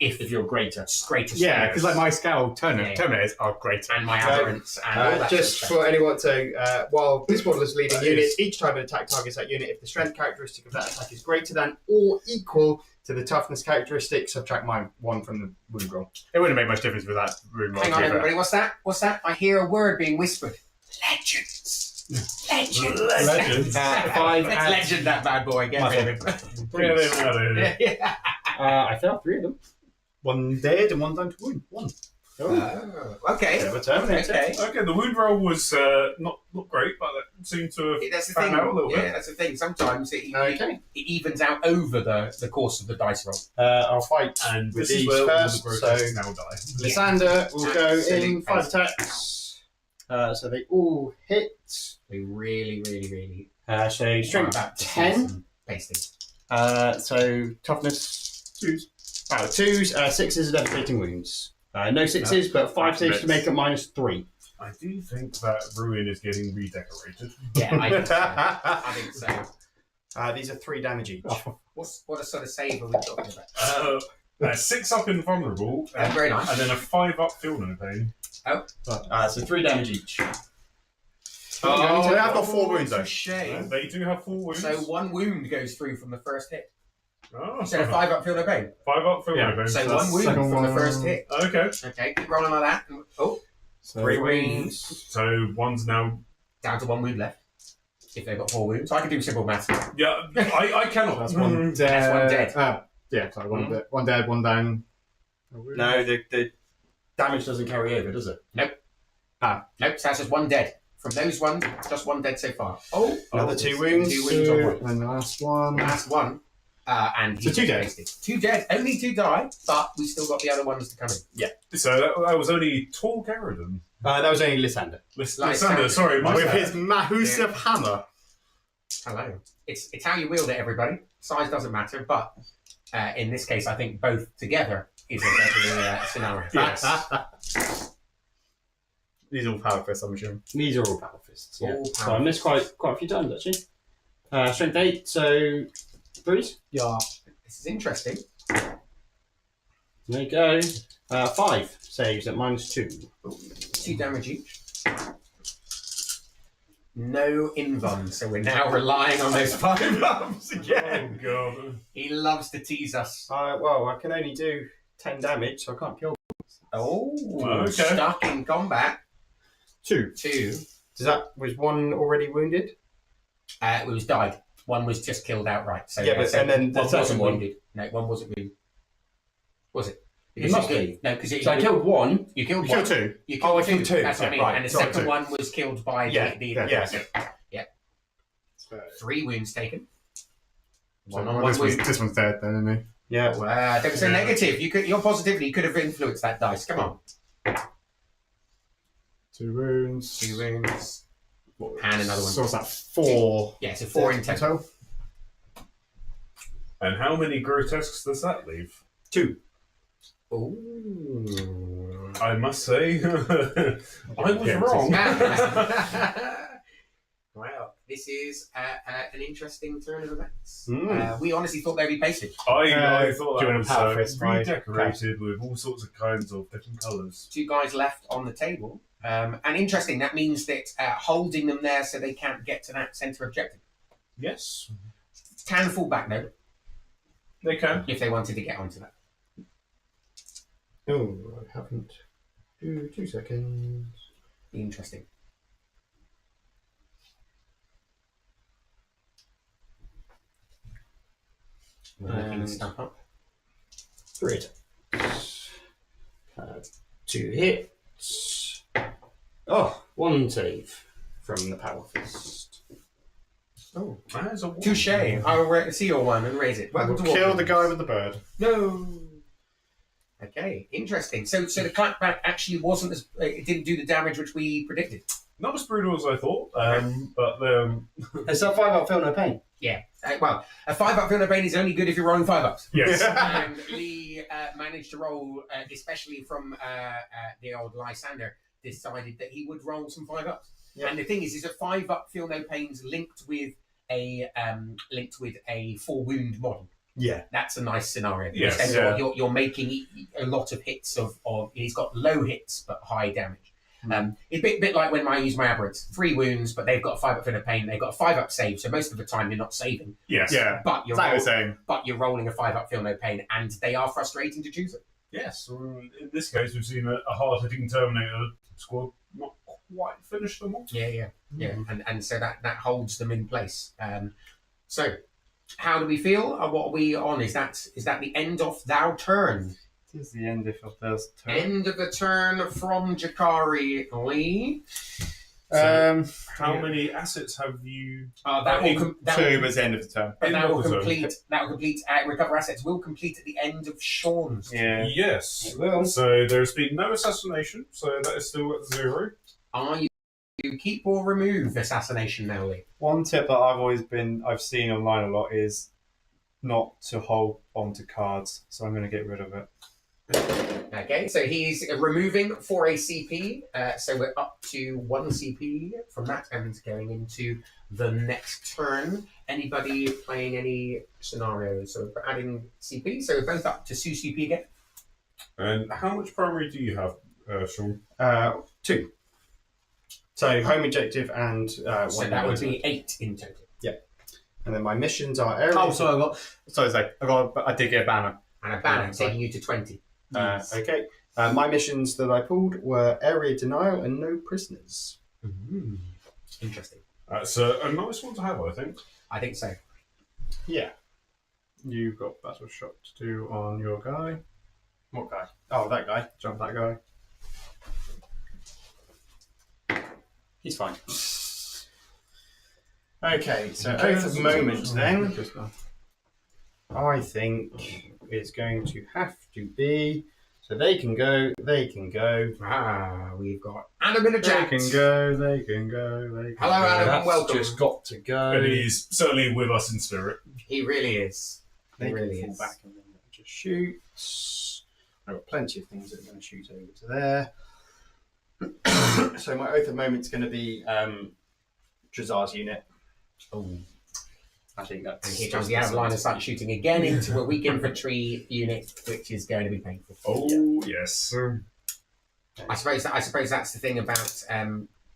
If you're greater Yeah, strength. because like my scowl Yeah. terminators are great. and my aberrance and all that Just sort of for anyone to, while this model is leading That units, is- each time an attack targets that unit, if the strength characteristic of that attack is greater than or equal to the toughness characteristic, subtract -1 from the wound roll. It wouldn't make much difference with that room. stuff. Hang on, everybody. What's that? What's that? I hear a word being whispered. Legends. Legends. Legends. 5 Let's and... legend that bad boy. Get rid of him. Get him out of here. Yeah. I failed 3 of them. 1 dead and 1 down to wound. 1. Oh, okay. Bit of a terminator. Okay. Okay, the wound roll was not great, but it seemed to have That's the fanned thing. out a little Yeah, bit. that's the thing. Sometimes it Okay. evens out over the course of the dice roll. I'll fight And with this is these where all first. the So grotesques now die. Lysander will go in Absolute 5 paste. attacks. So they all hit. We really. So strength about to see 10. some pasting. So toughness 2s. 2s, 6s are devastating wounds. No 6s, but 5 saves to make it -3. I do think that ruin is getting redecorated. Yeah, I think so. These are 3 damage each. What a sort of save are we talking about? 6 up invulnerable, Very nice. and then a 5 up feel no pain. So 3 damage each. Oh, they have got 4 wounds though. Shame. They do have 4 wounds. So 1 wound goes through from the first hit. Oh. Instead of 5 up, feel no pain. 5 up feel Yeah. no pain. So that's 1 wound second from the one. first hit. Okay, Okay, keep rolling like that. Oh, So 3 wounds. so one's now. Down to 1 wound left. If they've got 4 wounds. I can do simple maths. Yeah, I cannot. That's 1 dead. That's 1 dead. Yeah, sorry, 1 dead. 1 dead, 1 down. No, the damage doesn't carry over, does it? Nope, so that's just 1 dead. From those ones, just 1 dead so far. Oh, Another 2 wounds. 2 wounds on 1. And the last one. Last one. And So he's 2 dead. wasted. 2 dead. Only 2 die, but we still got the other ones to come in. So that was only Tall Garridan. That was only Lysander. Lysander, sorry, my With bad. his massive hammer. Hello. It's how you wield it, everybody. Size doesn't matter, but in this case, I think both together is a better scenario. Yes. These are all power fists, I'm assuming. These are all power fists. Yeah. All So power I missed quite a few times actually. Strength 8, so 3s. Yeah. This is interesting. There you go. 5 saves at -2. 2 damage each. No invuln, so we're now relying on those 5 bumps again. Oh, God. He loves to tease us. Well, I can only do 10 damage, so I can't kill. Oh, Okay. stuck in combat. 2. 2. Was 1 already wounded? It was died. 1 was just killed outright. So Yeah, but- so and then the 1 second wasn't one- wounded. No, 1 wasn't wounded. Was it? It must be. No, because So I killed one. You killed You one. killed two. You killed Oh, I killed two. That's what I mean. Right, And the sorry, second two. one was killed by the Yes. Yeah. 3 wounds taken. One on Well, one this wound. one's dead then, isn't he? Yeah. There was a negative. Your positivity could have influenced that dice. Come on. 2 wounds. 2 wounds. And another one. So what's that? 4. Yeah, so 4 in total. And how many grotesques does that leave? 2. Ooh. I must say, I was wrong. Well, this is an interesting turn of events. Mm. We honestly thought they'd be basic. I thought do you that want was a power fist, right? redecorated with all sorts of kinds of different colours. 2 guys left on the table. And interesting, that means that holding them there so they can't get to that centre objective. Yes, Can fall back though, they can. if they wanted to get onto that. Oh, I haven't. 2 seconds. Be interesting. We're looking And- stuff up. 3 attacks. 2 hits. Oh, 1 save from the power fist. Oh, That is a one. touche. I'll see your one and raise it. Welcome to Kill Warped. the guy with the bird. No. Okay, interesting. So the clapback actually wasn't as it didn't do the damage which we predicted. Not as brutal as I thought, but It's a 5-up, feel no pain. Yeah. Well, a 5-up feel no pain is only good if you're rolling 5-ups. yes. And Leigh managed to roll, especially from the old Lysander, decided that he would roll some 5-ups. Yeah. And the thing is a 5-up feel no pain's linked with a 4 wound model. Yeah. That's a nice scenario. Yes, Because yeah. you're making a lot of hits of he's got low hits but high damage. It's a bit like when I use my aberrants. 3 wounds, but they've got a 5-up feel no pain. They've got a 5-up save, so most of the time you're not saving. Yes. Yeah. But you're Exactly the same. but you're rolling a 5-up feel no pain, and they are frustrating to choose it. Yes. In this case, we've seen a hard-hitting Terminator squad not quite finish them all. Yeah. And so that holds them in place. So, how do we feel? What are we on? Is that the end of thou turn? It is the end of your first turn. End of the turn from Drukhari, Leigh. How many assets have you? That will 2 was the end of the turn. but that will in the complete. That will complete. Recover assets will complete at the end of Sean's. Yeah. Yes. It will. So there's been no assassination, so that is still at 0. Are you keep or remove assassination now, Leigh? One tip that I've seen online a lot is not to hold onto cards, so I'm going to get rid of it. Okay, so he's removing 4 ACP, so we're up to 1 CP from that and going into the next turn. Anybody playing any scenarios? So we're adding CP, so we're both up to 2 CP again. And how much primary do you have, Sean? 2. So home objective and So 1 that would wound. be 8 in total. And then my missions are area. Oh, sorry, I did get a banner. And a banner Sorry. taking you to 20. Okay. My missions that I pulled were area denial and no prisoners. Interesting. That's a nice one to have, I think. I think so. Yeah. You've got battle shot to do on your guy. What guy? Oh, that guy. Jump that guy. He's fine. Okay, so oath of moment then. I think it's going to have to be. So they can go. We've got Adam and a Jack. They can go. Hello, Adam. That's welcome. just got to go. And he's certainly with us in spirit. He really is. They He can really fall is. back and then they'll just shoot. I've got plenty of things that are going to shoot over to there. So my oath of moment's going to be Drazar's unit. Oh. I think that's. And here comes the outline and starts shooting again into a weak infantry unit, which is going to be painful. Oh, yes. I suppose that's the thing about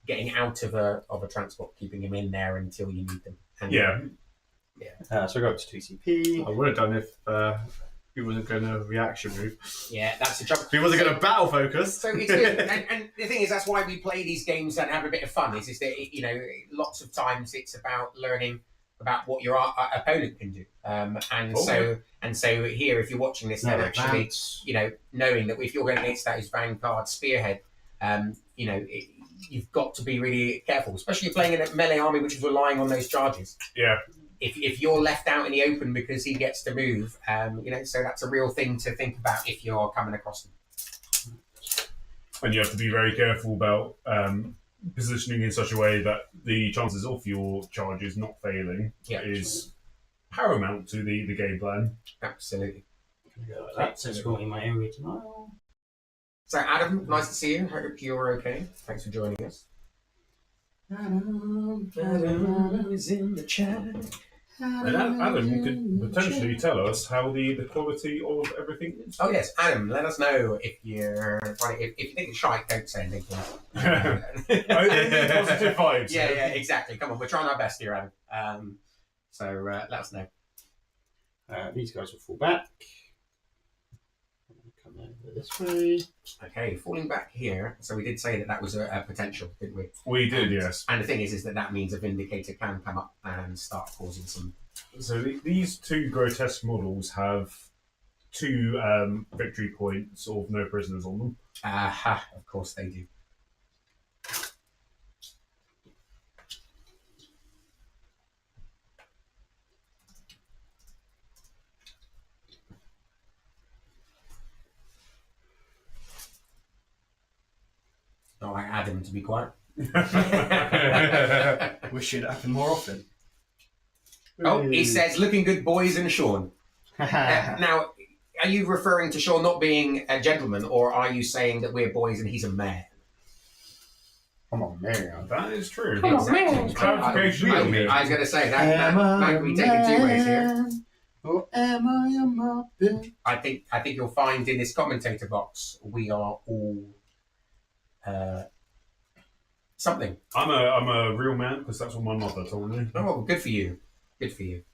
getting out of a transport, keeping him in there until you need them. And Yeah. So I go up to 2 CP. I would have done if he wasn't going to reaction move. Yeah, that's the job. If he wasn't going to battle focus. So it's good. And the thing is, that's why we play these games and have a bit of fun. Is that lots of times it's about learning about what your opponent can do. So here, if you're watching this, then actually, knowing that if you're going against that his Vanguard Spearhead, you've got to be really careful, especially if you're playing in a melee army which is relying on those charges. Yeah. If you're left out in the open because he gets to move, so that's a real thing to think about if you're coming across him. And you have to be very careful about positioning in such a way that the chances of your charges not failing is paramount to the game plan. Absolutely. That's in my area tonight. So, Adam, nice to see you. Hope you're okay. Thanks for joining us. Adam is in the chat. And Adam could potentially tell us how the quality of everything is. Oh yes, Adam, let us know if you're if you think it's shite, don't say anything. Positive vibes. Yeah, exactly. Come on, we're trying our best here, Adam. So let us know. These guys will fall back. Come over this way. Okay, falling back here. So we did say that was a potential, didn't we? We did, yes. And the thing is that means a Vindicator can come up and start causing some. So these two grotesque models have 2 victory points of no prisoners on them. Aha, of course they do. Not like Adam, to be quiet. Wish it happened more often. Oh, he says, looking good, boys, and Sean. Now, are you referring to Sean not being a gentleman, or are you saying that we're boys and he's a man? Come on, man. That is true. Come on, man. Clarification. I was going to say, that can be taken 2 ways here. Or am I a muppet? I think you'll find in this commentator box, we are all something. I'm a real man because that's what my mother told me. Oh, good for you. Good for you.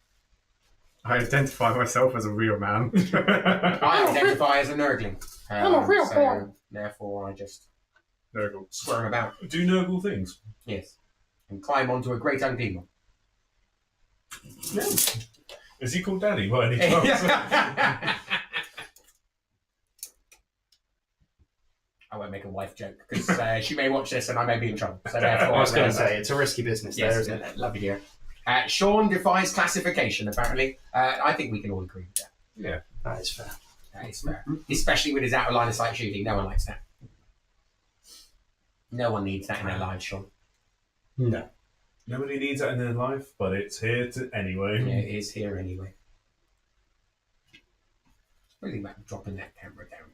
I identify myself as a real man. I identify as a nerdling. I'm a real boy. Therefore, I just Nurgle. squirm about. Do Nurgle things. Yes. And climb onto a great ungleeman. Yeah. Is he called Daddy by any chance? I won't make a wife joke because she may watch this and I may be in trouble. So therefore, I was going to say, it's a risky business there, isn't it? Love you, dear. Sean defies classification, apparently. I think we can all agree with that. Yeah. That is fair. That is fair. Especially with his out of line of sight shooting. No one likes that. No one needs that in their lives, Sean. No. Nobody needs that in their life, but it's here anyway. Yeah, it is here anyway. What do you think about dropping that camera down?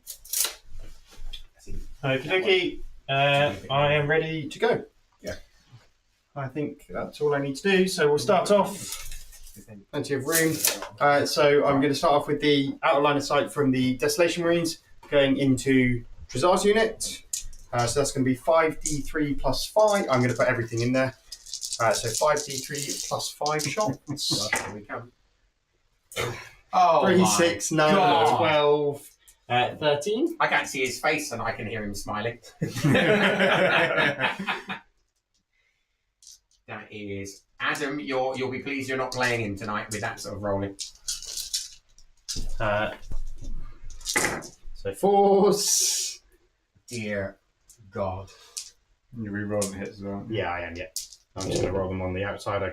Okie dokie. I am ready to go. Yeah. I think that's all I need to do. So we'll start off. Plenty of room. So I'm going to start off with the outer line of sight from the Desolation Marines going into Trezar's unit. So that's going to be 5d3 plus 5. I'm going to put everything in there. So 5d3 plus 5 shots. Here we come. Oh, 3, my 6, 9, God. 12, 13. I can't see his face and I can hear him smiling. That is Adam. You'll be pleased you're not playing him tonight with that sort of rolling. So 4s. Dear God. You're re-rolling hits as well. Yeah, I am, yeah. I'm just going to roll them on the outside. I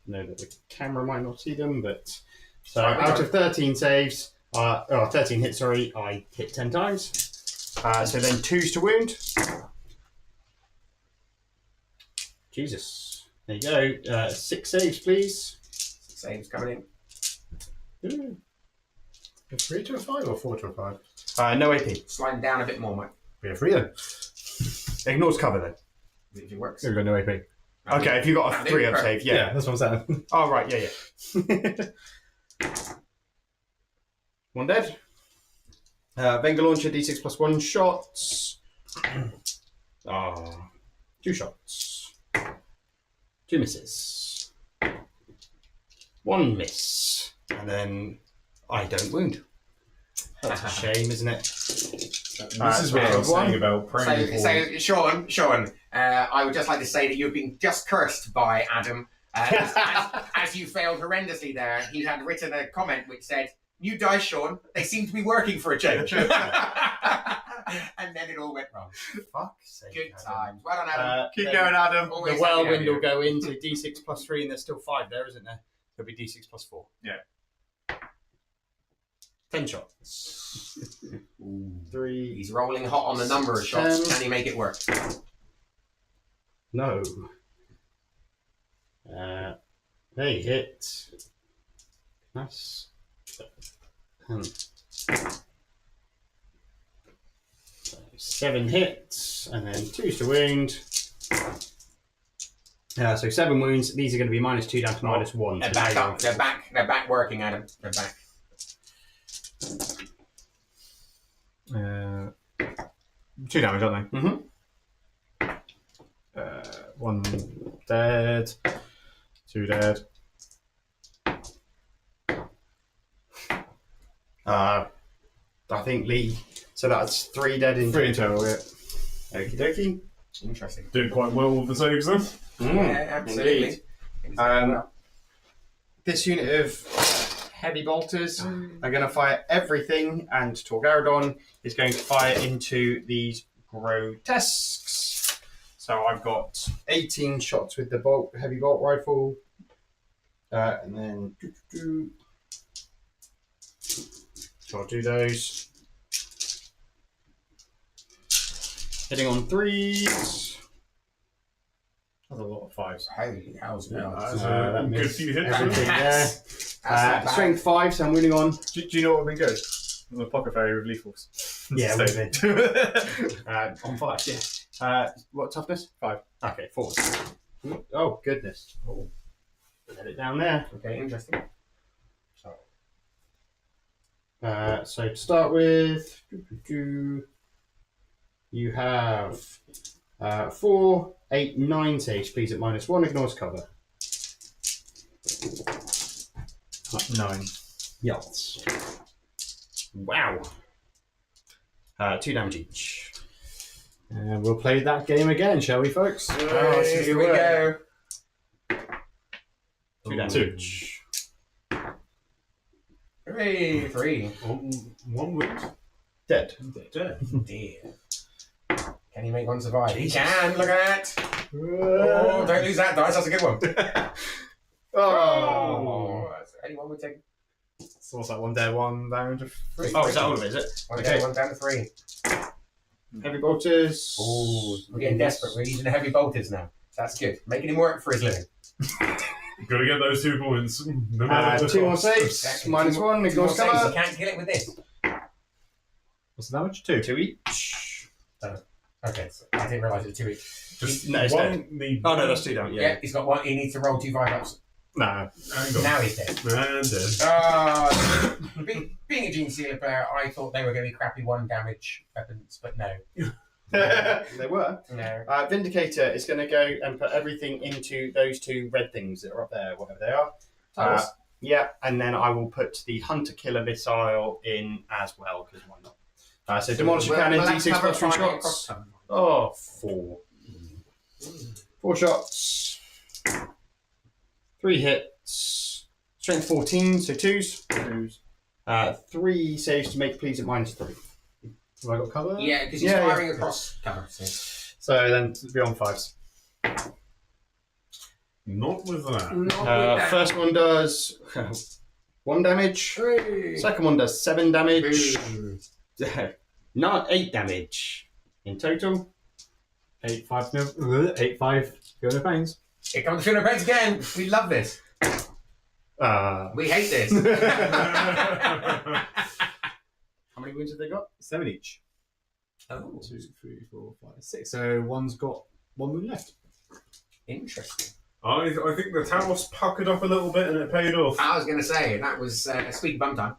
know that the camera might not see them, but... So out of 13 saves, 13 hits, sorry, I hit 10 times. So then 2s to wound. Jesus. There you go. 6 saves, please. 6 saves coming Ooh. A 3 to a 5 or 4 to a 5? No AP. in. Sliding down a bit more, Mike. We have 3 then. Ignores cover then. If it works. We've got no AP. Okay, if you've got a 3 up save, yeah. That's what I'm saying. Oh, right, yeah. 1 dead. Venga launcher, d6 plus 1 shots. 2 shots. 2 misses. 1 miss. And then I don't wound. That's a shame, isn't it? This is what I was saying about praying for... So Sean, I would just like to say that you've been just cursed by Adam As you failed horrendously there, he had written a comment which said, "New dice, Sean. They seem to be working for a change." And then it all went wrong. Fuck's sake. Good Adam. times. Well done, Adam. Keep going, Adam. Always The happy whirlwind idea. will go into D6 plus 3, and there's still 5 there, isn't there? There'll be D6 plus 4. Yeah. 10 shots. 3. He's rolling hot on the number of shots. 10. Can he make it work? No. They hit. Nice. 7 hits, and then 2's to wound. So 7 wounds. These are going to be -2 down to -1. They're So back now up. They're back. They're back working, Adam. They're back. 2 damage, aren't they? Mhm. 1 dead. 2 dead. I think Leigh. So that's 3 dead in 3 in total, yeah. Okie dokie. Interesting. Did quite well with the saves then. Yeah, absolutely. This unit of heavy bolters are going to fire everything, and Torgaradon is going to fire into these grotesques. So I've got 18 shots with the heavy bolt rifle, and then so I'll do those. Hitting on 3s. That's a lot of 5s. Holy hell's Yeah, no. that's that a good missed few hits. everything there. That's not bad. Strength 5, so I'm winning on. Do you know what would be good? The pocket fairy with lethals. Yeah, So- would on 5, yeah. What toughness? 5. Okay, 4. Oh, goodness. Oh. Let it down there. Okay, interesting. So to start with, you have 4, 8, 9 saves, please, at -1. Ignores cover. 9. Yes. Wow. 2 damage each. And we'll play that game again, shall we, folks? Oh, here we go. 2 damage. 3. One wound. Dead. Dead. Dear. Can he make one survive? Jesus. He can. Look at that. Oh, don't lose that dice. That's a good one. Oh. Anyone would take So what's that? 1 dead, 1 damage of 3. Oh, is that all of it, is it? One Okay. down, 1 down to 3. Heavy bolters. Oh, we're getting desperate. We're using heavy bolters now. That's good. Making him work for his living. Gotta get those 2 points. No matter the 2 more cost. saves. Exactly. -1. 2 more Ignores saves. cover. You can't kill it with this. What's the damage? 2. 2 each. Okay, so I didn't realise it was 2 each. Just No, it's one need. Oh, no, that's 2 down. Yeah, Yeah. he's got one. He needs to roll 2 5-ups. Nah. Hang on. Now he's dead. And dead. Being a Gene Sealer player, I thought they were going to be crappy 1 damage weapons, but no. They were. No. Vindicator is going to go and put everything into those 2 red things that are up there, whatever they are. Yeah, and then I will put the Hunter Killer Missile in as well, because why not? So Demolish Cannon, D6 plus 3 shots. Oh, 4. 4 shots. 3 hits. Strength 14, so 2s. 3 saves to make please at -3. Have I got cover? Yeah, because he's Yeah, yeah. firing across cover. So. So then beyond 5s. Not with that. Not with that. First one does 1 damage. Three. Second one does 7 damage. Boom. Not 8 damage in total. 8, 5, no. 8, 5. Go no pains. Here comes the Prince again. We love this. We hate this. How many wounds have they got? 7 each. Oh, 2, 3, 4, 5, 6. So one's got 1 wound left. interesting. I think the Talos puckered up a little bit and it paid off. I was going to say, that was a sweet bum time.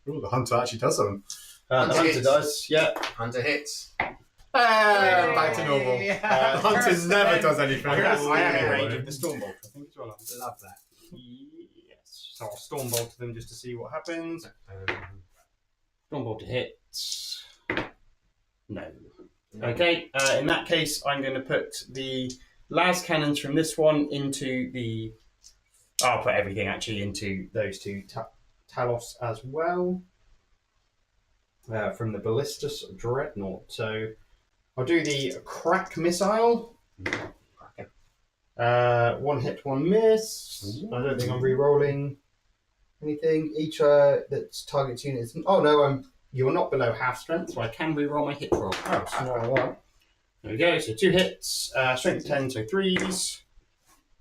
Ooh, the hunter actually does something. The hunter hits. does, yeah. Hunter hits. Back to normal. Hunter never does anything. I am in Yeah. range of the Stormbolt, I think as well. Love that. Yes. So I'll Stormbolt them just to see what happens. Stormbolt hits. No. Okay, in that case, I'm going to put the las cannons from this one into the. I'll put everything actually into those two Talos as well. From the Ballistus Dreadnought. So I'll do the crack missile. One hit, one miss. I don't think I'm re-rolling anything. Each that targets units. Oh no, you're not below half strength, so I can re-roll my hit roll. Oh, so not a lot. There we go. So 2 hits, strength 10, so 3s.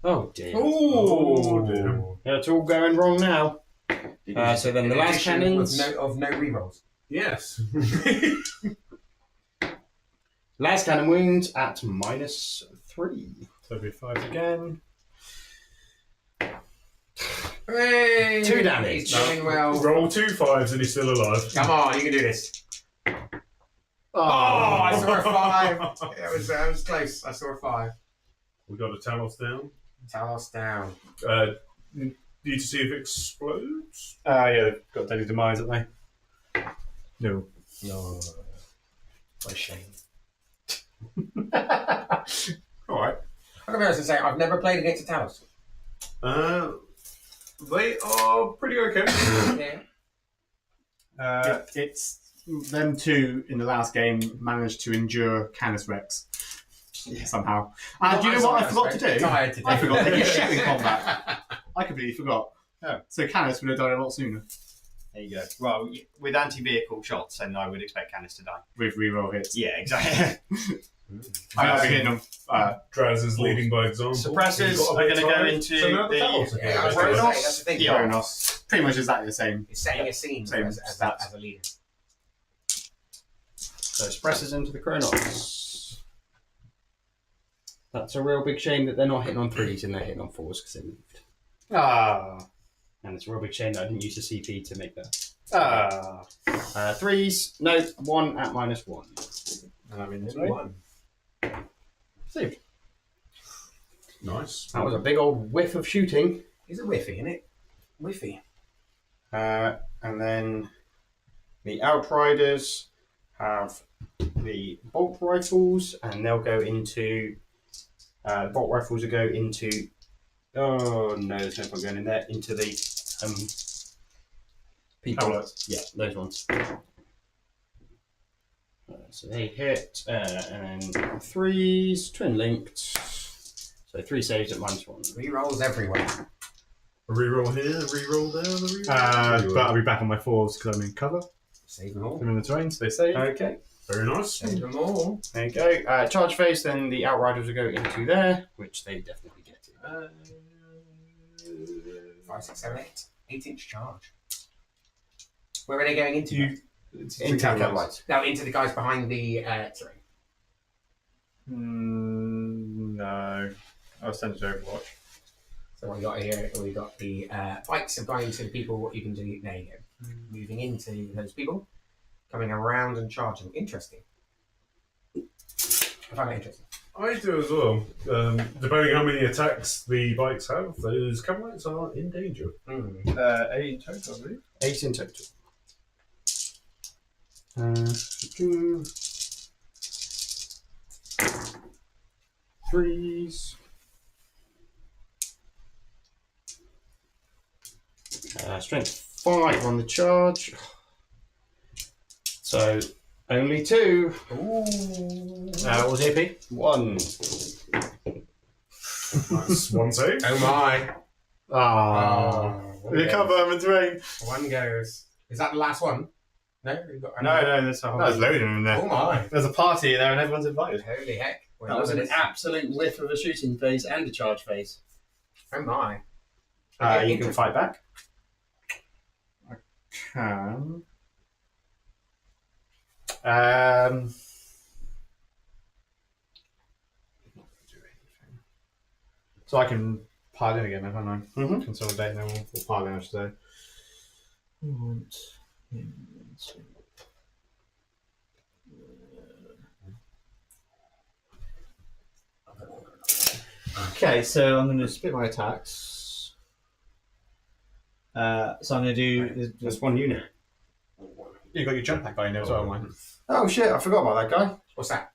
Oh dear. Oh dear. Yeah, it's all going wrong now. So then the last cannons. Of no rerolls. Yes. Last cannon wounds at -3. So it'll be 5 again. Hooray! 2 damage. He's doing well. Roll 2 5s and he's still alive. Come on, you can do this. Oh, I saw a 5. That was close. I saw a 5. We got a Talos down. Talos down. Need to see if it explodes. Yeah, they've got Deadly Demise, haven't they? No. No. What a shame. Alright. I'm going to say, I've never played against a Talos. They are pretty okay. Yeah. It's them two in the last game managed to endure Canis Rex somehow. And do you know what I forgot to do? I forgot they can shoot in combat. I completely forgot. Oh. So Canis would have died a lot sooner. There you go. Well, with anti-vehicle shots, then I would expect Canis to die. With reroll hits. Yeah, exactly. I've been hitting them. Draz is leading by example. Suppressors are going to go into So now the Talos are the going. Yeah, that's the thing. Yeah. Kronos. Pretty much exactly the same. It's setting a scene Same as stats. a leader. So suppressors into the Kronos. That's a real big shame that they're not hitting on 3s and they're hitting on 4s because they moved. Ah. And it's a real big shame that I didn't use the CP to make that. Ah. 3s, no, 1 at -1. And I'm in this One. Saved. Nice. That was a big old whiff of shooting. It's a whiffy, isn't it? Whiffy. And then the Outriders have the bolt rifles, and they'll go into. The bolt rifles will go into. Oh no, there's no point going in there. Into the people. Outlets. Yeah, those ones. So they hit, and then 3s, twin linked. So 3 saves at -1. Rerolls everywhere. A reroll here, a reroll there, a reroll. But I'll be back on my 4s because I'm in cover. Save them all. I'm in the terrain, so they save. Okay, Very nice. Save them all. there you go. Charge phase, then the Outriders will go into there, which they definitely get to. 5, 6, 7, 8. 8-inch charge. Where are they going into? Into the lights. No, into the guys behind the terrain. No. I'll send it to Overwatch. So what we got here, we got the bikes of going to the people. What you can do, there you go. Moving into those people, coming around and charging. Interesting. I find that interesting. I do as well. Depending how many attacks the bikes have, those cavalries are in danger. 8 in total, I believe. 8 in total. 3s. Strength 5 on the charge. So only 2. What was the AP? 1. That's 1 save. Oh my! Recover, I'm in terrain. One goes. Is that the last one? No, we've got No, there's a whole. There's loads of them in there. Oh my! There's a party there and everyone's invited. Holy heck! That was an absolute whiff of a shooting phase and a charge phase. Oh my! You can fight back. Can. So I can pile in again, haven't I? Mhm. Consolidate now, or pile in, I should say. Okay, so I'm going to split my attacks. So I'm going to do. That's 1 unit. You got your jump pack guy in there as well, mine. Oh shit! I forgot about that guy. What's that?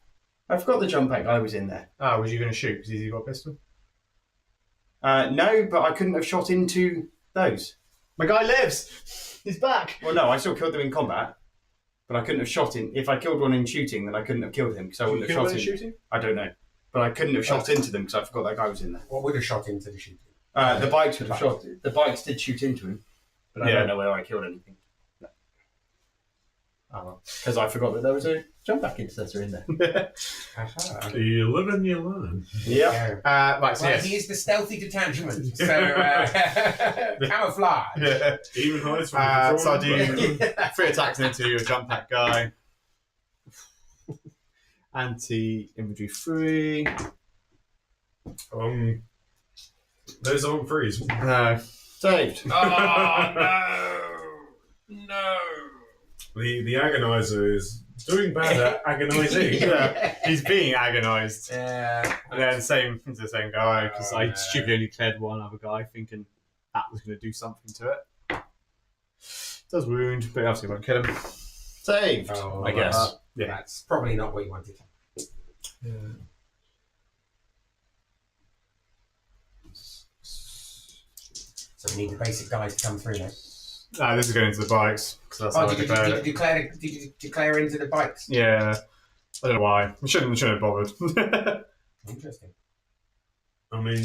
I forgot the jump back guy was in there. Ah, was you going to shoot because he's got a pistol? No, but I couldn't have shot into those. My guy lives! He's back! Well, no, I still killed them in combat, but I couldn't have shot in. If I killed one in shooting, then I couldn't have killed him because I wouldn't have shot in. shooting? I don't know, but I couldn't have shot into them because I forgot that guy was in there. What would have shot into the shooting? The bikes would have shot. The bikes did shoot into him, but I don't know whether I killed anything. No. Oh well, because I forgot that there was a jump back intercessor in there. You live and you learn. Yeah. Right, so Well, yes. he is the stealthy detachment, so camouflage. Yeah. Even hides from the So I control. do 3 attacks into a jump pack guy. Anti-infantry 3. Those aren't freeze. No. Saved. Oh no! The agonizer is doing bad at agonizing. Yeah. He's being agonised. Yeah. And then it's the same guy, because Oh, I no. stupidly only cleared one other guy, thinking that was going to do something to it. Does wound, but obviously won't kill him. Saved. Oh, I guess. Yeah. That's probably not what you wanted. So we need the basic guys to come through now. This is going into the bikes, because that's how I Did declared it. you declare into the bikes? Yeah. I don't know why. I shouldn't have bothered. Interesting. I mean,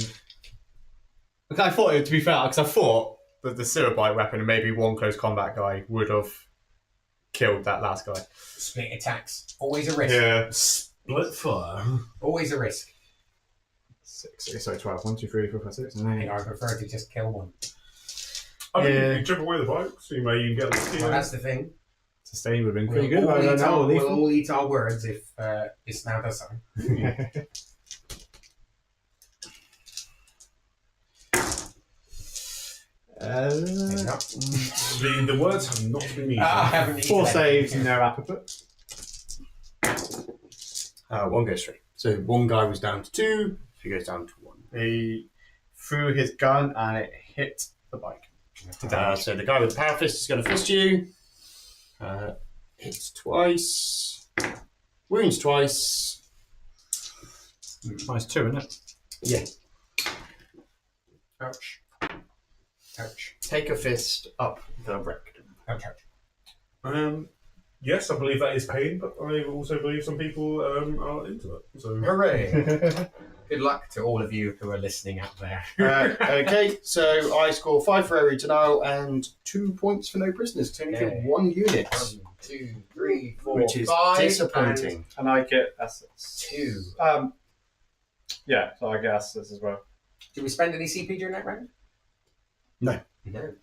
I thought, to be fair, because I thought that the Cyrabite weapon and maybe one close combat guy would have killed that last guy. Split attacks. Always a risk. Yeah. split fire. Always a risk. 12. 1, 2, 3, 4, 5, 6, 7, 8. I prefer to just kill one. I mean, Yeah. you chip away the bikes, so you may even get lucky. Well, that's the thing. Sustain would have been We'll, pretty good. all I don't eat know. our, we'll all eat our words if this now does something. Maybe not. The words have not been eaten. I haven't eaten 4 anything saves yet. and no apoput. One goes through. So one guy was down to 2. He goes down to 1. He threw his gun and it hit the bike. So the guy with the power fist is going to fist you. Hits twice. Wounds twice. Nice 2, isn't it? Yeah. Ouch. Ouch. Take a fist up the rectum. Ouch, ouch. Yes, I believe that is pain, but I also believe some people are into it. So Hooray! Good luck to all of you who are listening out there. Okay, so I score 5 for every denial and 2 points for no prisoners. Turning to Okay. 1 unit, 1, 2, 3, 4, which is 5, disappointing. And I get assets. 2. Yeah, so I get assets as well. Did we spend any CP during that round? No. No.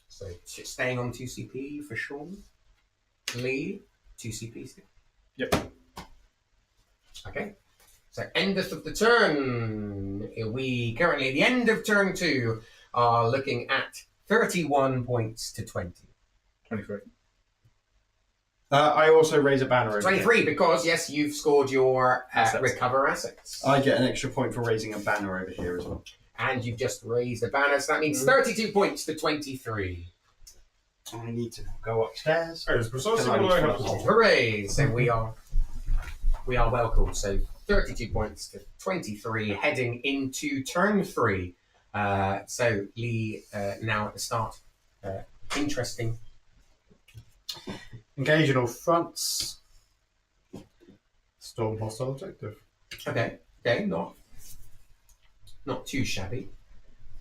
So staying on 2 CP for Sean. Leigh, 2 CP still. Yep. Okay. So endeth of the turn. We currently at the end of turn 2 are looking at 31 points to 20. 23. I also raise a banner over 23 because yes, you've scored your Assets. recover assets. here. I get an extra point for raising a banner over here as well. And you've just raised a banner, so that means 32 points to 23. I need to go upstairs. that is precisely Can I what I need have to- to do. Hooray! So we are well called. So 32 points to 23, heading into turn 3. So Leigh now at the start. Interesting. Engage in all fronts. Storm hostile objective. Okay, not too shabby.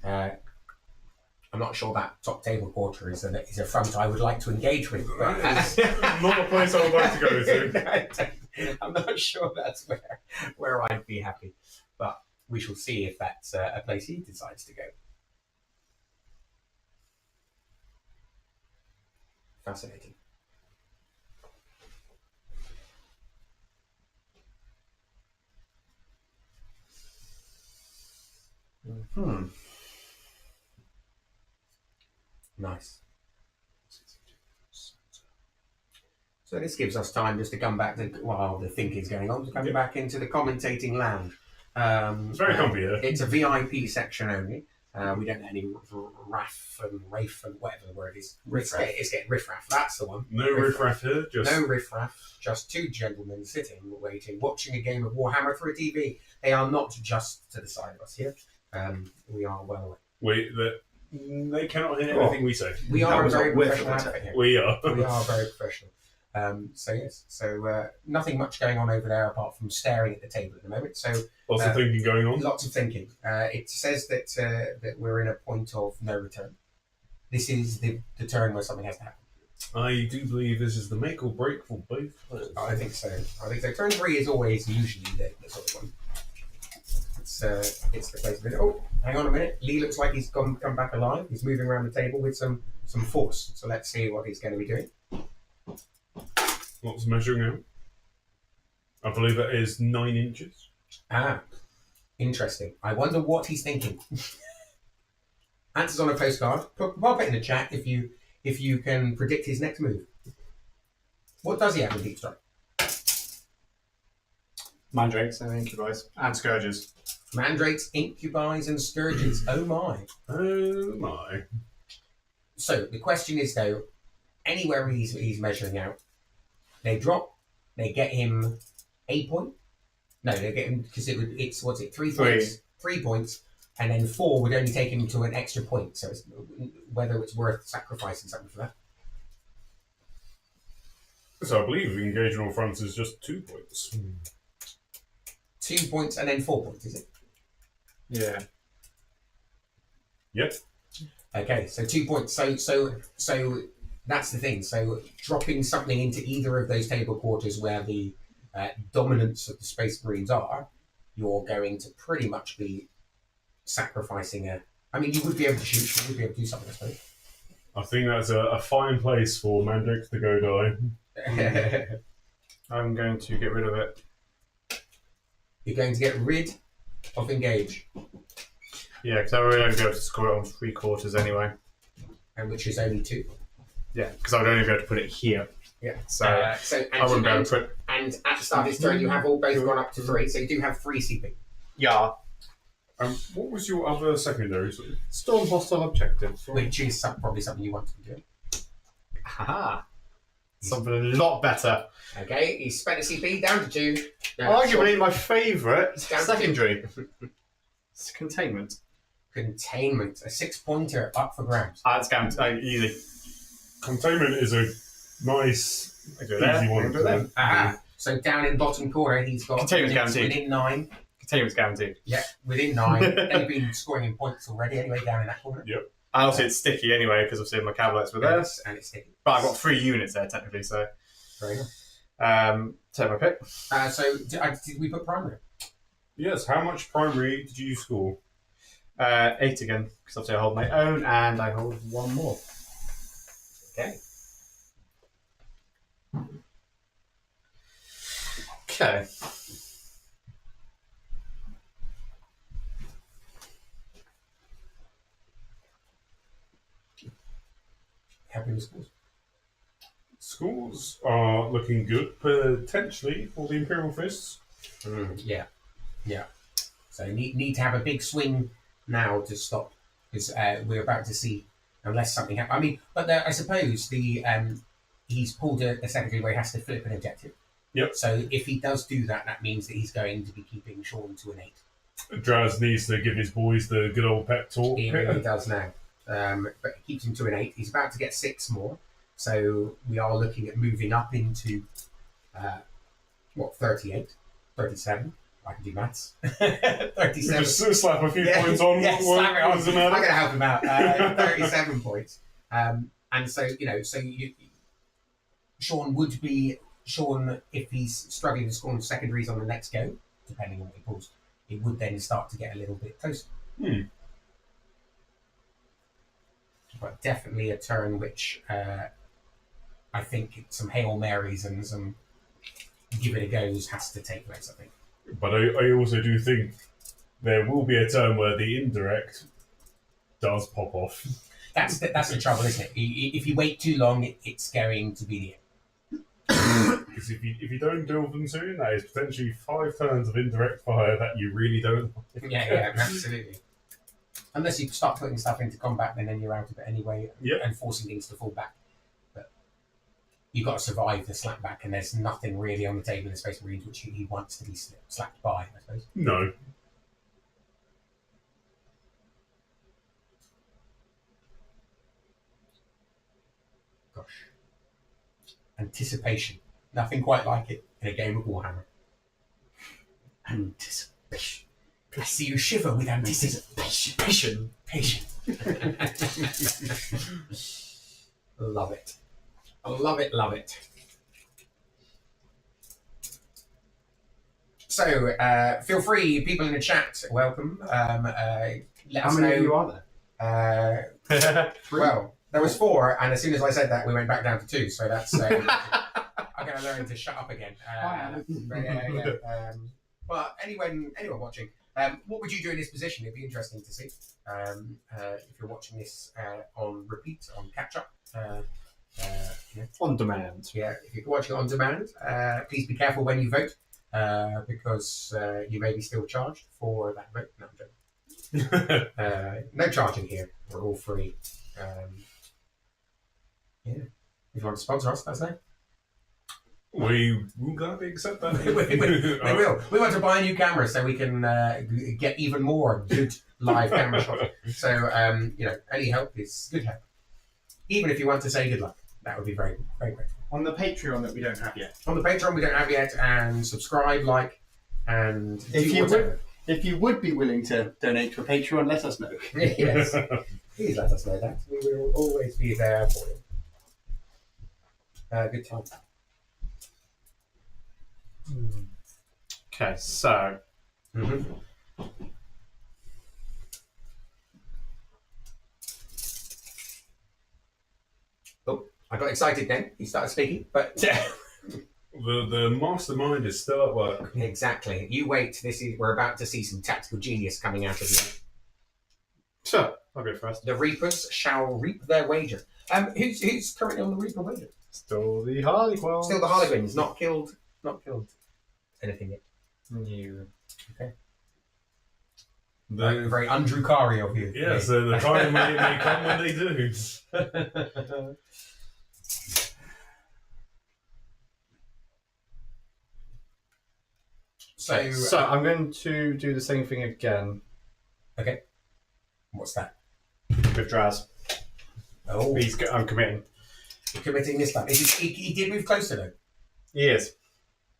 I'm not sure that top table quarter is a front I would like to engage with. But, Not a place I would like to go to. I'm not sure that's where I'd be happy. But we shall see if that's a place he decides to go. Fascinating. Nice. So this gives us time just to come back to, while the thinking's going on, to come back into the commentating lounge. It's very comfy here. It's a VIP section only. We don't know any Raff and Rafe and whatever the word is. Riff-raff. It's getting riffraff. That's the one. No riffraff here, just No riffraff. Just two gentlemen sitting, waiting, watching a game of Warhammer through a TV. They are not just to the side of us here. We are well away. they cannot hear anything we say. We That are a was very a whiff professional of outfit here. We are. We are very professional. So yes, nothing much going on over there apart from staring at the table at the moment. So Lots of thinking going on. lots of thinking. It says that we're in a point of no return. This is the turn where something has to happen. I do believe this is the make or break for both players. I think so. Turn 3 is always usually the sort of one. It's the place of it. Oh, hang on a minute. Leigh looks like he's come back alive. He's moving around the table with some force. So let's see what he's going to be doing. Lots of measuring out. I believe that is 9 inches. Ah, interesting. I wonder what he's thinking. Answers on a postcard. Pop it in the chat if you can predict his next move. What does he have in Deep Strike? Mandrakes and Incubis and Scourges. Mandrakes, Incubis, and Scourges. Oh my. Oh my. So the question is though, anywhere he's measuring out, they drop, they get him a point. No, they get him because it's 3 points, 3 points, and then 4 would only take him to an extra point. So it's, whether it's worth sacrificing something for that. So I believe engagement on fronts is just 2 points. 2 points and then 4 points, is it? Yeah. Yep. Okay, so 2 points. So that's the thing. So dropping something into either of those table quarters where the dominance of the Space Marines are, you're going to pretty much be sacrificing a. I mean, you would be able to shoot. You would be able to do something, I suppose. I think that's a fine place for Mandrakes to go die. I'm going to get rid of it. You're going to get rid of engage, Yeah, because I would only be able to score it on 3/4 anyway. and which is only 2. Yeah, because I would only be able to put it here. Yeah. So And I wouldn't be able to put. And at the start of this turn, you have all both gone up to 3, so you do have 3 CP. Yeah. What was your other secondary? Storm hostile objective. Which is probably something you want to be doing. Haha. Something a lot better. Okay, he's spent a CP down to 2. Arguably my favourite Down to secondary. It's containment. Containment, a 6-pointer up for grabs. That's easy. Containment is a nice, easy one. So down in the bottom corner, he's got Containment's units guaranteed. within 9. Containment's guaranteed. Yeah, within 9. They've been scoring in points already anyway down in that corner. Yep. And also it's sticky anyway because obviously my Cavalites were there. Yes, and it's sticky. But I've got 3 units there technically, so. Very good. Take my pick. So did we put primary? Yes. How much primary did you score? 8 again, because obviously I hold my own and I hold 1 more. Okay. Okay. Happy with scores? Scores are looking good, potentially, for the Imperial Fists. Yeah. So you need to have a big swing now to stop, because we're about to see, unless something happens. I mean, but I suppose he's pulled a secondary where he has to flip an objective. Yep. So if he does do that, that means that he's going to be keeping Sean to an 8. Draz needs to give his boys the good old pep talk. He really does now. But he keeps him to an 8. He's about to get 6 more. So we are looking at moving up into 38, 37. I can do maths. 37. Just slap a few points on. Yeah, slap it what on. does it I'm matter? going to help him out. 37 points. And so, Sean would be, if he's struggling to score on secondaries on the next go, depending on what he pulls, it would then start to get a little bit closer. But definitely a turn which I think some Hail Marys and some give it a goes has to take place, I think. But I also do think there will be a turn where the indirect does pop off. That's the trouble, isn't it? If you wait too long, it's going to be the end. Because if you don't build them soon, that is potentially 5 turns of indirect fire that you really don't like. Yeah, absolutely. Unless you start putting stuff into combat, then you're out of it anyway, Yep. and forcing things to fall back. But you've got to survive the slap back, and there's nothing really on the table in the Space Marines which he wants to be slapped by, I suppose. No. Gosh. Anticipation. Nothing quite like it in a game of Warhammer. Anticipation. I see you shiver with anticipation. Patient. Love it. Love it, love it. So, feel free, people in the chat, welcome. Let How us many know. of you are there? Well, there was 4, and as soon as I said that, we went back down to 2. So that's I'm going to learn to shut up again. But anyone watching, what would you do in this position? It'd be interesting to see. If you're watching this on repeat, on catch up. On demand. Yeah, if you're watching on demand, please be careful when you vote, because you may be still charged for that vote. No, I'm joking. No charging here. We're all free. Yeah. If you want to sponsor us, that's it. We will gladly accept that. We will. We want to buy a new camera so we can get even more good live camera shots. So, any help is good help. Even if you want to say good luck, that would be very, very grateful. On the Patreon that we don't have yet. On the Patreon we don't have yet, and subscribe, like, and If you would be willing to donate to a Patreon, let us know. Yes. Please let us know that. We will always be there for you. Good time. Okay, so Mm-hmm. Oh, I got excited then. He started speaking, but The mastermind is still at work. exactly. You wait. We're about to see some tactical genius coming out of you. sure, I'll go first. The Reapers shall reap their wager. Who's currently on the Reaper wager? Still the Harlequin. Still the Harlequins. Not killed anything yet. New. Very, very un-Drukhari of you. Yeah, so the time may come when they do. So I'm going to do the same thing again okay. What's that? with Draz. Oh, I'm committing. committing this time. He did move closer though. He is.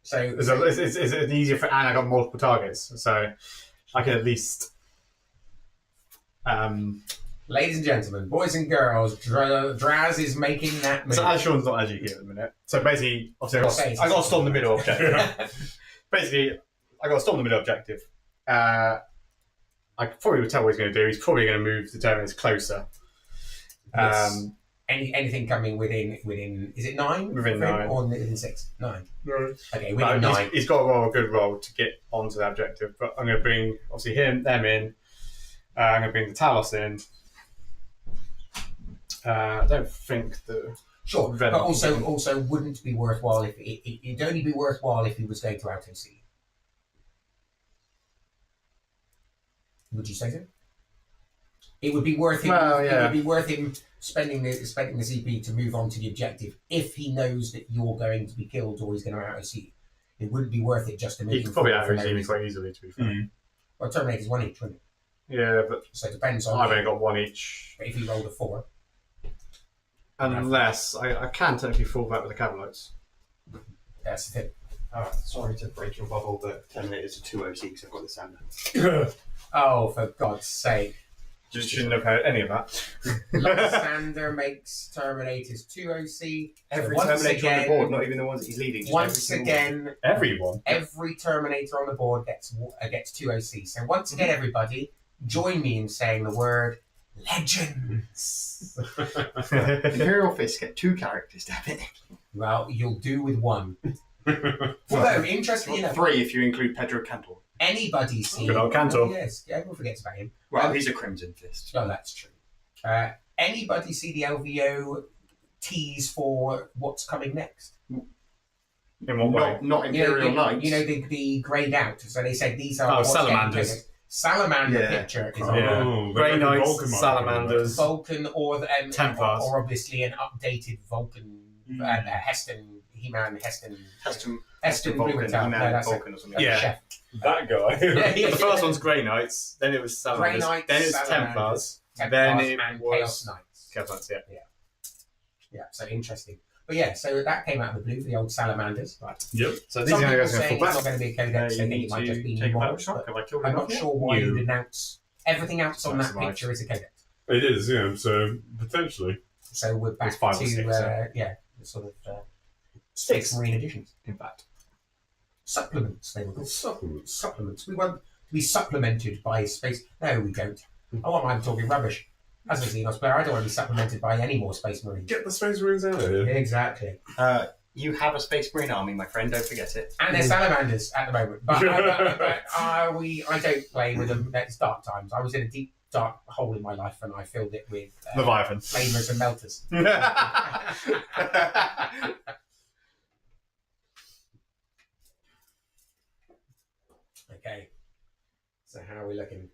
So It's easier for, and I got multiple targets, so I can at least. ladies and gentlemen, boys and girls, Draz is making that move. So Sean's not actually here at the minute. So basically, obviously, Well, I got a storm the middle objective. Basically, I got a storm the middle objective. I probably would tell what he's going to do. He's probably going to move the Terminators closer. Yes. Anything coming within? Is it 9? Within for him, 9. or within 6? 9. No. Okay, But within 9. he's got to roll a good roll to get onto the objective. But I'm going to bring obviously them in. I'm going to bring the Talos in. I don't think the Sure, Venom. but also wouldn't be worthwhile if it'd only be worthwhile if he was going to out OC. Would you say so? It would be worth him. Well, It yeah. would be worth him spending the CP to move on to the objective if he knows that you're going to be killed or he's going to out OC. It wouldn't be worth it just to move. he him could probably forward out for no OC me reason. quite easily, to be fair. Mm. Well, Terminator's 1 each, wouldn't it? Yeah, but So it depends on. I've only got one each. But if he rolled a 4, Unless I can technically fall back with the Cavalites. that's the thing. Sorry to break your bubble, but Terminators are 2 OC because I've got the Sander. Oh, for God's sake! Just shouldn't have heard any of that. Lysander makes Terminators 2 OC. Every Once Terminator on the again- board, not even the ones that he's leading. Just every Once single again, Everyone. every Terminator on the board gets 2 OC. So once again, everybody, join me in saying the word legends. one. Imperial Fist get 2 characters, damn it. Well, you'll do with 1. Although, interestingly enough, 3 if you include Pedro Cantor. anybody see... Good old Cantor. Yes, everyone forgets about him. Well, he's a Crimson Fist. Oh, that's true. Anybody see the LVO tease for what's coming next? In what way? Not Imperial Knights. You know the greyed out. So they said these are what's getting Salamanders. triggered. salamander Yeah. picture is Oh, on Grey like a Knights, Vulcan might be Salamanders. Vulcan or the Templars. or obviously an updated Vulcan, Heston, He-Man, Heston Vulcan, Blumenthal. He-Man, No, that's Vulcan or something. a Yeah. chef. that guy. The first one's Grey Knights, then it was Salamanders, Grey Knights, then it's Salamanders, Templars, then it and was Chaos Knights. Chaos Knights, yeah. Yeah, so interesting. But yeah, so that came out of the blue for the old Salamanders. Right. Yep. So these Some are people going to say go it's not back. going to be a codex. They you think need it might just be to take a more. battle shock. Have I killed I'm enough not yet? sure why You. you'd announce everything else on that That's right. picture is a codex. It is, yeah. So potentially. So we're back It's 5 or to 6, the sort of Space Marine editions. In fact. Supplements, they were called. Supplements. We want to be supplemented by space. No, we don't. Oh, I'm talking rubbish. As a Xenos player, I don't want to be supplemented by any more Space Marines. Get the Space Marines out of here. Exactly. You have a Space Marine army, my friend. Don't forget it. And they're salamanders at the moment. But I don't play with them. It's dark times. I was in a deep, dark hole in my life and I filled it with Leviathan. flamers and melters. Okay. So how are we looking?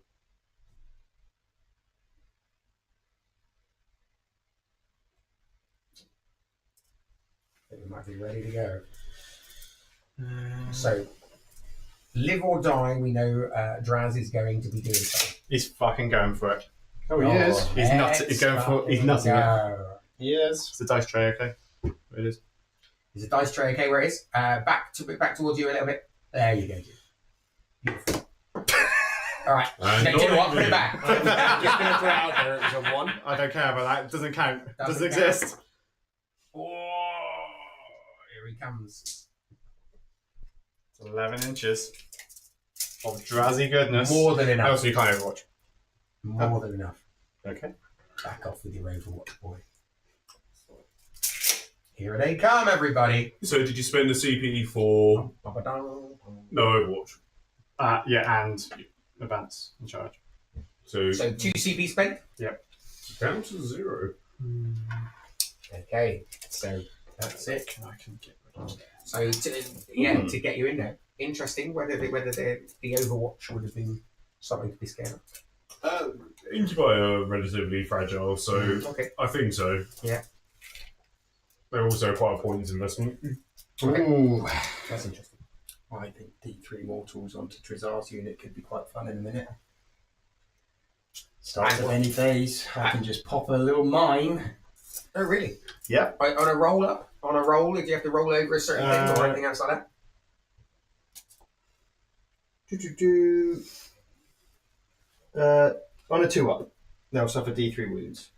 I think we might be ready to go. So, live or die, we know Draz is going to be doing something. He's fucking going for it. Oh, he is. He's nuts. He's going for. He's nutting it. Go. He is. It's the dice tray, okay? It is. Is the dice tray okay where it is? Back towards you a little bit. There you go. Beautiful. All right. And No, do you know what? not Put it me. back. I'm just going to put it out there. It was a 1. I don't care about that. It doesn't count. It doesn't Doesn't count. exist. Oh, here he comes. 11 inches of drowsy goodness. More than Oh, enough. so you can't Overwatch. More than enough. Okay. Back off with your Overwatch, boy. Here they come, everybody. So did you spend the CP for no Overwatch? Yeah, and advance in charge. So So 2 CP spent. down to 0. Okay, so that's it. I can get rid of it. So to get you in there, interesting whether the Overwatch would have been something to be scared of. Incubi are relatively fragile, so Okay. I think so. Yeah. They're also quite a points investment. Ooh. That's interesting. I think D3 Mortals onto Trizar's unit could be quite fun in a minute. Start of any phase, I can just pop a little mine. Oh, really? Yeah. On a roll up? On a roll? Do you have to roll over a certain thing or anything else like that? On a 2 up, they'll suffer D3 wounds.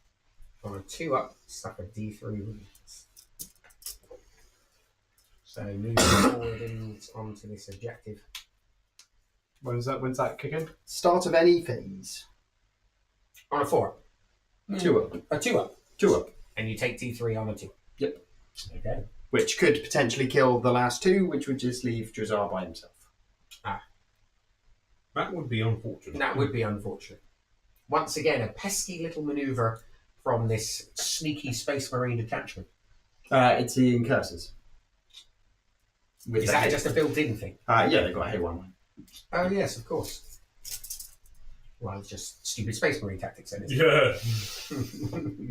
On a 2 up, suffer D3 wounds. So moving forward and onto this objective. When's that kicking? Start of any phase. On a 4 up. 2 up. A 2 up. 2 up. And you take D3 on a 2. Yep. Okay. Which could potentially kill the last 2, which would just leave Drazar by himself. That would be unfortunate. That would be unfortunate. Once again, a pesky little manoeuvre from this sneaky Space Marine detachment. It's the Incursors. With Is that just a built-in thing? Yeah, they've got a Hay-1 line. Oh, yes, of course. Well, it's just stupid Space Marine tactics, then, isn't Yeah. it?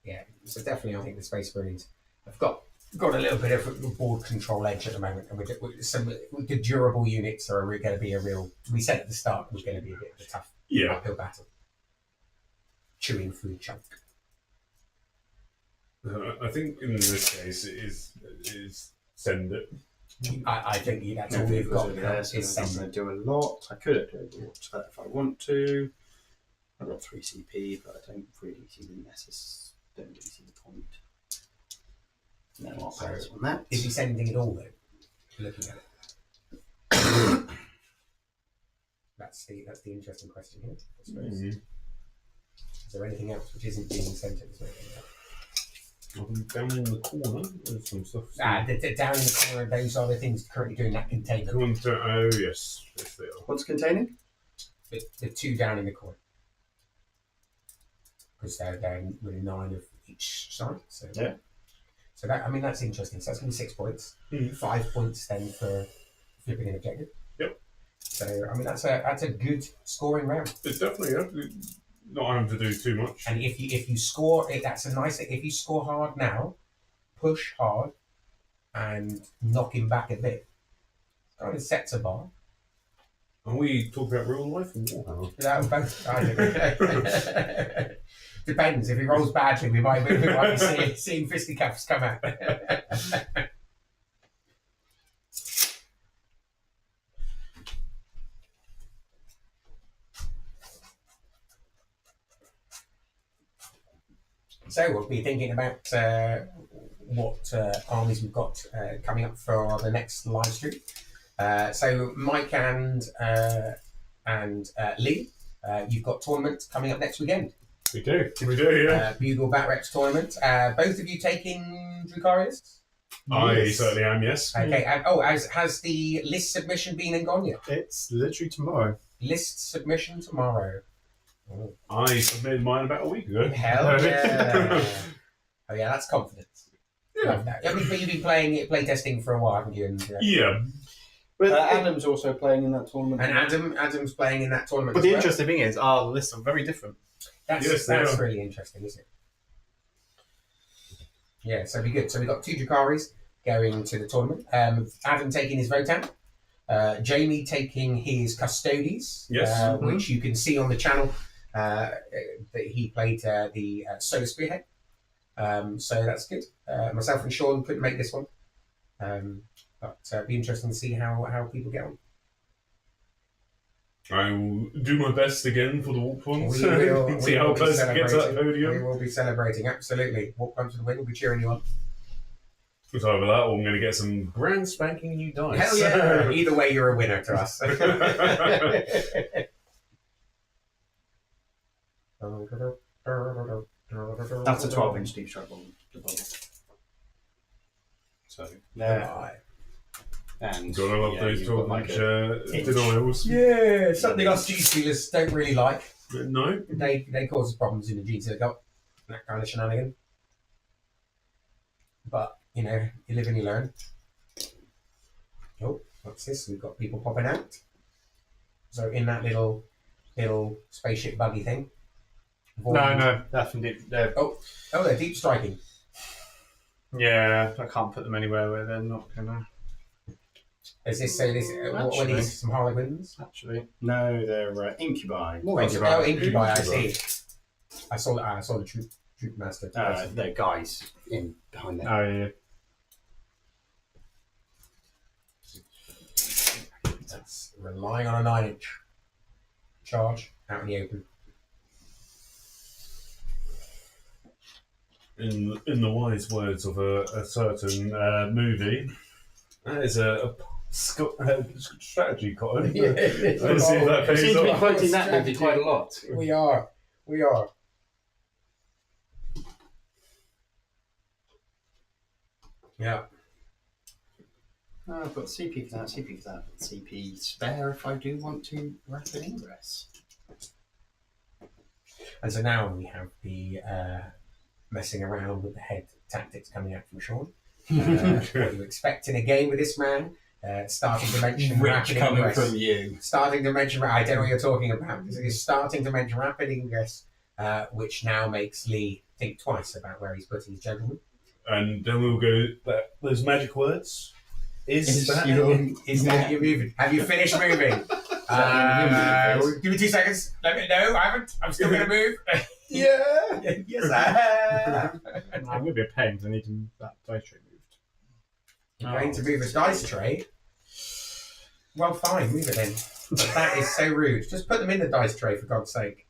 Yeah, so definitely I think the Space Marines have got a little bit of a board control edge at the moment, and with the durable units are going to be a real. We said at the start it was going to be a bit of a tough uphill battle. Chewing food chunk. I think in this case it is send it. I think that's all we've got now there, is so I'm send. going to do a lot. I could have Overwatch that if I want to. I've got 3 CP, but I don't really see the don't really see the point. No, I'll pass on that. Is he sending it all though? Looking at it. That's the interesting question here, I suppose. Is there anything else which isn't being sent at this moment? Down in the corner, there's some stuff. Down in the corner, those are the things currently doing that container. Oh, yes. Yes, they are. What's containing? The two down in the corner. Because they're down with a 9 of each side. So Yeah. So that's interesting. So that's going to be 6 points. 5 points then for flipping an objective. Yep. So that's a good scoring round. It's definitely not having to do too much. And if you score it, that's a nice. If you score hard now, push hard, and knock him back a bit. Kind of sets a bar. And we talk about real life and Warhammer. That was both. Depends. If he rolls badly, we might be seeing fisticuffs come out. So we'll be thinking about what armies we've got coming up for the next live stream. So Mike and Leigh, you've got tournament coming up next weekend. We do, yeah. Bugle Bat Rex tournament. Both of you taking Drukhari? I certainly am, yes. Okay. Has the list submission been and gone yet? It's literally tomorrow. List submission tomorrow. Oh. I submitted mine about a week ago. Hell yeah! Oh yeah, that's confidence. Yeah. Love that. But you've been play testing for a while, haven't you? And, Yeah. But Adam's also playing in that tournament. And Adam's playing in that tournament. But as the well. interesting thing is, our lists are very different. That's really interesting, isn't it? Yeah, so it'd be good. So we've got 2 Drukharis going to the tournament. Adam taking his Votan. Jamie taking his Custodes, Yes. which you can see on the channel. That he played the Solar Spearhead. So that's good. Myself and Sean couldn't make this one. But it'd be interesting to see how people get on. I will do my best again for the walk ones. We will See how be close it gets to that celebrating. We podium. will be celebrating, absolutely. Walk comes to the win, we'll be cheering you on. It's either that or I'm going to get some brand spanking new dice. Hell yeah! Either way, you're a winner to us. That's a 12-inch deep strike bomb. So there. Right. And Gotta love those you've got 12-inch denials. Yeah, something us Gene Stealers don't really like. No. They cause us problems in the Gene Stealer Cup. That kind of shenanigan. But, you live and you learn. Oh, what's this? We've got people popping out. So in that little spaceship buggy thing. No, that's indeed. Oh, they're deep striking. Yeah, I can't put them anywhere where they're not gonna. Is this what are these? Some Harlequins? Actually, No, they're incubi. Oh, Incubi, I see. I saw the troop master. They're guys in behind there. oh yeah. That's relying on a 9-inch charge out in the open. In the wise words of a certain movie, that is a strategy, Cotton. Yeah. Let's see if that We pays seem to be off. quoting that movie quite a lot. We are. Yeah. I've got CP for that, CP for that, CP spare if I do want to rapid ingress. And so now we have the messing around with the head tactics coming out from Sean. What you expect in a game with this man? Starting to mention Rich rapid coming ingress. from you. Starting to mention, I don't know what you're talking about. He's starting to mention rapid ingress, which now makes Leigh think twice about where he's putting his gentleman. And then we'll go those magic words. Is that You're moving? Have you finished moving? Give me 2 seconds. Let me know. I haven't. I'm still going to move. Yeah. Yes, I have. I'm gonna be a pain because I need to move that dice tray moved. You're going to move a dice tray? Well, fine. Move it then. But that is so rude. Just put them in the dice tray, for God's sake.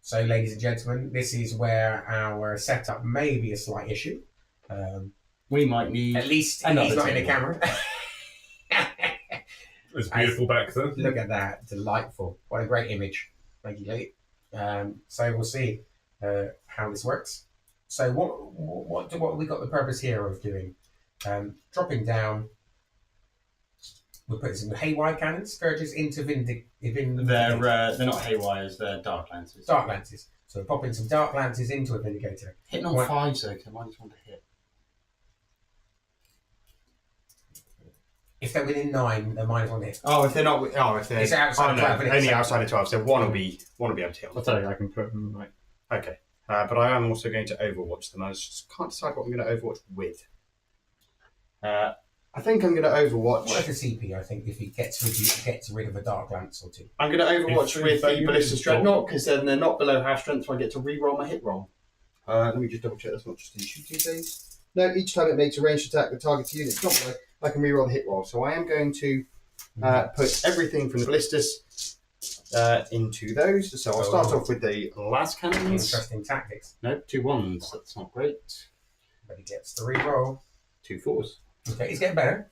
So, ladies and gentlemen, this is where our setup may be a slight issue. We might need At least another he's not in the table. camera. It's beautiful back there. Look at that. Delightful. What a great image. Thank you, Leigh. So we'll see how this works. So what have we got the purpose here of doing? Dropping down. We're putting some haywire cannons, scourges into They're not haywires, they're dark lances. dark lances. So we're popping some dark lances into a vindicator. Hitting on 5s though, because I might just want to hit. If they're within 9, they're -1 hit. Oh, if they're not. If they're It's outside 12, but it's only safe. outside of 12, so one will be able to hit on. I'll tell you, I can put them like. Okay. But I am also going to Overwatch them. I just can't decide what I'm going to Overwatch with. I think I'm going to Overwatch. What is the CP? I think if he gets rid of a dark lance or two. I'm going to Overwatch If with they the Ballista use Dreadnought because then they're not below half strength, so I get to re-roll my hit roll. Let me just double check that's not just in shooting phase. No, each time it makes a ranged attack, the target's unit not below, I can re-roll the hit roll. So I am going to put everything from the ballistas into those. So I'll start off with the las cannons. Interesting tactics. No, 2 1s. That's not great. But he gets the re-roll. 2 4s. Okay, he's getting better.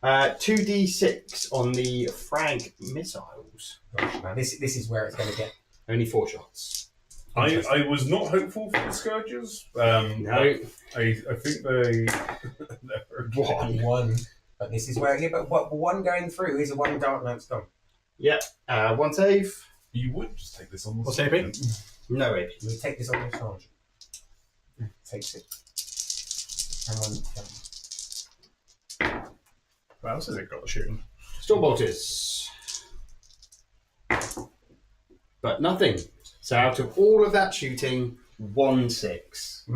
2d6 on the frag missiles. Gosh, now this is where it's going to get. Only 4 shots. I was not hopeful for the Scourges. No. I think they. One. But this is where, but one going through is a 1 dark lance gone. Yep. 1 save. You would just take this on the What's side. AP? No AP. We take this on the charge. Takes it. And 1. What else has it got shooting? Stormbolters. But nothing. So out of all of that shooting, 1 6.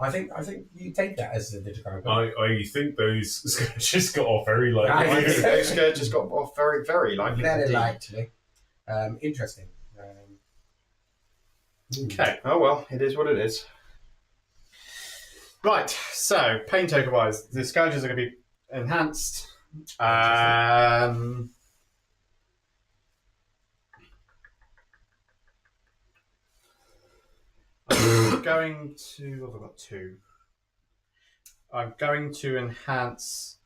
I think you take that as the Drukhari. I think those Scourges got off very lightly. I think Those scourges just got off very, very lightly. Very indeed. lightly. Interesting. Okay. Oh well, it is what it is. Right, so pain token wise, the scourges are going to be enhanced. I'm going to. What have I got? 2. I'm going to enhance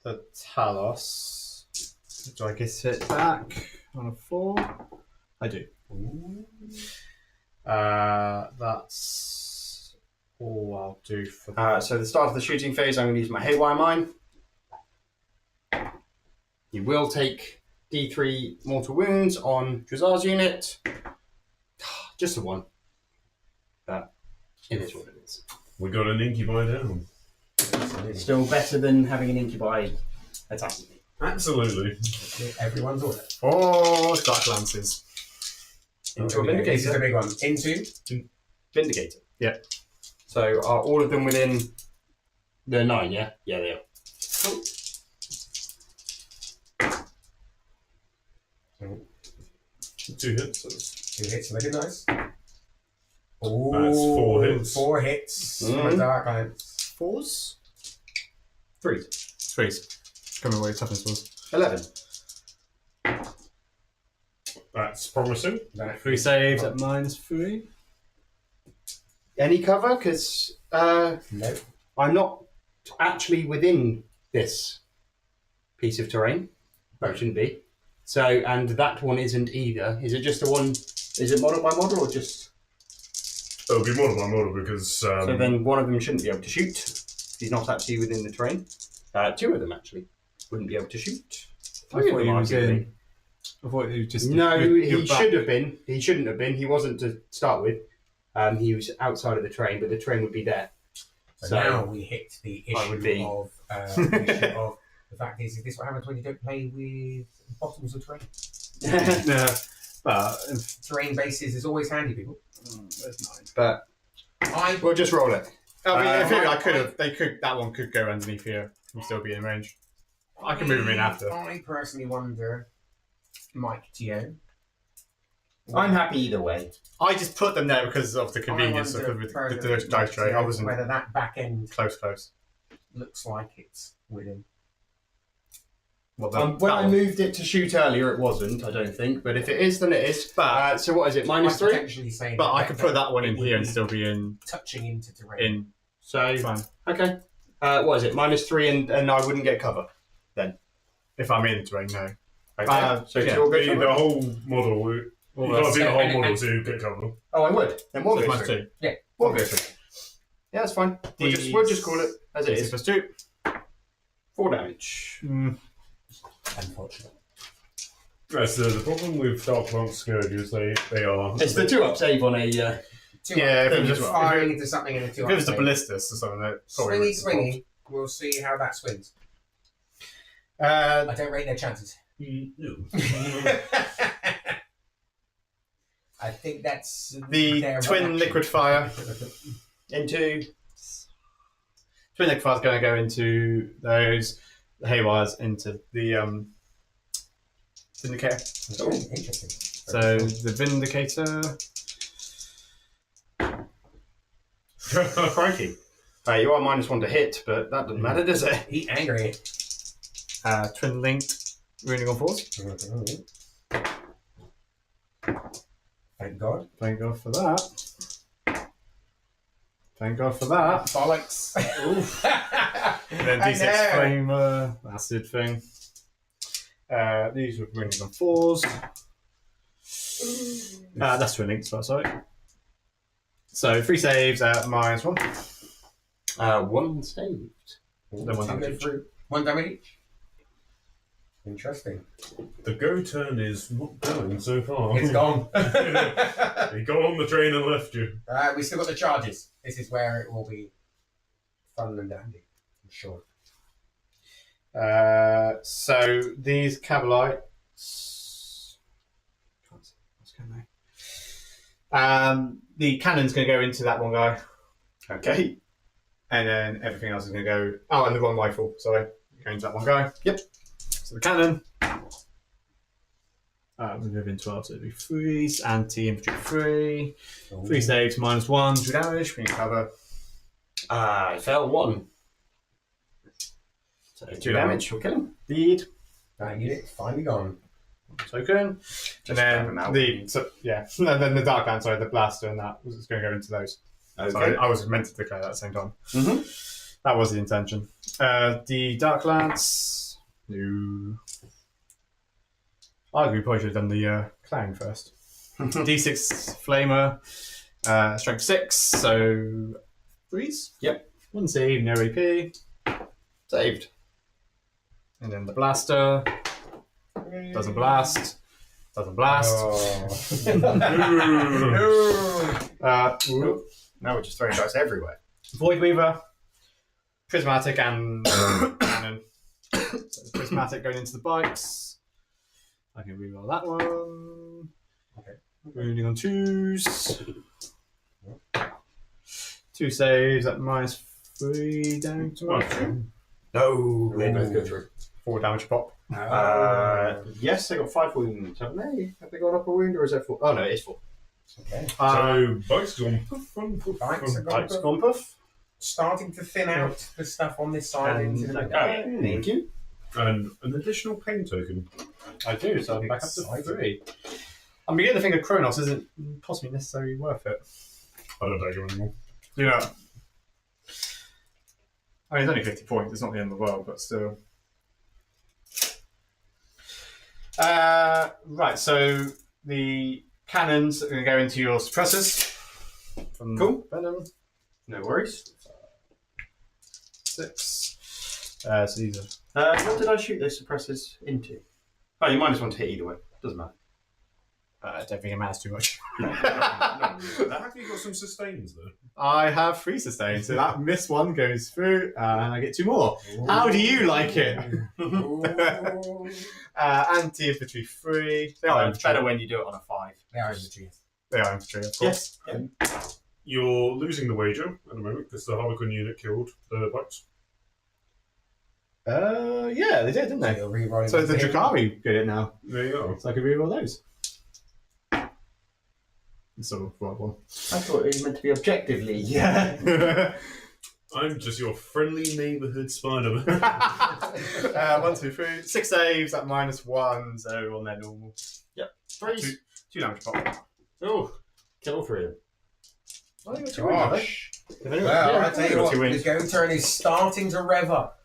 the Talos. Do I get it back on a 4? I do. That's all I'll do for that. So the start of the shooting phase, I'm going to use my haywire mine. You will take D3 mortal wounds on Drazar's unit. Just a 1. But it is what it is. We got an incubi down. Still better than having an incubi attacking me. Absolutely. Everyone's order. 4 dark lances. Into a This is a Vindicator. big one. Into. Vindicator. Yeah. So are all of them within the 9, yeah? Yeah, they are. Cool. 2 hits. That's 2 hits, make it nice. Ooh, That's 4 hits. 4 hits. Mhm. For dark lance. 4s? 3s. 3s. Coming away toughness was. 11. That's promising. 3 saves at -3. Any cover? Because No. I'm not actually within this piece of terrain. But it shouldn't be. So, and that one isn't either. Is it just the one? Is it model by model or just? It'll be model by model because. So then one of them shouldn't be able to shoot. He's not actually within the terrain. 2 of them actually wouldn't be able to shoot. 3 of them arguably. I thought he was just. No, you're he back. should have been. He shouldn't have been. He wasn't to start with. He was outside of the train, but the train would be there. So now we hit the I would issue be. of the fact is this what happens when you don't play with bottoms of terrain? Yeah, but Terrain bases is always handy, people. there's 9. But I we'll just roll it. I mean, I feel I- I could have. They could. That one could go underneath here and still be in range. I can move him in after. I personally wonder, Mike Gio. I'm happy either way. I just put them there because of the convenience of with the dice tray. I wasn't whether that back end close. looks like it's within. Well, When I moved it to shoot earlier, it wasn't. I don't think. But if it is, then it is. But So what is it? I'm -3. potentially saying but I that could put that one in it would here and be still be in touching into terrain. So fine. okay. What is it? -3, and I wouldn't get cover. If I'm in terrain, no. Okay. So yeah. you'll get The cover. whole model You can't see the whole model to get covered. Oh, I would. Then one So goes minus through. 2. Yeah, one goes through. Yeah, that's fine. We'll just call it as it is. Plus 2. 4 damage. Unfortunately. Right, so the problem with Dark Plant Scourges, they are... It's the 2-up save on a. Yeah, if it was firing into something in a 2 if it was the ballistas or something, that probably swingy. We'll see how that swings. Uh, I don't rate their chances. No. I think that's the their twin one liquid fire Into. twin liquid fire is going to go into those haywires into the vindicator. action. Oh, interesting. So the vindicator. Crikey. You are -1 to hit, but that doesn't matter, does it? He angry. Twin linked wounding on 4s. Thank God. Thank God for that. Thank God for that. Bollocks. And then I D6 know. flame acid thing. These were wounding on 4s. That's twin linked, sorry. So 3 saves at -1. 1 saved. Then 1 damage each. 1 damage each. Interesting. The go turn is not going so far. It's gone. He got on the train and left you. We still got the charges. This is where it will be fun and dandy. I'm sure. So these Cavalites. Can't see what's going on. The cannon's going to go into that one guy. Okay. And then everything else is going to go. Oh, and the wrong rifle. Sorry. Going into that one guy. Yep. So the cannon. We're moving 12, so it'll be 3s. Anti-infantry 3. 3 saves, -1, 2 damage. We can cover. I fell 1. So 2 damage. We'll kill him. Lead. That unit finally gone. Token. Just And grab then him out. and then the dark land, sorry, the blaster and that was going to go into those. Okay. Sorry, I was meant to declare that at the same time. Mhm. That was the intention. The dark lance. No. I agree. Probably should have done the clown first. D6 flamer. Strength 6. So 3s. Yep. 1 save, no AP. Saved. And then the blaster. Doesn't blast. Doesn't blast. No. Now we're just throwing dice everywhere. Void Weaver, Prismatic, and Cannon. So the Prismatic going into the bikes. I can reroll that one. Okay. Wounding on 2s. 2 saves at -3 down to -2. No, they both go through. 4 damage pop. Yes, they got 5 wounds, haven't they? Have they gone up a wound, or is that 4? Oh no, it's 4. Okay. So, bikes gone poof, poof, poof, Bikes are poof. gone. Bikes gone puff. Starting to thin out the stuff on this side. And into the Thank you. And an additional pain token. I do, so I'm back up to Exciting. 3. I'm beginning to think of Kronos isn't possibly necessarily worth it. I don't take him anymore. Do you know? I mean, it's only 50 points. It's not the end of the world, but still. Right, so the cannons are going to go into your suppressors. From Cool. Venom. No worries. 6. So these What did I shoot those suppressors into? Oh, you -1 to hit either way. Doesn't matter. I don't think it matters too much. Have you got some sustains though? I have 3 sustained, so that miss one goes through, and I get 2 more. How do you like it? Anti-infantry 3. They are It's better when you do it on a 5. They are infantry. They are infantry, of course. Yes. You're losing the wager at the moment because the Harlequin unit killed the bikes. Yeah, they did, didn't they? You're rerolling So the thing. Drukhari get it now. There you go. So I can reroll those. It's sort of the right one. I thought it was meant to be objectively. Yeah. I'm just your friendly neighbourhood Spider-Man. 1, 2, 3. 6 saves at -1, so on their normal. Yep. 2 damage pop. Oh, kill all 3 of them. Oh, you got 2 wins, Gosh. have they? Well, I tell you got what, 2 the wins. go turn is starting to rev up.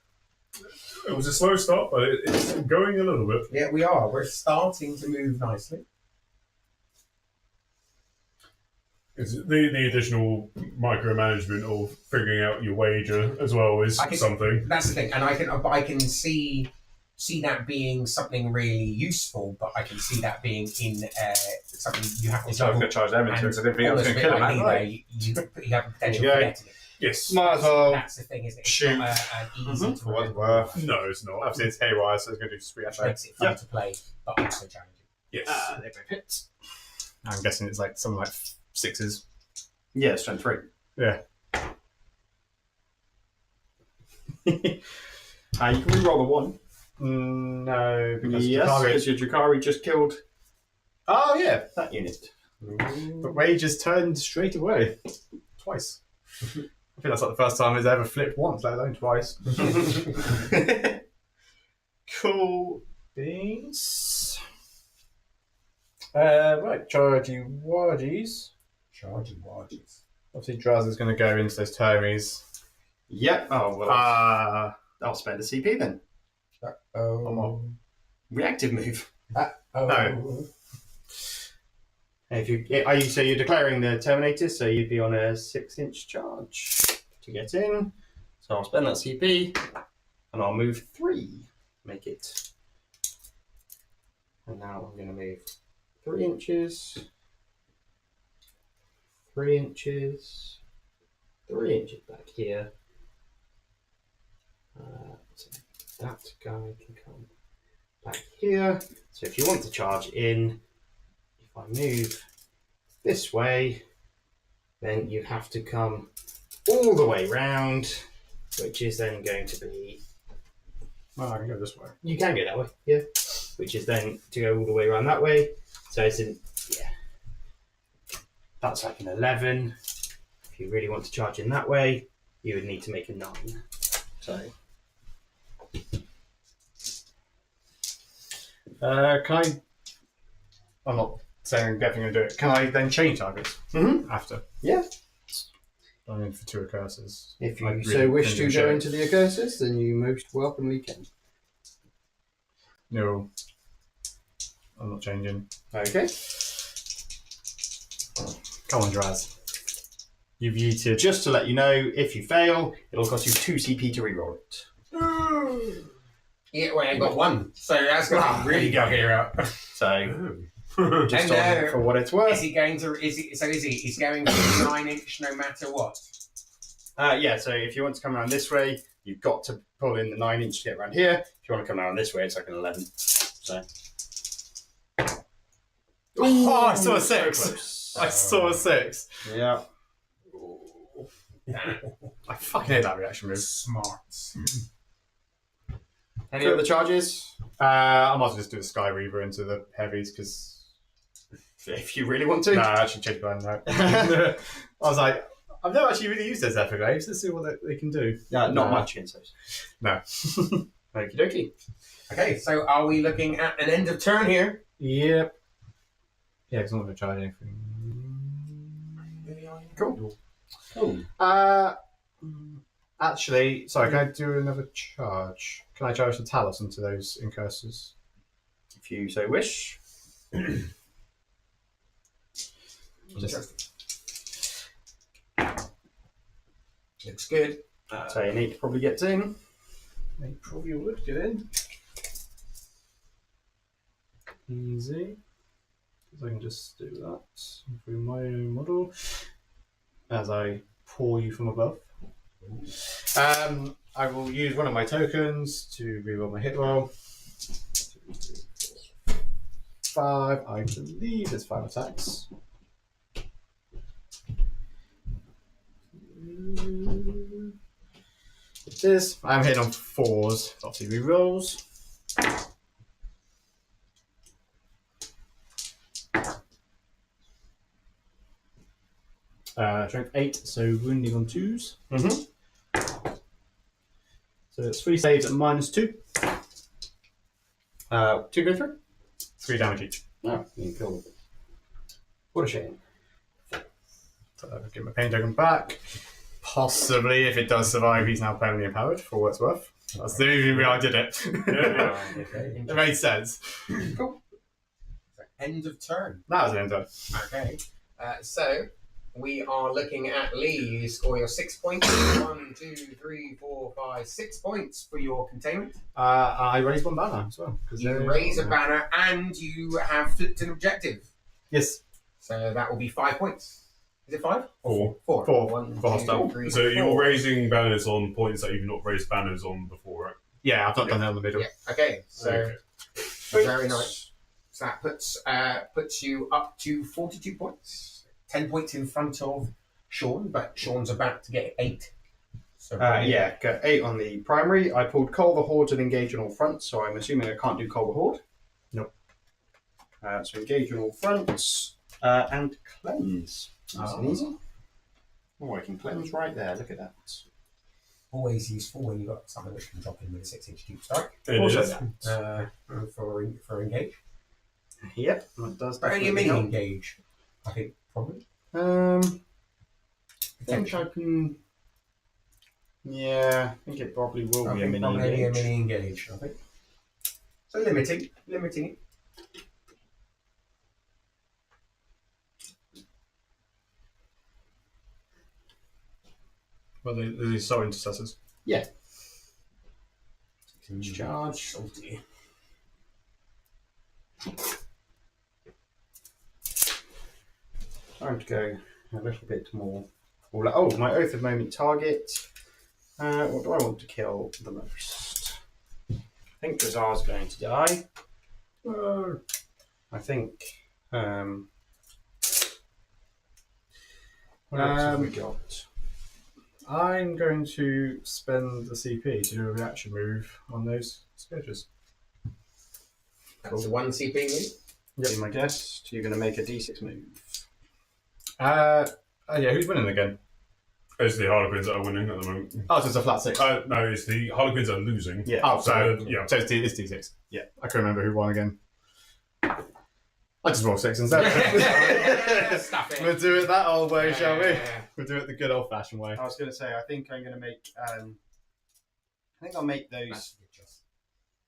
It was a slow start, but it's going a little bit. Yeah, we are. We're starting to move nicely. It's the additional micromanagement of figuring out your wager as well is something. That's the thing, and I can see that being something really useful, but I can see that being in something you have to. So I was going to charge them into it. So I didn't think I was going to kill them. Right? You have a potential for getting it. Yes. Might as well. That's the thing, isn't it? It's shoot. not an easy For what it's worth. No, it's not. Obviously, it's haywire, so it's going to do sweet which effect. makes it fun to play, but also challenging. Yes. They both hit. I'm guessing it's like something like 6s. Yeah, strength 3. Yeah. You can re-roll the 1. No, because Yes, Drukhari. because your Drukhari just killed Oh, yeah. that unit. But Ray just turned straight away. Twice. I think that's like the first time it's ever flipped once, let alone twice. Cool beans. Right, chargy wargies. Charging warges. Obviously, Draz is going to go into those termies. Yep. Oh, well, I'll spend a CP then. Reactive move. No. If you're declaring the Terminator, so you'd be on a 6-inch charge to get in. So I'll spend that CP, and I'll move 3, make it. And now I'm going to move 3 inches, 3 inches, 3 inches back here. So that guy can come back here. So if you want to charge in, if I move this way, then you have to come all the way round, which is then going to be... Oh, I can go this way. You can go that way, yeah. Which is then to go all the way around that way. So it's in... Yeah. That's like an 11. If you really want to charge in that way, you would need to make a 9. So... Can I... I'm not saying I'm definitely going to do it. Can I then change targets after? Yeah. I'm in for 2 recurses. If you I really so wish to couldn't go share. into the Accursus, then you most welcomely can. No. I'm not changing. Okay. Come on, Draz. You've yeeted. Just to let you know, if you fail, it'll cost you 2 CP to reroll it. Yeah, well, I got 1, so that's going to really go here out. So, just And, on for what it's Is worth. he going to? He's going for 9-inch no matter what. Yeah, so if you want to come around this way, you've got to pull in the 9-inch to get around here. If you want to come around this way, it's like an 11. So. Oh, I saw a So 6. close. I saw a 6. Yeah. I fucking hate that reaction move. Smarts. Any other charges? I might as well just do the Sky Reaver into the heavies because. If you really want to. No, actually, change my mind now. I was like, I've never actually really used those Epigraves. Let's see what they can do. Not No. much against those. No. Okie dokie. Okay, so are we looking at an end of turn here? Yep. Yeah, because I'm not going to charge anything. Cool. Actually, sorry, can I do another charge? Can I charge the Talos into those incursors? If you so wish. Looks good. So Nate probably gets in. They probably would get in. Easy. Because I can just do that through my own model as I pour you from above. I will use one of my tokens to reroll my hit roll. 5, I believe there's 5 attacks. It is. I'm hitting on 4s. Obviously, rerolls. Strength 8, so wounding on 2s. So it's 3 saves at -2. 2 go through? 3 damage each. No, you kill them. What a shame. So I'll get my pain token back. Possibly, if it does survive, he's now permanently empowered, for what it's worth. That's the only reason I did it. Okay. It made sense. End of turn. That was an end. Okay. So we are looking at Leigh. You score your 6 points. 1, 2, 3, 4, 5, 6 points for your containment. I raised one banner as well. You raise a banner and you have flipped an objective. Yes. So that will be 5 points. Is it 5? 4. 4. Four. 1, For 2, hostile. 3, So 4. you're raising banners on points that you've not raised banners on before, right? Yeah, I've not done that in the middle. Yeah. Okay. So Okay. very nice. So that puts you up to 42 points. 10 points in front of Sean, but Sean's about to get 8. So Yeah, got 8 on the primary. I pulled Cull the Horde and engage on all fronts, so I'm assuming I can't do Cull the Horde. Nope. So engage on all fronts and cleanse. Nice and easy. Oh, I can cleanse right there. Look at that. always useful when you've got something which can drop in with a 6-inch tube strike. It is. For engage. Yep, that does But only a definitely mini help. engage, I think, probably. I think I can. Yeah, I think it probably will I be a think mini probably only a engage. mini engage, I think. So limiting it. Well, these soul intercessors. Charge. Salty. Time to go a little bit more. Oh, my Oath of Moment target. What do I want to kill the most? I think Drazar's going to die. I think. What else have we got? I'm going to spend the CP to do a reaction move on those scourges. That's one CP move. Be my guest. You're going to make a D6 move. Yeah, who's winning again? It's the Harlequins that are winning at the moment. Oh, so it's a flat 6. No, it's the Harlequins that are losing. Yeah. Oh, so yeah. So it's D6. Yeah, I can't remember who won again. I just roll 6 instead. Stuff it. We'll do it that old way, shall we? Yeah. We'll do it the good old-fashioned way. I was going to say, I think I'm going to make. I think I'll make those. That's a good choice.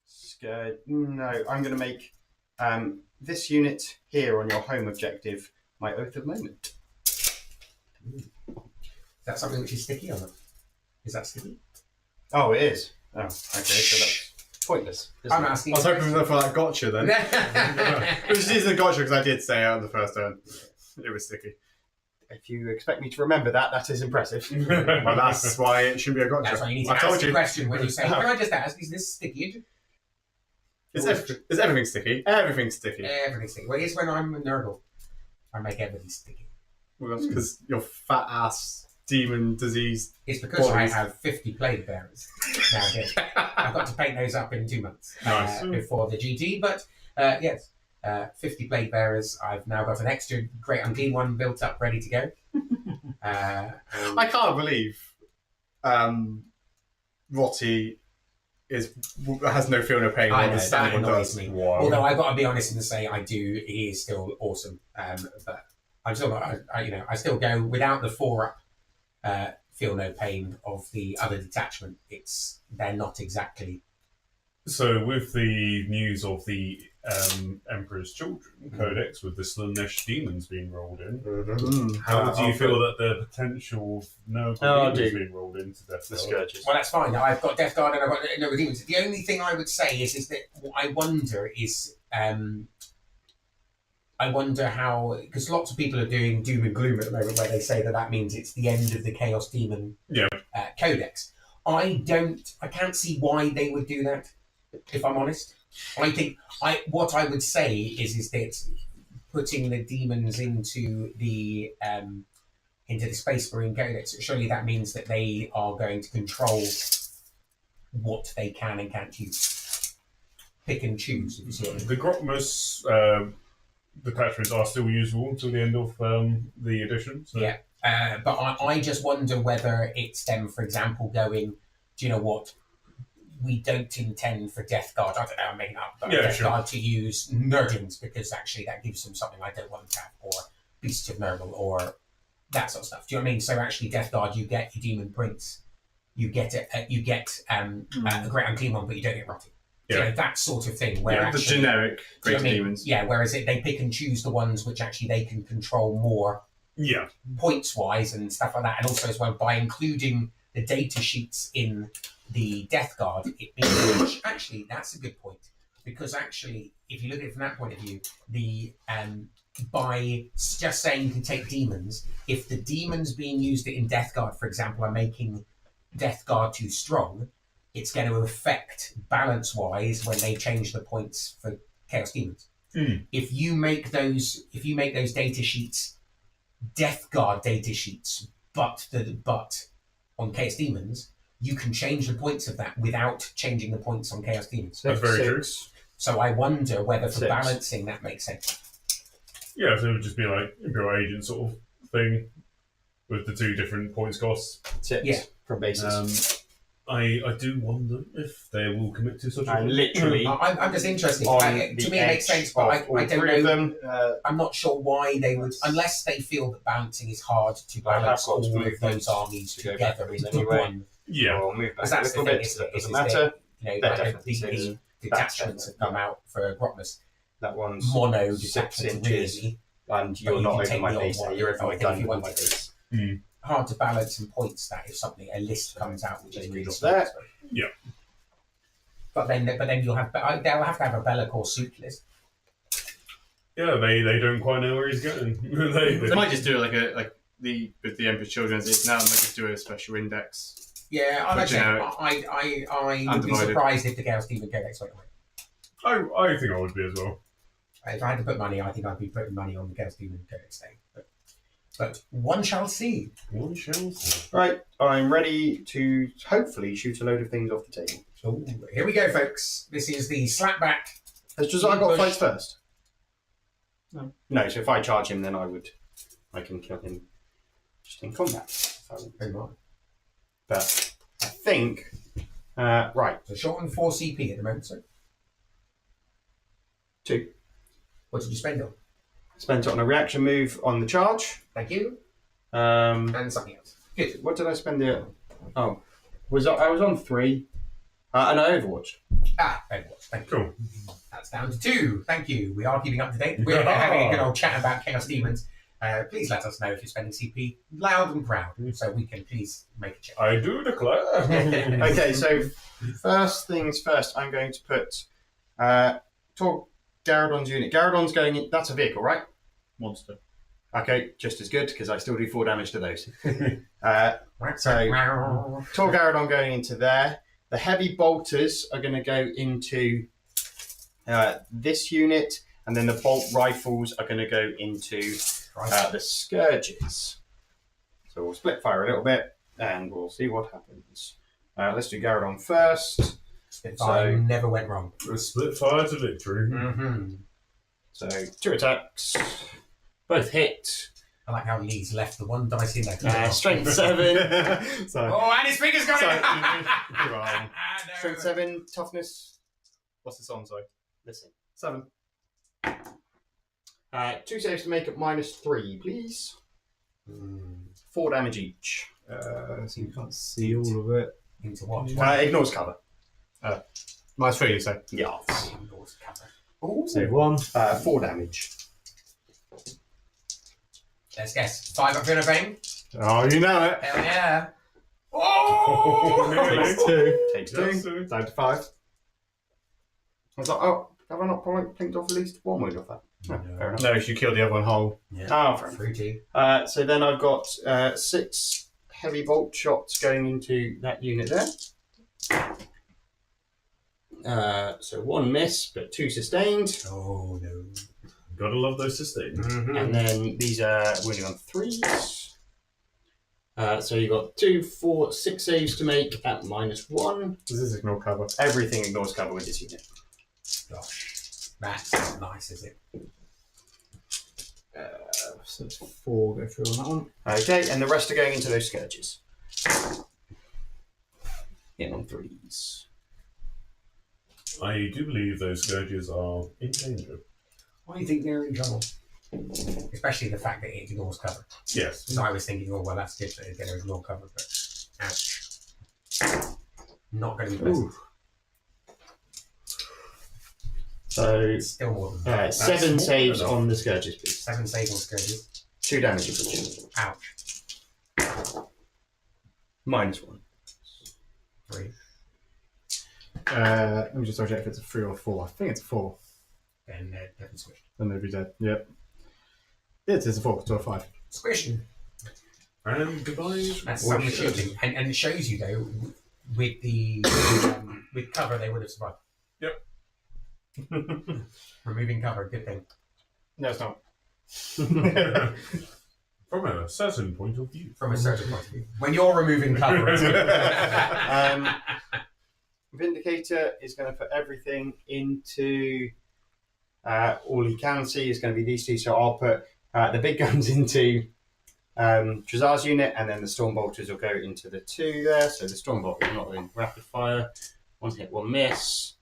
Scared. No, I'm going to make this unit here on your home objective my Oath of Moment. Is that something which is sticky or not? Is that sticky? Oh, it is. Oh, okay. So that's pointless. isn't I'm it? asking. I was hoping for that gotcha then. Which isn't a gotcha because I did say it on the first turn. It was sticky. If you expect me to remember that, that is impressive. Well, that's why it should be a gotcha. That's why you need to I told ask the you. question when you say, "Can I just ask? Is this sticky?" Is everything sticky? Everything's sticky. Everything's sticky. Well, it's when I'm a nerdle. I make everything sticky. Well, that's because your fat ass demon disease. It's because Bodies. I have 50 plague bearers nowadays. I've got to paint those up in 2 months Nice. before the GT. But yes, 50 plague bearers. I've now got an extra Great Undine one built up, ready to go. I can't believe Rotti has no feel, no pain. I while know, the that standard one annoys does. me. Wow. Although I've got to be honest and say I do. He is still awesome. But I'm still not. I still go without the 4-up. Feel no pain of the other detachment. They're not exactly. So, with the news of the Emperor's Children Codex with the Slanesh demons being rolled in, how do you feel that the potential of no demons being rolled into Death The Guard? scourges. Well, that's fine. I've got Death Guard and I've got no demons. The only thing I would say is that what I wonder is. I wonder how, because lots of people are doing doom and gloom at the moment, where they say that means it's the end of the Chaos Demon Codex. I can't see why they would do that. If I'm honest, I think what I would say is that putting the demons into the Space Marine Codex, surely that means that they are going to control what they can and can't use. Pick and choose. If you see what I mean. The Grotmus detachments are still usable until the end of the edition. So. Yeah, but I just wonder whether it's them, for example, going, do you know what? We don't intend for Death Guard, I don't know, I'm making up, but Death Guard to use Nurglings because actually that gives them something I don't want them to have, or Beasts of Nurgle, or that sort of stuff. Do you know what I mean? So actually, Death Guard, you get your Demon Prince, you get a Great Unclean one, but you don't get Rotting. Yeah. You know, that sort of thing. Where The actually, generic do you know great what I mean? demons. Yeah, whereas they pick and choose the ones which actually they can control more Yeah. points wise and stuff like that, and also as well by including the data sheets in the Death Guard, it means actually that's a good point, because actually if you look at it from that point of view, the by just saying you can take demons, if the demons being used in Death Guard, for example, are making Death Guard too strong, it's going to affect balance wise when they change the points for Chaos Demons. If you make those data sheets Death Guard data sheets, but on Chaos Demons, you can change the points of that without changing the points on Chaos Demons. That's very true. So I wonder whether for balancing that makes sense. Yeah, so it would just be like Imperial Agent sort of thing with the 2 different points costs. 6 from basis. I do wonder if they will commit to such a thing. Literally, I'm just interested. on To the me, it makes sense, but I don't three of know. them. I'm not sure why they would, unless they feel that balancing is hard to I have balance got all to of move those them armies to go together backwards into anyway. one. Yeah. I'll move back Because a that's the little thing, bit, is so that that- doesn't is that- matter. You know, That like definitely the says- detachments that's have come out for Grotmus. That one's Mono 6 detachments, inches, really. and you're you not can over take my the old base there. one. You're Oh, over I my think gun, if you you're want my to. base. Hard to balance in points that if something a list comes out which is really Got small. that. Yeah. But then you'll have they'll have to have a Bellicor suit list. Yeah, they don't quite know where he's going. They might just do it with the Emperor's Children as it is now. They might just do a special index. Yeah, For I would be Undivided. surprised if the Chaos Demon Codex went away. I think I would be as well. If I had to put money, I think I'd be putting money on the Chaos Demon Codex thing. But one shall see. One shall see. Right, I'm ready to hopefully shoot a load of things off the table. So here we go, folks. This is the slapback. Has Josiah got Push. fights first? No. No, so if I charge him, then I can kill him just in combat. If I want. Oh my. But I think, right, So short and 4 CP at the moment, so 2. what did you spend on? Spent it on a reaction move on the charge. Thank you. Um, And something else. Good. what did I spend it? Oh, I was on 3. And I Overwatch. Overwatch. Thank you. Cool. That's down to 2. Thank you. We are keeping up to date. We're having a good old chat about Chaos Demons. Please let us know if you're spending CP loud and proud, so we can please make a check. I do declare. Okay, so first things first, I'm going to put Garadon's unit. Garadon's going in, that's a vehicle, right? Monster. Okay, just as good, because I still do 4 damage to those. So, Tor Garadon going into there. The heavy bolters are going to go into this unit, and then the bolt rifles are going to go into the scourges. So we'll split fire a little bit, and we'll see what happens. Let's do Garadon first. Spitfire never went wrong. A split fire to victory. Mm-hmm. So 2 attacks, both hit. I like how Lee's left the one dice in there. Strength 7. So, Oh, and his finger's got it! Strength No. 7, toughness. what's this on, sorry? Listen. 7. 2 saves to make it -3, please. 4 damage each. So you can't see all of it. Into what? Ignores cover. -3, you say? Yeah. Ooh. Save 1. 4 damage. Let's guess. 5 up in a bang? Oh, you know it. Hell yeah. Oh! Takes 2. Takes Yes, 2. sir. Down to 5. I was like, oh, have I not blinked off at least 1 wound off that? No, fair enough. No, you kill the other one whole. Oh, fair enough. Fruity. So then I've got 6 heavy bolt shots going into that unit there. So 1 miss, but 2 sustained. Oh no. Gotta love those sustained. And then these are wounding on 3s. So you've got 2, 4, 6 saves to make at -1. Does this ignore cover? Everything ignores cover with this unit. Gosh. That's not nice, is it? So it's 4 go through on that one. Okay, and the rest are going into those scourges. In on 3s. I do believe those scourges are in danger. Why do you think they're in trouble? Especially the fact that it ignores cover. Yes. So I was thinking, oh, well, that's good that it's going to ignore cover, but ouch. Not going to be pleasant. So Still more than 7 more saves than on the scourges, please. 7 saves on scourges. 2 damage each. Ouch. -1. 3. Let me just double check if it's a 3 or 4. I think it's 4. Then definitely squished. Then they'd be dead. Yep. It is a 4 to a 5. Squished. And goodbye. That's some shooting. And it shows you, though, with the with cover, they would have survived. Yep. Removing cover, good thing. No, it's not. From a certain point of view. From a certain point of view. When you're removing cover, it's good. Vindicator is going to put everything into all he can see is going to be these two. So I'll put the big guns into Trazar's unit, and then the Stormbolters will go into the 2 there. So the Stormbolters not in rapid fire. 1 hit, 1 miss.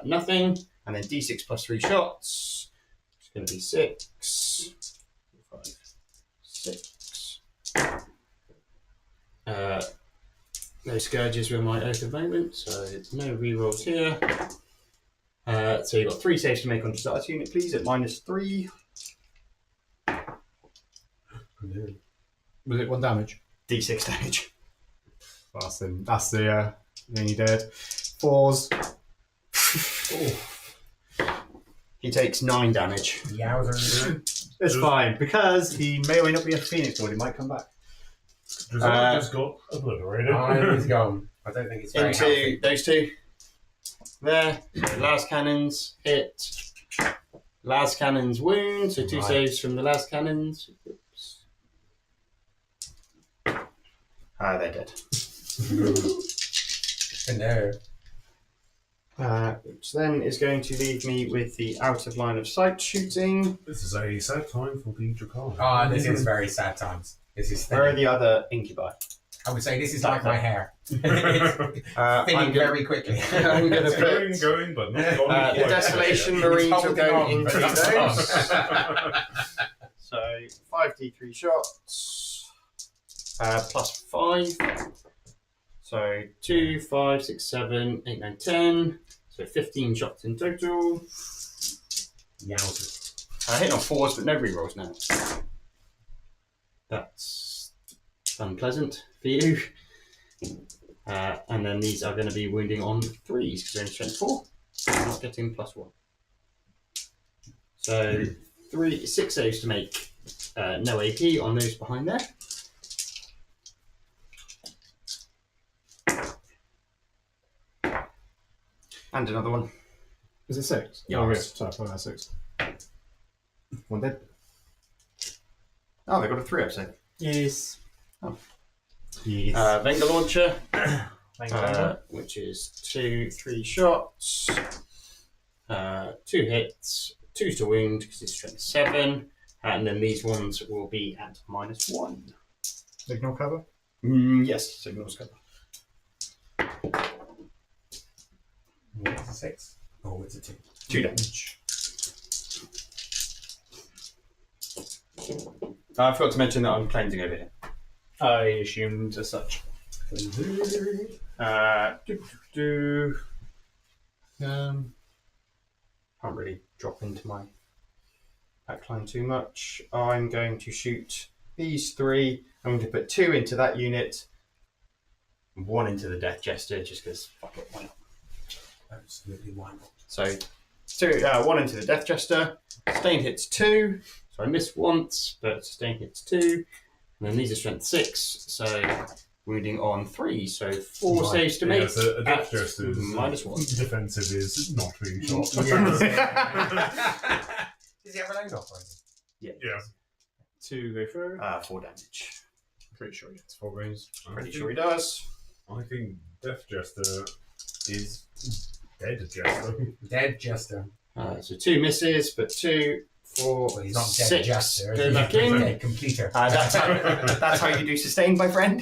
Nothing. And then D6 plus 3 shots. It's going to be 6. 5, 6. No Scourges were my oath of moment, so no rerolls here. So you've got 3 saves to make on Trazar's unit, please, at -3. Was it 1 damage? D6 damage. Well, that's the only dead. 4s. He takes 9 damage. Yowzers. It's fine, because he may or may not be a Phoenix Lord. He might come back. Just got obliterated. He's gone. I don't think it's very Into healthy. those 2. There. So Las Cannons hit. Las Cannons wound. So 2 Right. saves from the Las Cannons. Oops. They're dead. No. Which then is going to leave me with the out of line of sight shooting. This is a sad time for the Drukhari. This is very sad times. This is Where are thinning. the other incubi? I would say this is like my hair. It's I'm thinning gonna- very quickly. I'm going to It's put going, but not gone. the quite Desolation yet. Marines will holding go on, into but it's those. on. So 5d3 shots plus 5. So 2, 5, 6, 7, 8, 9, 10. So 15 shots in total. Yowzers. I hit on 4s, but no rerolls now. That's unpleasant for you. And then these are going to be wounding on 3s because they're in strength 4. I'm not getting +1. So 6 saves to make no AP on those behind there. And another one. Is it 6? Yeah. Oh, yes. Sorry, I thought that was 6. 1 dead. Oh, they got a 3 up save. Yes. Yes. Venga Launcher, Thank you. which is 2, 3 shots, 2 hits, 2 to wound because it's strength 7, and then these ones will be at -1. Ignore cover? Yes, signals cover. It's a 6. Oh, it's a 2. 2 damage. I forgot to mention that I'm cleansing over here. I assumed as such. Can't really drop into my backline too much. I'm going to shoot these 3. I'm going to put 2 into that unit, 1 into the Death Jester, just because fuck it, why not? Absolutely why not? So 1 into the Death Jester. Sustain hits 2, so I missed once, but sustain hits 2. And then these are strength 6, so wounding on 3, so 4 saves to make. Yeah, so a Death at Jester's -1. defensive is not being shot. Does he have a load off? Yeah. 2 go through. 4 damage. Pretty sure he gets 4 wounds. Pretty sure he does. I think Death Jester is dead Jester. Dead Jester. So 2 misses, but 2, 4, Well, he's not dead 6 Jester. go He's back dead in. completer. That's how you do sustain, my friend.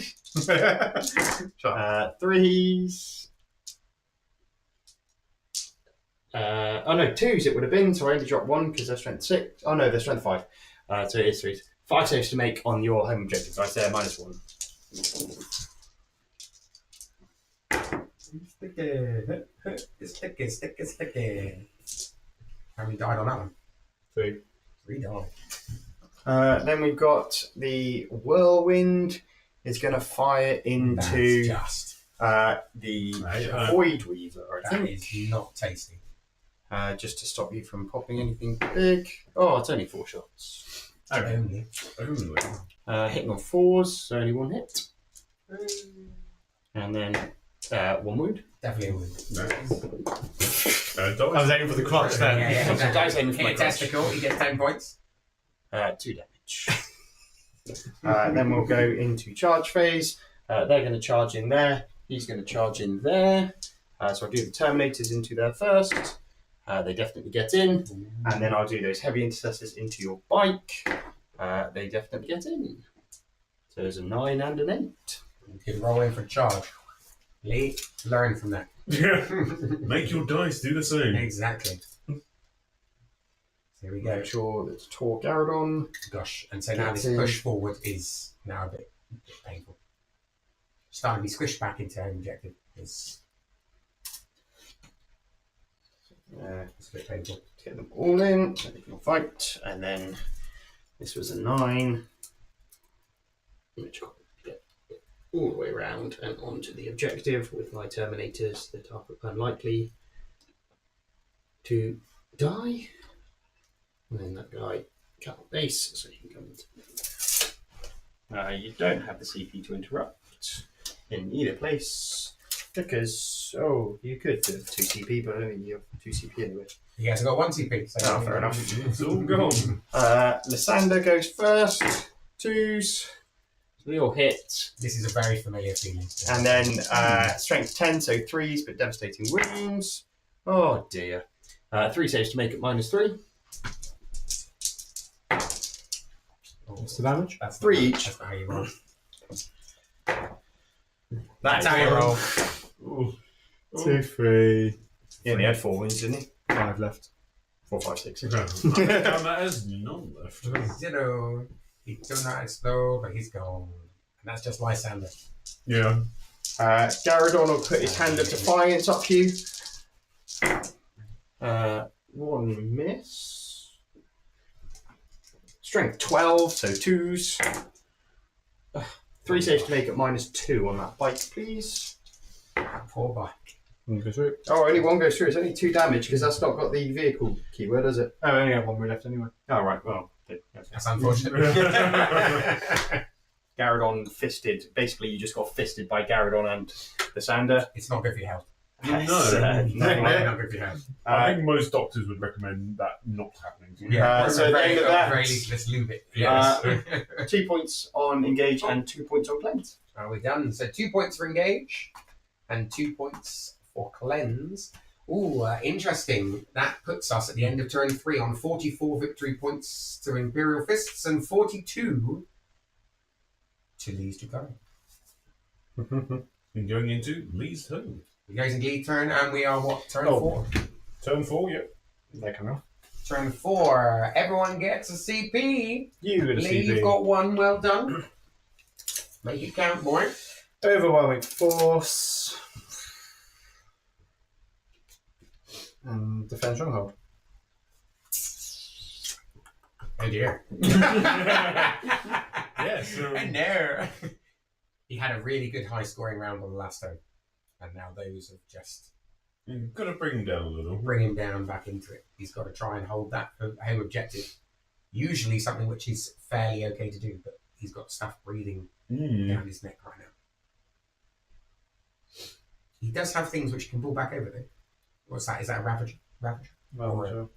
3s. Oh no, 2s it would have been, so I only dropped 1 because they're strength 6. Oh no, they're strength 5. So it is 3s. 5 saves to make on your home objective, so I say -1. Sticky. How many died on that one? 3. 3 died. Then we've got the whirlwind. Is going to fire into That's just. the Right, void weaver. I That think. is not tasty. Just to stop you from popping anything big. Oh, it's only 4 shots. Only. Only. Hitting on 4s, so only 1 hit. And then 1 wound. Definitely would. I was aiming for the crotch then. Yeah, So dice aiming for my hit a crotch. testicle, you get 10 points. 2 damage. Then we'll go into charge phase. They're going to charge in there. He's going to charge in there. So I'll do the Terminators into there first. They definitely get in. And then I'll do those heavy intercessors into your bike. They definitely get in. So there's a 9 and an 8. You can roll in for charge. Leigh, learn from that. Make your dice do the same. Exactly. Here we go. Make sure that Tor Garadon. Gosh, and so now this Get in. push forward is now a bit painful. Starting to be squished back into home objective is it's a bit painful. Get them all in, so they can all fight. And then this was a 9, which got all the way around and onto the objective with my Terminators that are unlikely to die. And then that guy can't base, so you can come into. You don't have the CP to interrupt in either place because you could do 2 CP, but I don't think you have 2 CP anyway. You guys have got 1 CP. So Oh, fair enough. It's all gone. Lysander goes first. 2s. So they all hit. This is a very familiar feeling. And then strength 10, so 3s, but devastating wounds. Oh dear. 3 saves to make it -3. What's the damage? That's 3 not- each. That's not how you roll. That's how you roll. Ooh. 2, 3, He only had 4 wounds, didn't he? 5 left. 4, 5, 6. Count that as none left. 0. He's still not as slow, but he's gone. And that's just Lysander. Yeah. Garadon will put his hand of defiance up you. 1 miss. Strength 12, so 2s. 3 saves to make it -2 on that bike, please. Poor bike. Go through. Oh, only 1 goes through. It's only 2 damage because that's not got the vehicle keyword, has it? Oh, I only have 1 more left anyway. Oh, right. Well, That's unfortunate. Garadon fisted. Basically, you just got fisted by Garadon and Lysander. It's not good for your health. No. Really not good for your health. I think most doctors would recommend that not happening to you. Yeah, so at the end of that- very least, let's lube it. Yes. 2 points on engage and 2 points on cleanse. Are we done? So 2 points for engage and 2 points for cleanse. Ooh, interesting. That puts us at the end of turn 3 on 44 victory points to Imperial Fists and 42 to Leigh's Drukhari. And going into Leigh's turn. We goes in Leigh's turn and we are what? Turn Oh. 4. Turn 4, yeah. They come off. Turn 4. Everyone gets a CP. You get a Leigh, CP. you've got 1. Well done. Make it count, boy. Overwhelming force. And defend stronghold. Oh dear. Yes. I know. He had a really good high scoring round on the last turn. And now those have just You've got to bring him down a little. bring him down back into it. He's got to try and hold that home objective. Usually something which is fairly okay to do, but he's got stuff breathing down his neck right now. He does have things which can pull back over though. What's that? Is that a Ravager? Ravager? Well, Or- sure.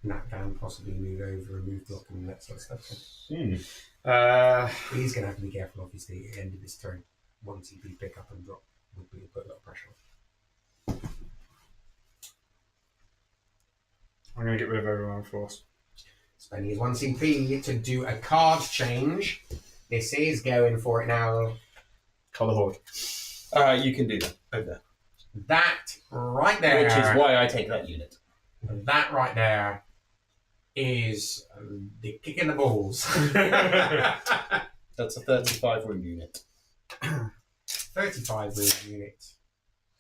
Nap down, possibly move over, remove block and that sort of stuff. He's going to have to be careful, obviously, at the end of this turn. One TP pick up and drop would be put a lot of pressure on. I'm going to get rid of overwhelming force. Spending his 1 CP to do a card change. This is going for it now. Colour Horde. You can do that over there. That right there. Which is why I take that unit. That right there is the kick in the balls. That's a 35 wound unit. 35 wound unit.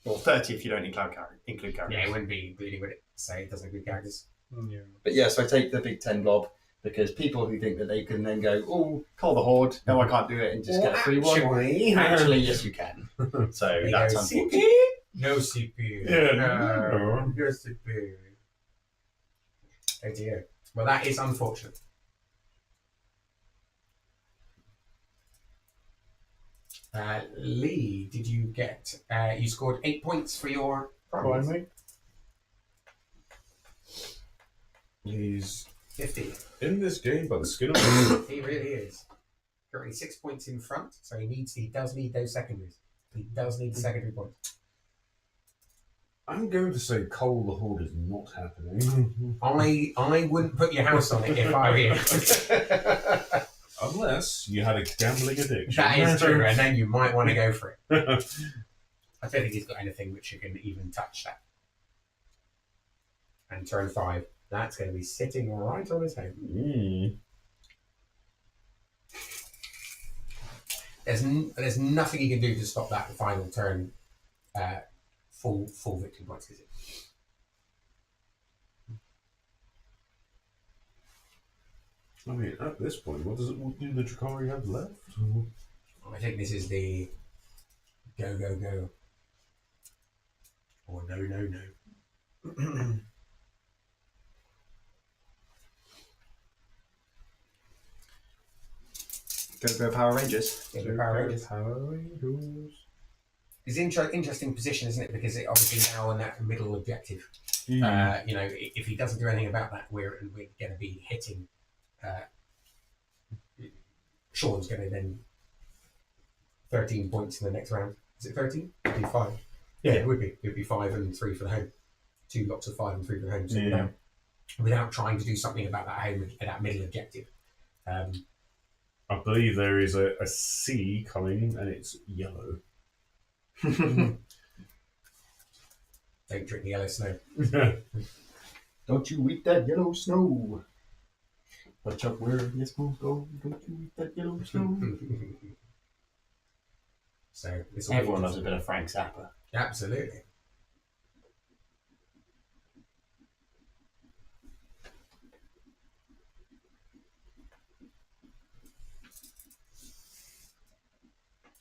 Or 30 if you don't include characters. Yeah, it wouldn't be including, would it? Say it doesn't include characters. Yeah. But yeah, so I take the big 10 blob because people who think that they can then go, oh, call the Horde, no, I can't do it, and just get a free one. Actually, yes, you can. So that's unfortunate. CP? No CP. Yeah, no CP. Oh dear. Well, that is unfortunate. Leigh, did you get? You scored 8 points for your primary. He's 50. in this game by the skin of his teeth. He really is. Currently 6 points in front, so he does need those secondaries. He does need the secondary points. I'm going to say Cole the Horde is not happening. I wouldn't put your house on it if I were you. Unless you had a gambling addiction. That is true, and then you might want to go for it. I don't think he's got anything which you can even touch that. And turn 5, that's going to be sitting right on his head. There's nothing he can do to stop that final turn. Full victory points, is it? I mean, at this point, what do the Drukhari have left? I think this is the go, go, go. Or no, no, no. Go Power Rangers. Yeah, the Power Rangers. Power Rangers. It's an interesting position, isn't it? Because it obviously now on that middle objective. You know, if he doesn't do anything about that, we're going to be hitting. Sean's going to then 13 points in the next round. Is it 13? It'd be 5. Yeah, it would be. It would be 5 and 3 for the home. 2 lots of 5 and 3 for the home. So without trying to do something about that home, that middle objective. I believe there is a C coming, and it's yellow. Don't drink the yellow snow. Don't you eat that yellow snow. Watch out where this will go. Don't you eat that yellow snow. So Everyone loves a bit of Frank Zappa. Absolutely.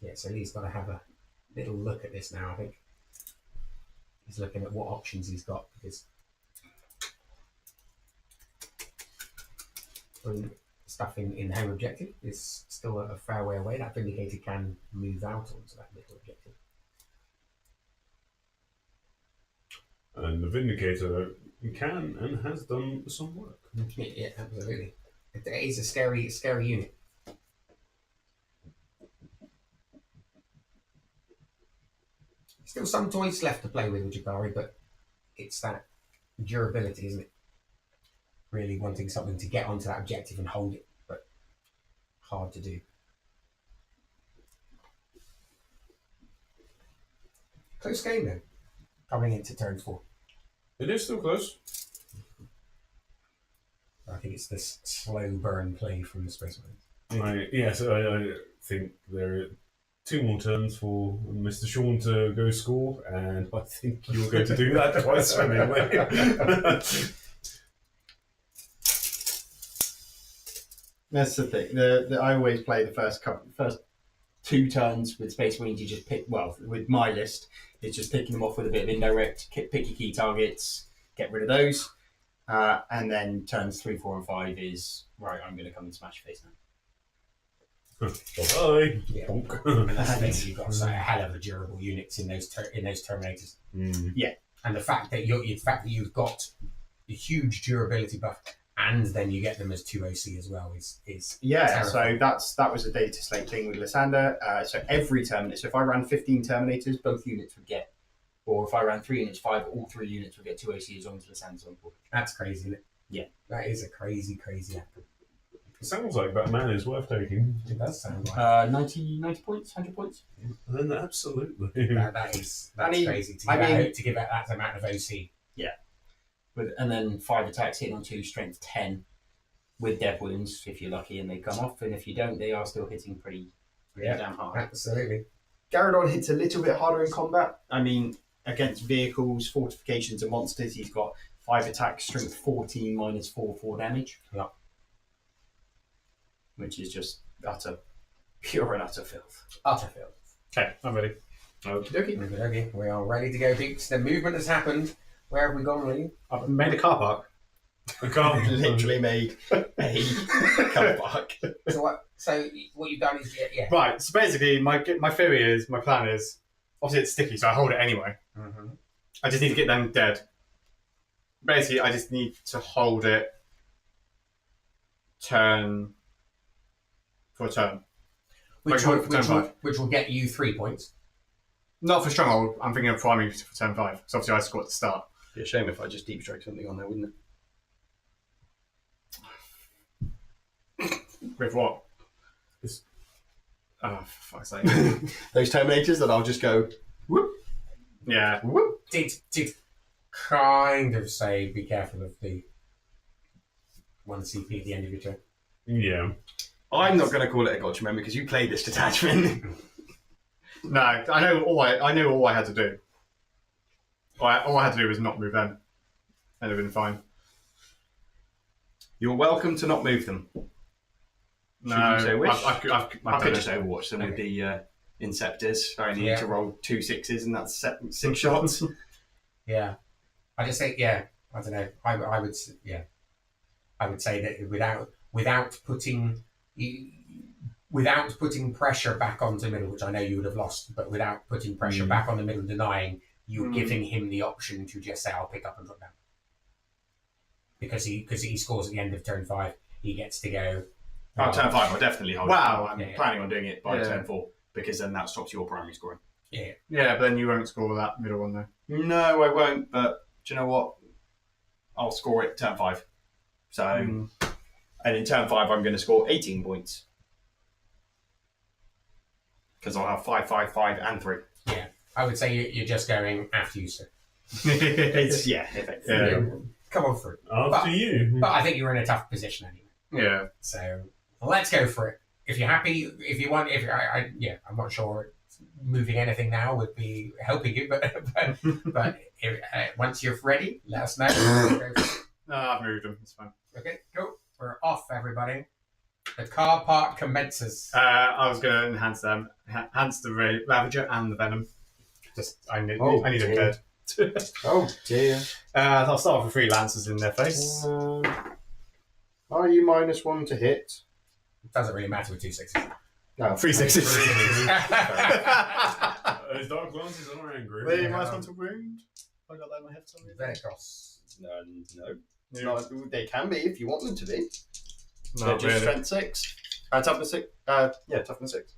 Yeah, so Lee's got to have a little look at this now, I think. He's looking at what options he's got, because stuff in home objective is still a fair way away. That Vindicator can move out onto that middle objective. And the Vindicator can and has done some work. Yeah, absolutely. It is a scary unit. Still some toys left to play with Drukhari, but it's that durability, isn't it? Really wanting something to get onto that objective and hold it, but hard to do. Close game then, coming into turn 4. It is still close. I think it's this slow burn play from the Space Marines. I think there are 2 more turns for Mr. Sean to go score, and I think you're going to do that twice swimmingly. That's the thing. I always play the first 2 turns with Space Marines. You just pick, with my list, it's just picking them off with a bit of indirect, pick your key targets, get rid of those. And then turns 3, 4, and 5 is, right, I'm going to come and smash your face now. Bye. Yeah. And that's the thing, you've got a hell of a durable units in those Terminators. Yeah. And the fact that you've got a huge durability buff, and then you get them as 2 OC as well is terrifying. So that was a data slate thing with Lysander. So every Terminator, so if I ran 15 Terminators, both units would get, or if I ran 3 units, 5, all 3 units would get 2 OC as long as Lysander's on board. That's crazy, isn't it? Yeah. That is a crazy app. It sounds like that man is worth taking. It does sound like 90 points, 100 points. Then absolutely. that's crazy to give out that amount of OC. Yeah. And then 5 attacks hitting on 2, strength 10 with death wounds if you're lucky and they come off, and if you don't, they are still hitting pretty damn hard. Absolutely. Garradon hits a little bit harder in combat. I mean, against vehicles, fortifications, and monsters. He's got 5 attack, strength 14, minus 4 damage. Yeah. Which is just pure and utter filth. Utter filth. Okay, I'm ready. Okie dokie. Okay, we are ready to go, peeps. The movement has happened. Where have we gone, Leigh? I've made a car park. I can't. Literally made a car park. So what you've done is Right, so basically my plan is, obviously it's sticky, so I hold it anyway. Mm-hmm. I just need to get them dead. Basically, I just need to hold it for a turn. Which Turn 5. will get you 3 points. Not for stronghold, I'm thinking of priming for turn 5. So obviously I scored at the start. Be a shame if I just deep strike something on there, wouldn't it? With what? Oh, for fuck's sake. Those Terminators that I'll just go, whoop, Yeah. whoop. Did kind of say be careful of the 1 CP at the end of your turn. Yeah. I'm not going to call it a gotcha, remember, because you played this detachment. No, I know all I had to do. All I had to do was not move them. And it would have been fine. You're welcome to not move them. No, you so wish? I've I done could it. just overwatch them with the Inceptors. I need Yeah. to roll 2 6s and that's 6 shots. Yeah, I just think I don't know. I would say that without putting pressure back onto middle, which I know you would have lost, but without putting pressure back on the middle, denying, you're giving him the option to just say, "I'll pick up and drop down," because he scores at the end of turn 5, he gets to go. On turn 5, I'll definitely hold Wow. it. I'm Yeah. planning on doing it by Yeah. turn 4 because then that stops your primary scoring. Yeah, Yeah, but then you won't score that middle one though. No, I won't, but do you know what? I'll score it turn 5. So, and in turn 5, I'm going to score 18 points. Because I'll have 5, 5, 5, and 3. I would say you're just going after you, sir. It's, effectively. Yeah. Come on through. After you. But I think you're in a tough position anyway. Yeah. So let's go for it. If you're happy, if you want, I'm not sure moving anything now would be helping you, but if, once you're ready, let us know. No, I've moved them. It's fine. Okay, go. We're off, everybody. The car park commences. I was going to enhance them. Enhance the Ravager and the Venom. I need them dead. Oh dear. I'll start off with 3 Lancers in their face. Are you -1 to hit? It doesn't really matter with 2 6s. No, 3 6s. Those dark glances are angry. Wait, Yeah. -1 to wound. I got that in my head for some reason. Then across. no. Yeah. No, they can be if you want them to be. They're Not just really. strength 6. Toughness 6. Toughness 6.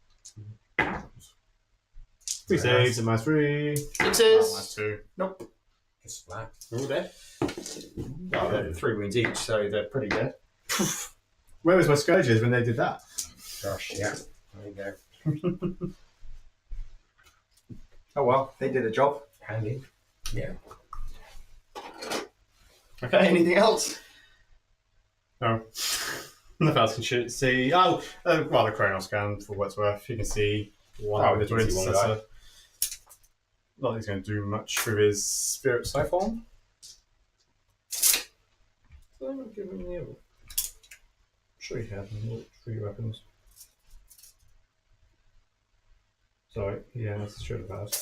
3 saves and -3. 6s. -2. Nope. Just flat. They're all dead. Oh, they're 3 wounds each, so they're pretty dead. Where was my Scourges when they did that? Gosh, yeah. There you go. Oh well, they did a job. Handy. Yeah. Okay, anything else? No. Nothing else can see. Oh, well, the Chronos scan for what's worth. You can see one Oh, with the you can see twins. one guy. Not that he's going to do much with his Spirit Siphon. Sure, he had 3 weapons. Sorry, yeah, should have had.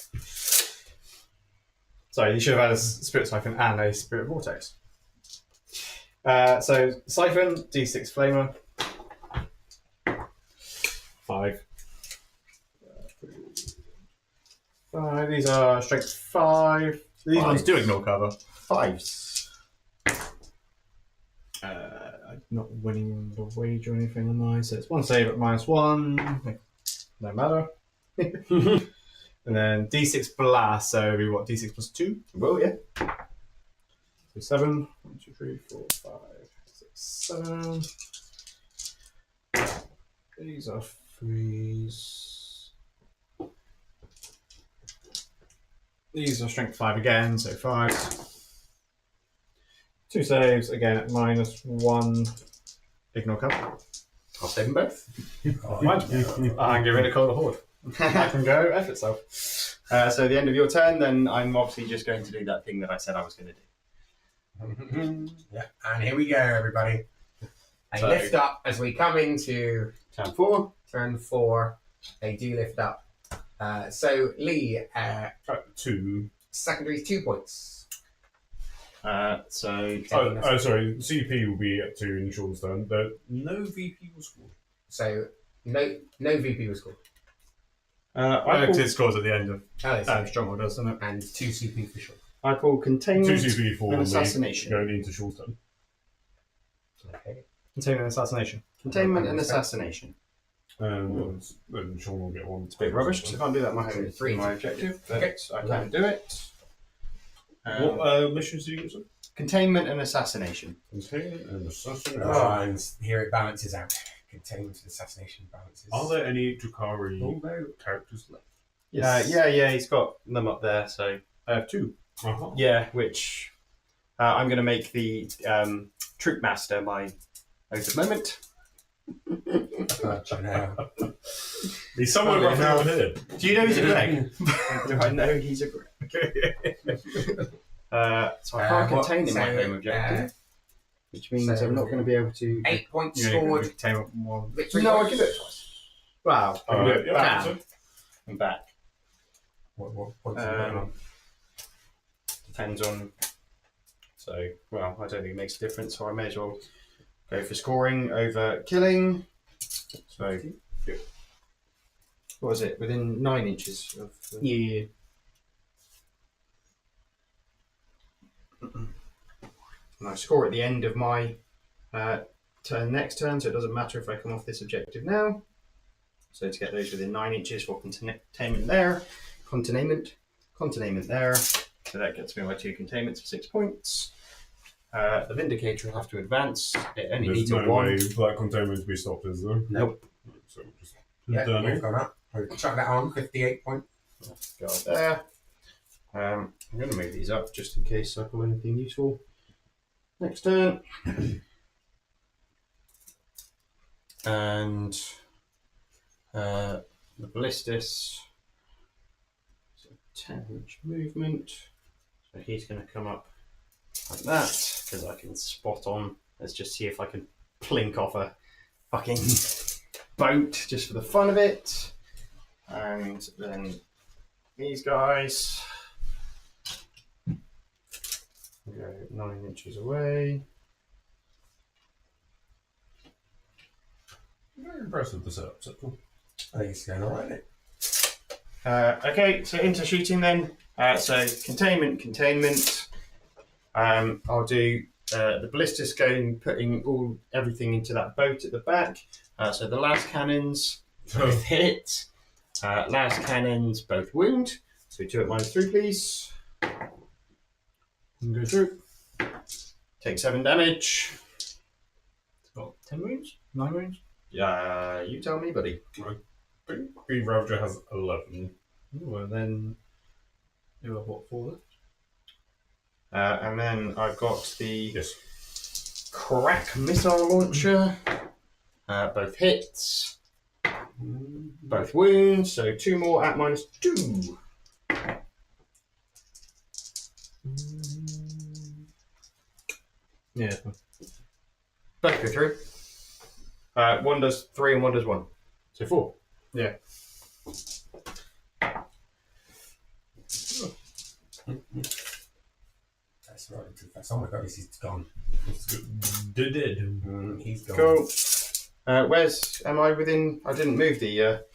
Sorry, he should have had a Spirit Siphon and a Spirit Vortex. So, Siphon, D6 Flamer. 5. 5. These are strength 5. These ones do ignore cover. 5s. I'm not winning the wage or anything on mine, so it's 1 save at -1. No matter. And then D6 blast, so we what? D6 plus 2? Well, yeah. So 7. 1, 2, 3, 4, 5, 6, 7. These are 3s. These are strength 5 again, so 5s. 2 saves, again at -1. Ignore cover. I'll save them both. And get rid of Cold Horde. I can go F itself. So at the end of your turn, then I'm obviously just going to do that thing that I said I was going to do. Yeah, and here we go, everybody. They lift up as we come into Turn 4. turn 4. They do lift up. So Leigh, 2. secondary 2 points. So Sorry. CP will be at 2 in Sean's turn, but no VP was scored. So no VP was scored. It scores at the end of Stronghold, doesn't it? And 2 CP for sure. I call 2 containment CP for and Leigh assassination. going into Sean's turn. Okay. Containment and assassination. Containment and assassination. And then Sean will get one. It's a bit rubbish because I can't do that So 3. my objective, but Okay. I can do it. What missions do you get, sir? Containment and assassination. Containment and assassination. And here it balances out. Containment and assassination balances. Are there any Drukhari characters left? Yeah, he's got them up there. So I have 2. Uh-huh. yeah, which I'm going to make the troop master my oath of moment. He's somewhere Funnily roughly on here. Do you know he's a Greg? Do I know he's a Greg? So I can't contain in my home objective, which means I'm not going to be able to. 8 points You're scored. containment 1. Victory No, I points. give it twice. Wow. Yeah, Bam. I'm back. What points are you going on? Depends on. So, well, I don't think it makes a difference, so I may as well go for scoring over killing. So, what was it? Within 9 inches of. Yeah. And I score at the end of my next turn, so it doesn't matter if I come off this objective now. So to get those within 9 inches for containment there, containment there. So that gets me my 2 containments for 6 points. The Vindicator will have to advance. It only There's needs no a 1. way for that containment to be stopped, is there? Nope. So just Yeah, done we've it. gone up. Chuck that on, 58 points. Go up there. I'm going to move these up just in case I pull anything useful. Next turn. And the Ballistus. So 10-inch movement. So he's going to come up like that because I can spot on. Let's just see if I can plink off a fucking boat just for the fun of it. And then these guys go 9 inches away. Very impressive, the setup. So cool. I think it's going alright. Okay, so into shooting then. So containment. I'll do the ballistas going, putting everything into that boat at the back. So the last cannons both hit. Last cannons both wound. So 2 at -3, please. And go through. Take 7 damage. It's got 10 wounds? 9 wounds? Yeah, you tell me, buddy. Green Ravager has 11. Ooh, and then you have what, 4 left? And then I've got the Yes. crack missile launcher. Both hits. Both wounds. So 2 more at -2. Yeah. Both go through. 1 does 3 and 1 does 1. So 4. Yeah. That's right. Oh my god, he's gone. Dead. He's gone. Cool. Am I within? I didn't move the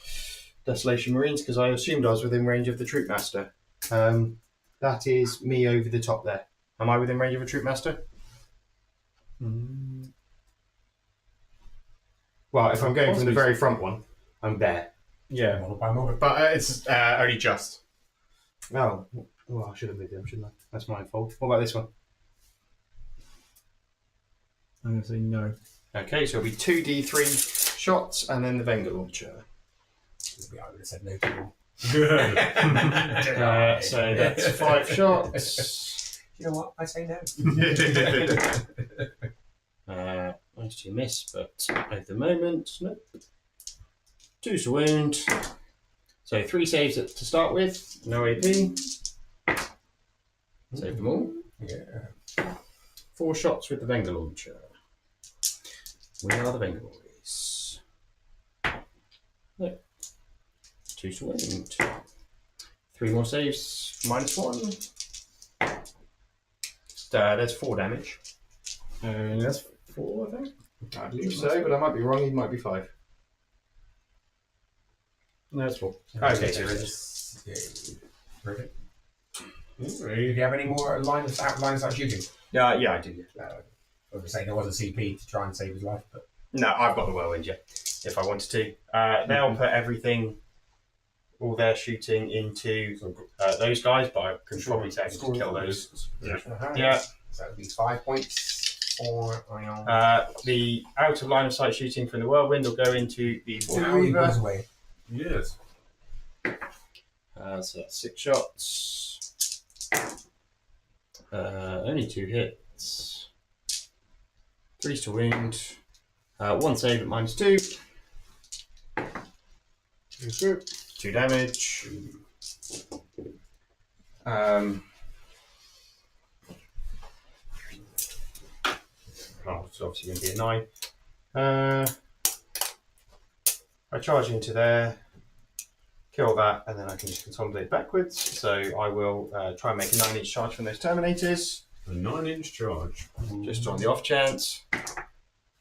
Desolation Marines because I assumed I was within range of the Troop Master. That is me over the top there. Am I within range of a Troop Master? Well, if I'm going from the very front one, I'm there. Yeah. Model by model. But it's only just. Oh, well, I should have moved them, shouldn't I? That's my fault. What about this one? I'm going to say no. Okay, so it'll be 2d3 shots and then the Venga launcher. I would have said no to all. So that's 5 shots. You know what? I say no. Nice to miss, but at the moment, nope. 2's a wound. So So 3 saves to start with. No AP. Save them all. Yeah. 4 shots with the Venga launcher. We are the Venga boys. Look. 2 to wound. 3 more saves. -1. There's 4 damage. That's 4, I think. I believe so, but I might be wrong. It might be 5. No, it's 4. Okay, so it's Perfect. Do you have any more line of sight shooting? yeah, I do. Yeah. I was saying there was a CP to try and save his life, but No, I've got the whirlwind. Yeah, if I wanted to, they'll put everything, all their shooting into those guys, but I can probably say I can just kill those. Yeah. So that would be 5 points for Ion. The out of line of sight shooting from the whirlwind will go into the Now he goes away. Yes. so that's 6 shots. Only 2 hits. 3's to wound. 1 save at -2. 2 damage. It's obviously going to be a 9. I charge into there, kill that, and then I can just consolidate backwards. So I will try and make a 9-inch charge from those Terminators. A 9-inch charge. Just on the off chance.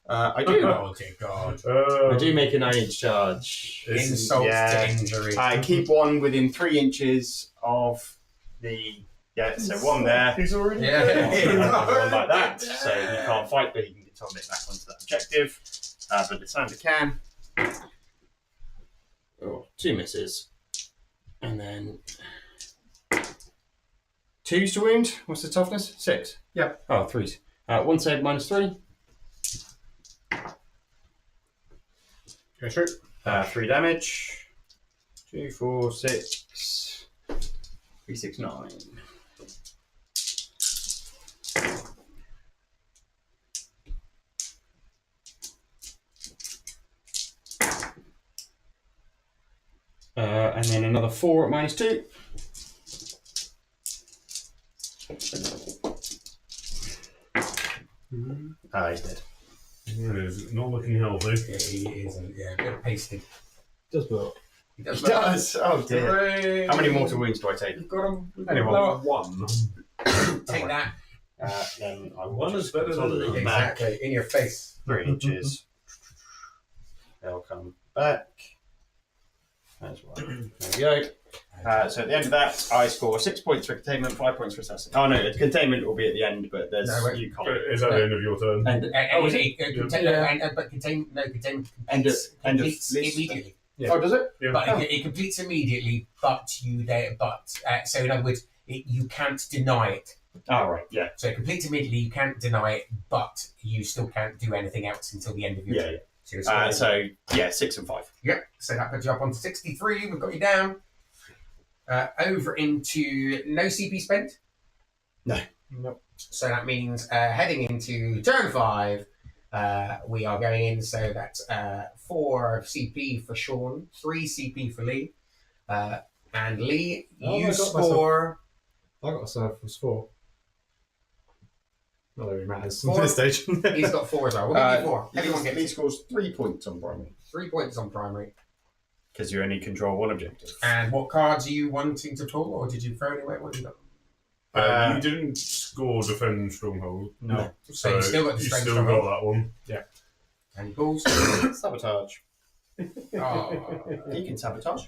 I do. Oh dear God! I do make a 9-inch charge. Insult to injury. I keep one within 3 inches of the. Yeah, so one there. He's already Yeah. Another one like that. So he can't fight, but he can consolidate back onto that objective. But the Sander can. 2 misses. And then 2's to wound. What's the toughness? 6. Yep. Oh, 3's. 1 save -3. Go through. 3 damage. 2, 4, 6. 3, 6, 9. And then another 4 at -2. He's dead. He's not looking healthy. Yeah, he isn't. Yeah, a bit pasted. Does blow. He He does. does. Oh dear. Hooray! How many mortal wounds do I take? You've got him. Anyone? Blow up 1. Take that. Then I will One just is better than consolidate none. back Exactly. In your face. 3 inches. They'll come back. That's right. There we go. So at the end of that, I score 6 points for containment, 5 points for assassin. Oh no, containment will be at the end, but there's No, wait. you can't. Is that the end of your turn? And But containment End of completes list. immediately. Yeah. Oh, does it? Yeah. But it completes immediately. But so in other words, you can't deny it. Oh right, yeah, So it completes immediately. You can't deny it, but you still can't do anything else until the end of your yeah. turn. So, So yeah, 6 and 5. yep. So that puts you up on 63. We've got you down. Over into no CP spent. No. Nope. So that means heading into turn 5, we are going in. So that's 4 CP for Sean, 3 CP for Leigh. And Leigh, Oh, you I got score. I got a surplus 4. Not that it matters 4. at this stage. He's got 4 as well. We'll give you 4. Everyone Lee gets scores 3 points on primary 3 points on primary. because you only control 1 objective. And what cards are you wanting to pull, or did you throw any away? What have you got? You didn't score Defend Stronghold. No. So you still got the you strength still stronghold. got that one. And he pulls. Sabotage. Oh, He can sabotage.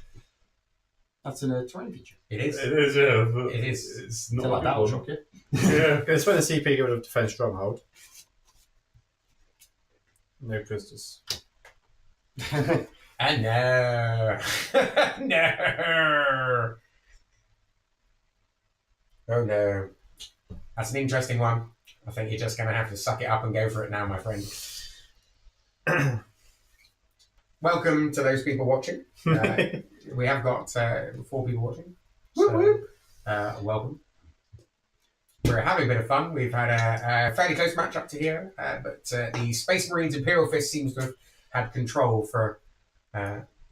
That's a terrain feature. it is. It is, yeah. But It is. It's not So like a that will good one. shock you. Yeah. It's when the CP get rid of Defend Stronghold. No Pistis. And no. No. Oh no. That's an interesting one. I think you're just going to have to suck it up and go for it now, my friend. Welcome to those people watching. We have got 4 people watching. So, welcome. We're having a bit of fun. We've had a fairly close match up to here, but the Space Marines Imperial Fist seems to have had control for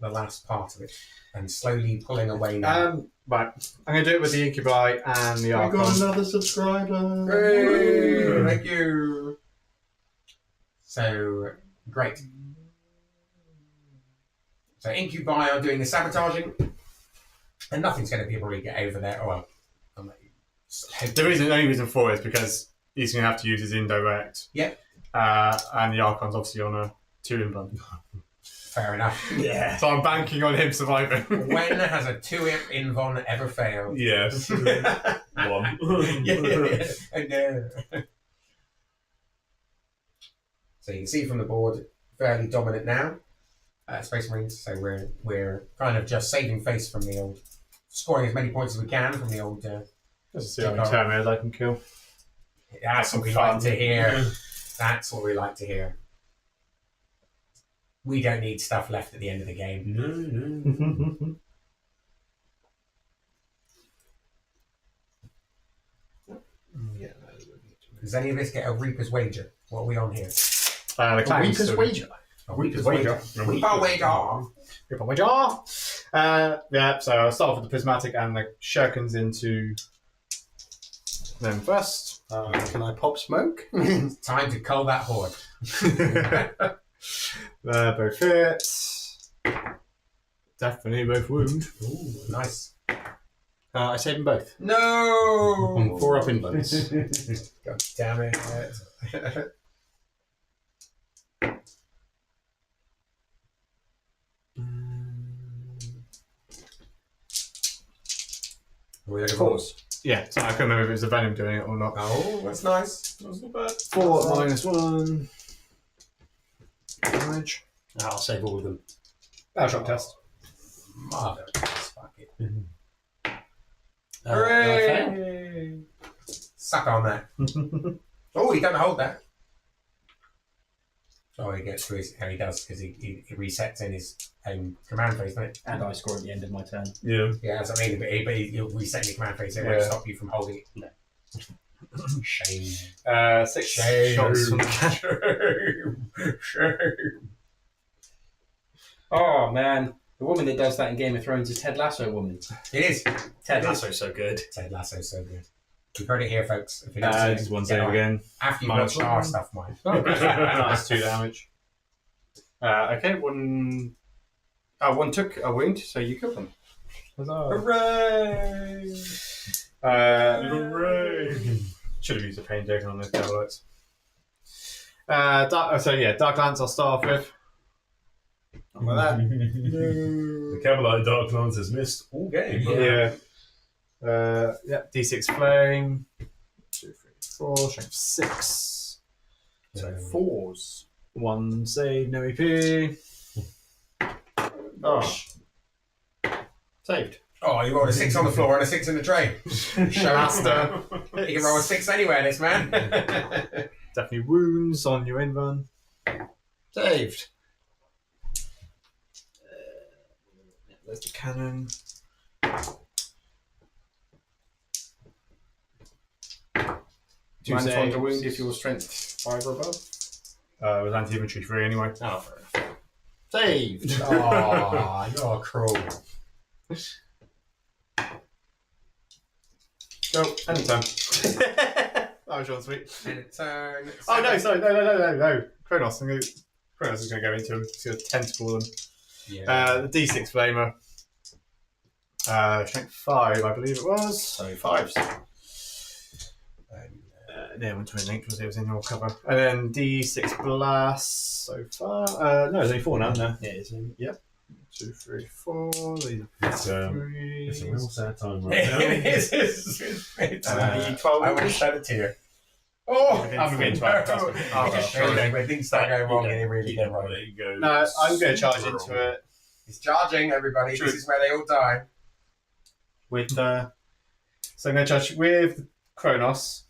the last part of it and slowly pulling away now. Right, I'm going to do it with the Incubi and the We Archon. got another subscriber. Hooray! Thank you. So, great. So, Incubi are doing the sabotaging, and nothing's going to be able to get over there. Well, The only reason for it is because he's going to have to use his indirect. Yep. And the Archon's obviously on a 2 invuln. fair enough. Yeah. So I'm banking on him surviving. When has a 2 invuln ever failed? Yes. One. Yeah. I know. So you can see from the board, fairly dominant now, Space Marines. So we're kind of just saving face from the old, scoring as many points as we can from the old. Let's see how many Terminators I can kill. That's what we like to hear. That's what we like to hear. We don't need stuff left at the end of the game. No. Does any of us get a Reaper's Wager? What are we on here? The Clangs Reaper's still- Wager. A Reaper's Wager. Reaper Wager. Reaper Wager. Yeah, so I'll start off with the Prismatic and the Shurikens into them first. Can I pop smoke? Time to cull that horde. They're both hit. Definitely both wound. Ooh, nice. I saved them both. No! On 4 up invulns. God damn it. Are we looking forward? Yeah, so I can't remember if it was the Venom doing it or not. Oh, that's nice. That's not bad. 4 -1. Damage. I'll save all of them. Shock test. Mother of fuck it. I fail. Hooray! Suck on that. Oh, he don't hold that. Oh, he gets to his. How he does because he resets in his own command phase, doesn't it? And I score at the end of my turn. Yeah. Yeah, that's what I mean. But he'll reset in your command phase. So it won't Yeah. stop you from holding it. No. Shame. 6 Shame. shots from the Shame. Oh man, the woman that does that in Game of Thrones is Ted Lasso woman. It is. Ted It is. Lasso's so good. Ted Lasso's so good. You've heard it here, folks. If you don't see it, just one get save on. again. After you've Minus watched one. our stuff, mine. That's 2 damage. Okay, one. One took a wound, so you killed them. Huzzah. Hooray! Hooray! Should have used a pain token on those Cavalites. Dark Lance I'll start off with. Like that. The Cavalite Dark Lance has missed all game. Yeah. D6 Flame. 2, 3, 4, strength 6. So 4s. 1 save, no EP. Oh. Saved. Oh, you rolled a 6 on the floor and a 6 in the tray. Show master. You can roll a 6 anywhere, this man. Definitely wounds on your invuln. Saved. There's the cannon. Two -1 to saves. wound if your strength 5 or above. It was anti-infantry 3 anyway. Oh, fair enough. Saved. Oh, you're cruel. Go, anytime. That was short and sweet. And it turn. Oh no, sorry, no. Kronos, Kronos is going to go into him. He's going to tentacle them. Yeah. The D6 Flamer. Strength 5, I believe it was. So 5s. Yeah, 128 was it was in your cover. And then D6 Blast so far. No, there's only 4 now, no? Yeah, it's in. Yep. 2, 3, 4. These It's are a 3. real sad time right now. It is. It's D12. I would have said it to you. Oh, I'm going to try to when things start going wrong, they really go wrong. There you go. No, I'm going to charge into it. It's charging, everybody. True. This is where they all die. With so I'm going to charge with Kronos.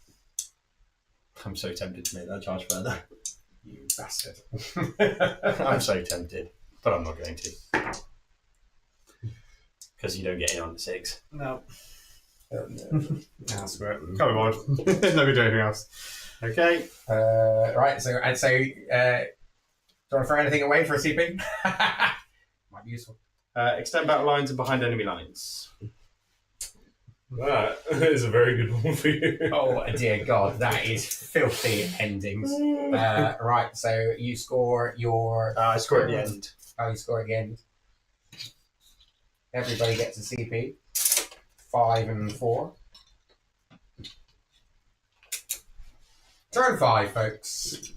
I'm so tempted to make that charge further. You bastard. I'm so tempted, but I'm not going to. Because you don't get in on the 6. No. Nah, screw it. Come on. Not going to do anything else. Okay. Right, so do you want to throw anything away for a CP? My Might be useful. Extend battle lines and behind enemy lines. That is a very good one for you. Oh dear God, that is filthy endings. Right, so you score your. I score at the end. Oh, you score again. Everybody gets a CP. 5 and 4. Turn 5, folks.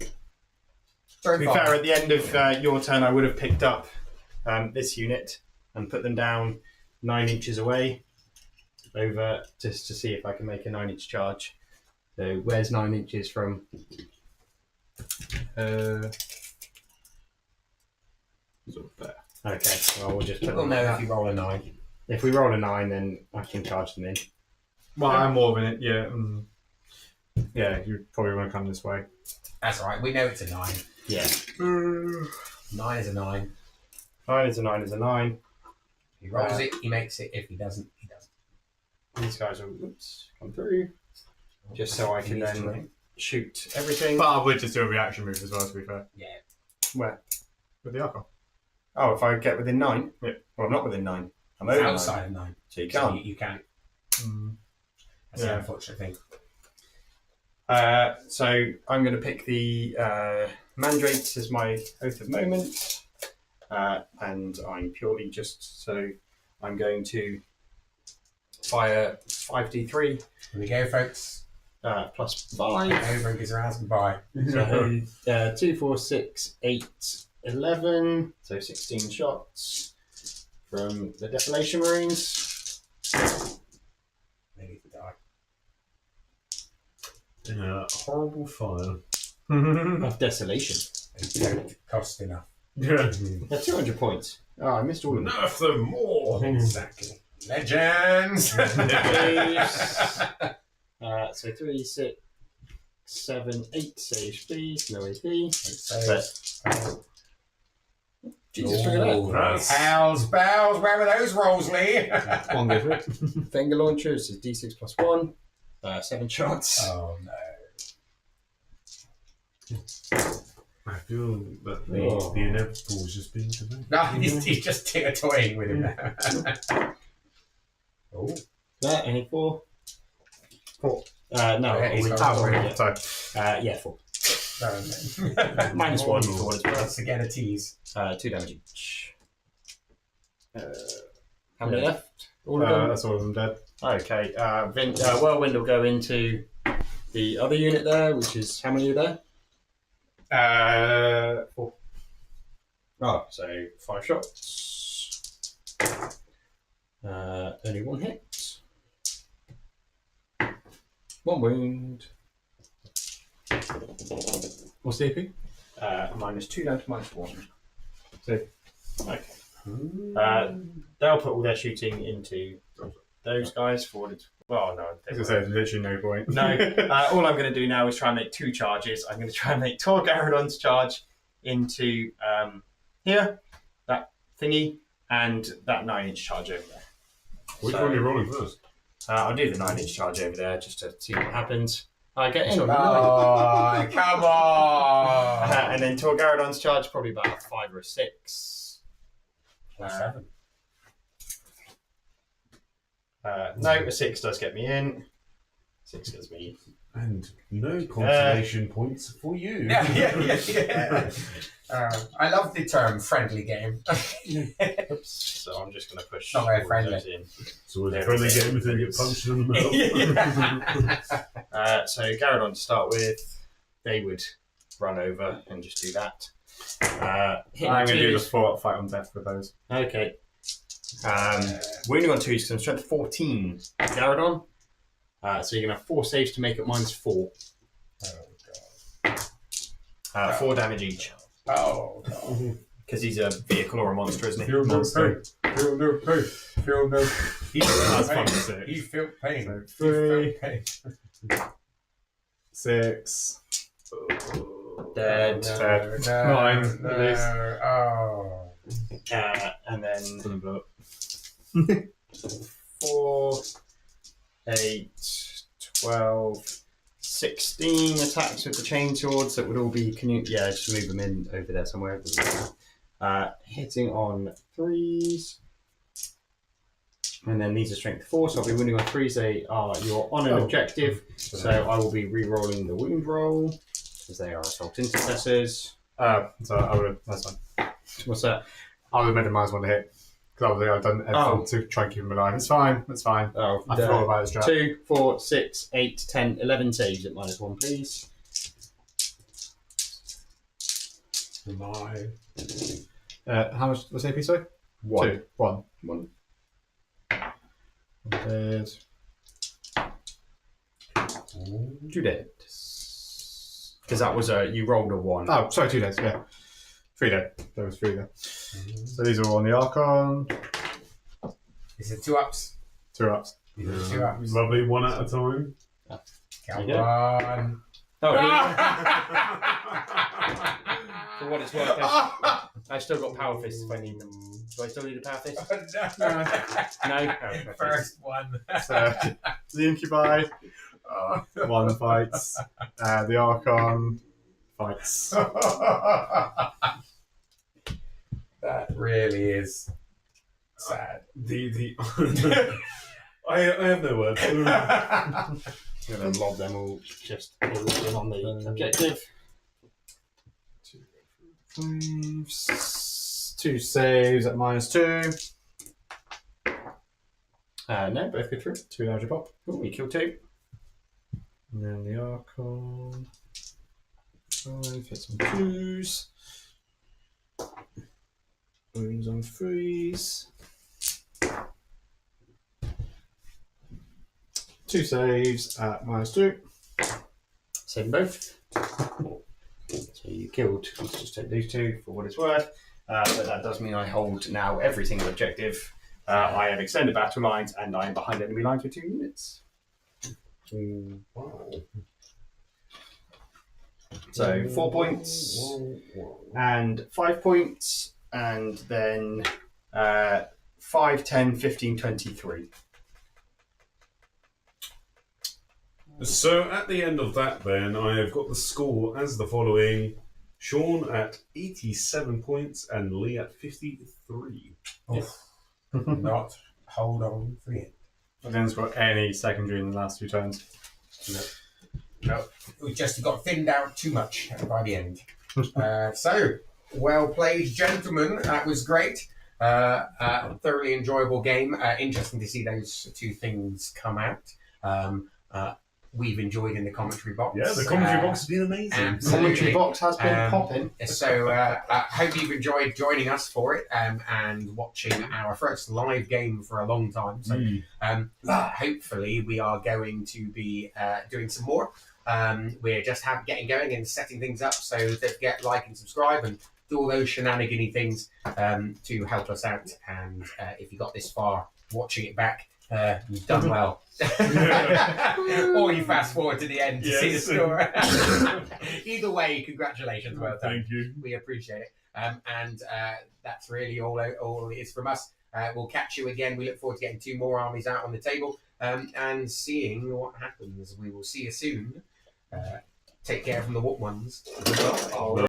Turn To be 5. fair, at the end of your turn, I would have picked up this unit and put them down 9 inches away, over just to see if I can make a 9-inch charge. So where's 9 inches from? Sort of there. Okay, well we'll just put We'll them know like if you that. roll a 9. If we roll a 9, then I can charge them in. Well, I'm more than it. Yeah. Yeah, you probably want to come this way. That's all right. We know it's a 9. Yeah. 9 is a 9. 9 is a 9 is a 9. If he rolls it, he makes it. If he doesn't, he doesn't. These guys will come through, just so I can then shoot everything. But I would just do a reaction move as well, to be fair. Yeah. Where? With the alcohol. Oh, if I get within 9? Yeah. Well, I'm not within 9. I'm It's over 9. outside of 9. So you So can't. you can't. Mm. That's Yeah. the unfortunate thing. So I'm going to pick the Mandrake as my Oath of Moment. And I'm purely just, so I'm going to fire 5d3 Here we go, folks. plus 5. Over and gives her hands goodbye. So 2, 4, 6, 8, 11. So 16 shots from the Desolation Marines. They need to die. Yeah, horrible fire. Of Desolation. They don't cost enough. Yeah. They're 200 points. Oh, I missed all of them. Nerf them more. Exactly. Legends! So 3, 6, 7, 8 saves, please. No AP. So, Jesus, look at that. That's- How's bells? Where were those rolls, Lee? One goes with it. Finger launchers is D6 plus 1. 7 shots. Oh no. I feel that the inevitable has just been today. No, he's just toying with him now. Oh. That, any 4? 4. No, Yeah, he's we got can't four, roll yeah. it. Yeah, 4. Minus 1 for what it's worth. Once again, a tease. 2 damage each. How many left? All of them? That's all of them dead. Okay. Whirlwind will go into the other unit there, which is how many are there? 4. Oh, so 5 shots. Only 1 hit. 1 wound. What's the AP? -2 down to -1. So, okay. They'll put all their shooting into those guys for what it's. Well, no. I was going to say, there's literally no point. No. All I'm going to do now is try and make 2 charges. I'm going to try and make Tor Garadon's charge into here, that thingy, and that 9-inch charge over there. Which So- one are you rolling first? I'll do the 9-inch charge over there just to see what happens. I get in. Oh, come on! And then Tor Garadon's charge, probably about a 5 or a 6. Or 7. No, a 6 does get me in. 6 gets me. And no consolation points for you. Yeah. I love the term friendly game. Oops. So I'm just going to push. Not very all friendly. those in. So it's a friendly game until you get punched in the mouth. So Garadon to start with, they would run over and just do that. I'm going to do the fight on death with those. Okay. Wounding on 2 is going to strength 14. Garadon. So you're going to have 4 saves to make it -4. Oh, 4 damage each. God. Because he's a vehicle or a monster, isn't he? Feel no Monster. pain. Feel no pain. Feel no He That's felt fun to pain. see. He felt pain. So He 3, felt pain. 6. Dead. No, 9, at least. Oh. And then Doesn't blow up. 4, 8, 12, 16 attacks with the chain swords that would all be. Can you? Yeah, just move them in over there somewhere. Hitting on 3s. And then these are strength 4, so I'll be wounding on 3s. They are you're on an objective, so I will be re-rolling the wound roll, because they are assault intercessors. So I would have, that's fine. What's that? I would have made a -1 to hit. Because obviously I've done everything to try and keep him alive. It's fine, it's fine. Oh, I forgot about his trap. 2, 4, 6, 8, 10, 11 saves at -1, please. How much was AP, sorry? 1. 2. 1. 1. Dead. 2 dead. Because that was you rolled a 1. Oh, sorry, 2 dead, yeah. 3 dead. There was 3 there. So these are all on the Archon. Is it 2 ups? 2 ups. These are 2 ups. Lovely, one at a time. Come you go. on. Oh, for what it's worth, I've still got power fists if I need them. Do I still need a power fist? No? Oh, First one. So the Incubi, one fights. The Archon fights. That really is sad. I have no words. I'm going to lob them all just in on the objective. 2 saves at -2. No, both go through. 2 damage a pop. Oh, we kill 2. And then the Archon. 5 hits on 2s. Wounds on 3s. 2 saves at -2. Save them both. So you killed. Let's just take these 2 for what it's worth. But that does mean I hold now every single objective. I have extended battle lines, and I am behind enemy lines with 2 units. Wow. So 4 points and 5 points, and then 5, 10, 15, 23. So at the end of that, then I have got the score as the following: Sean at 87 points and Leigh at 53. Not hold on for it. I didn't score any secondary in the last 2 turns. No, we just got thinned out too much by the end. So, well played, gentlemen. That was great. Thoroughly enjoyable game. Interesting to see those 2 things come out. We've enjoyed in the commentary box. Yeah, the commentary box has been amazing. Absolutely. Commentary box has been popping. So hope you've enjoyed joining us for it and watching our first live game for a long time. So hopefully we are going to be doing some more. We're just getting going and setting things up, so don't forget like and subscribe and do all those shenanigan-y things to help us out. And if you got this far watching it back, you've done well. Or you fast forward to the end to see the score. Either way, congratulations, well done. Thank you. We appreciate it. And that's really all it is from us. We'll catch you again. We look forward to getting 2 more armies out on the table and seeing what happens. We will see you soon. Take care from the What Ones. Goodbye.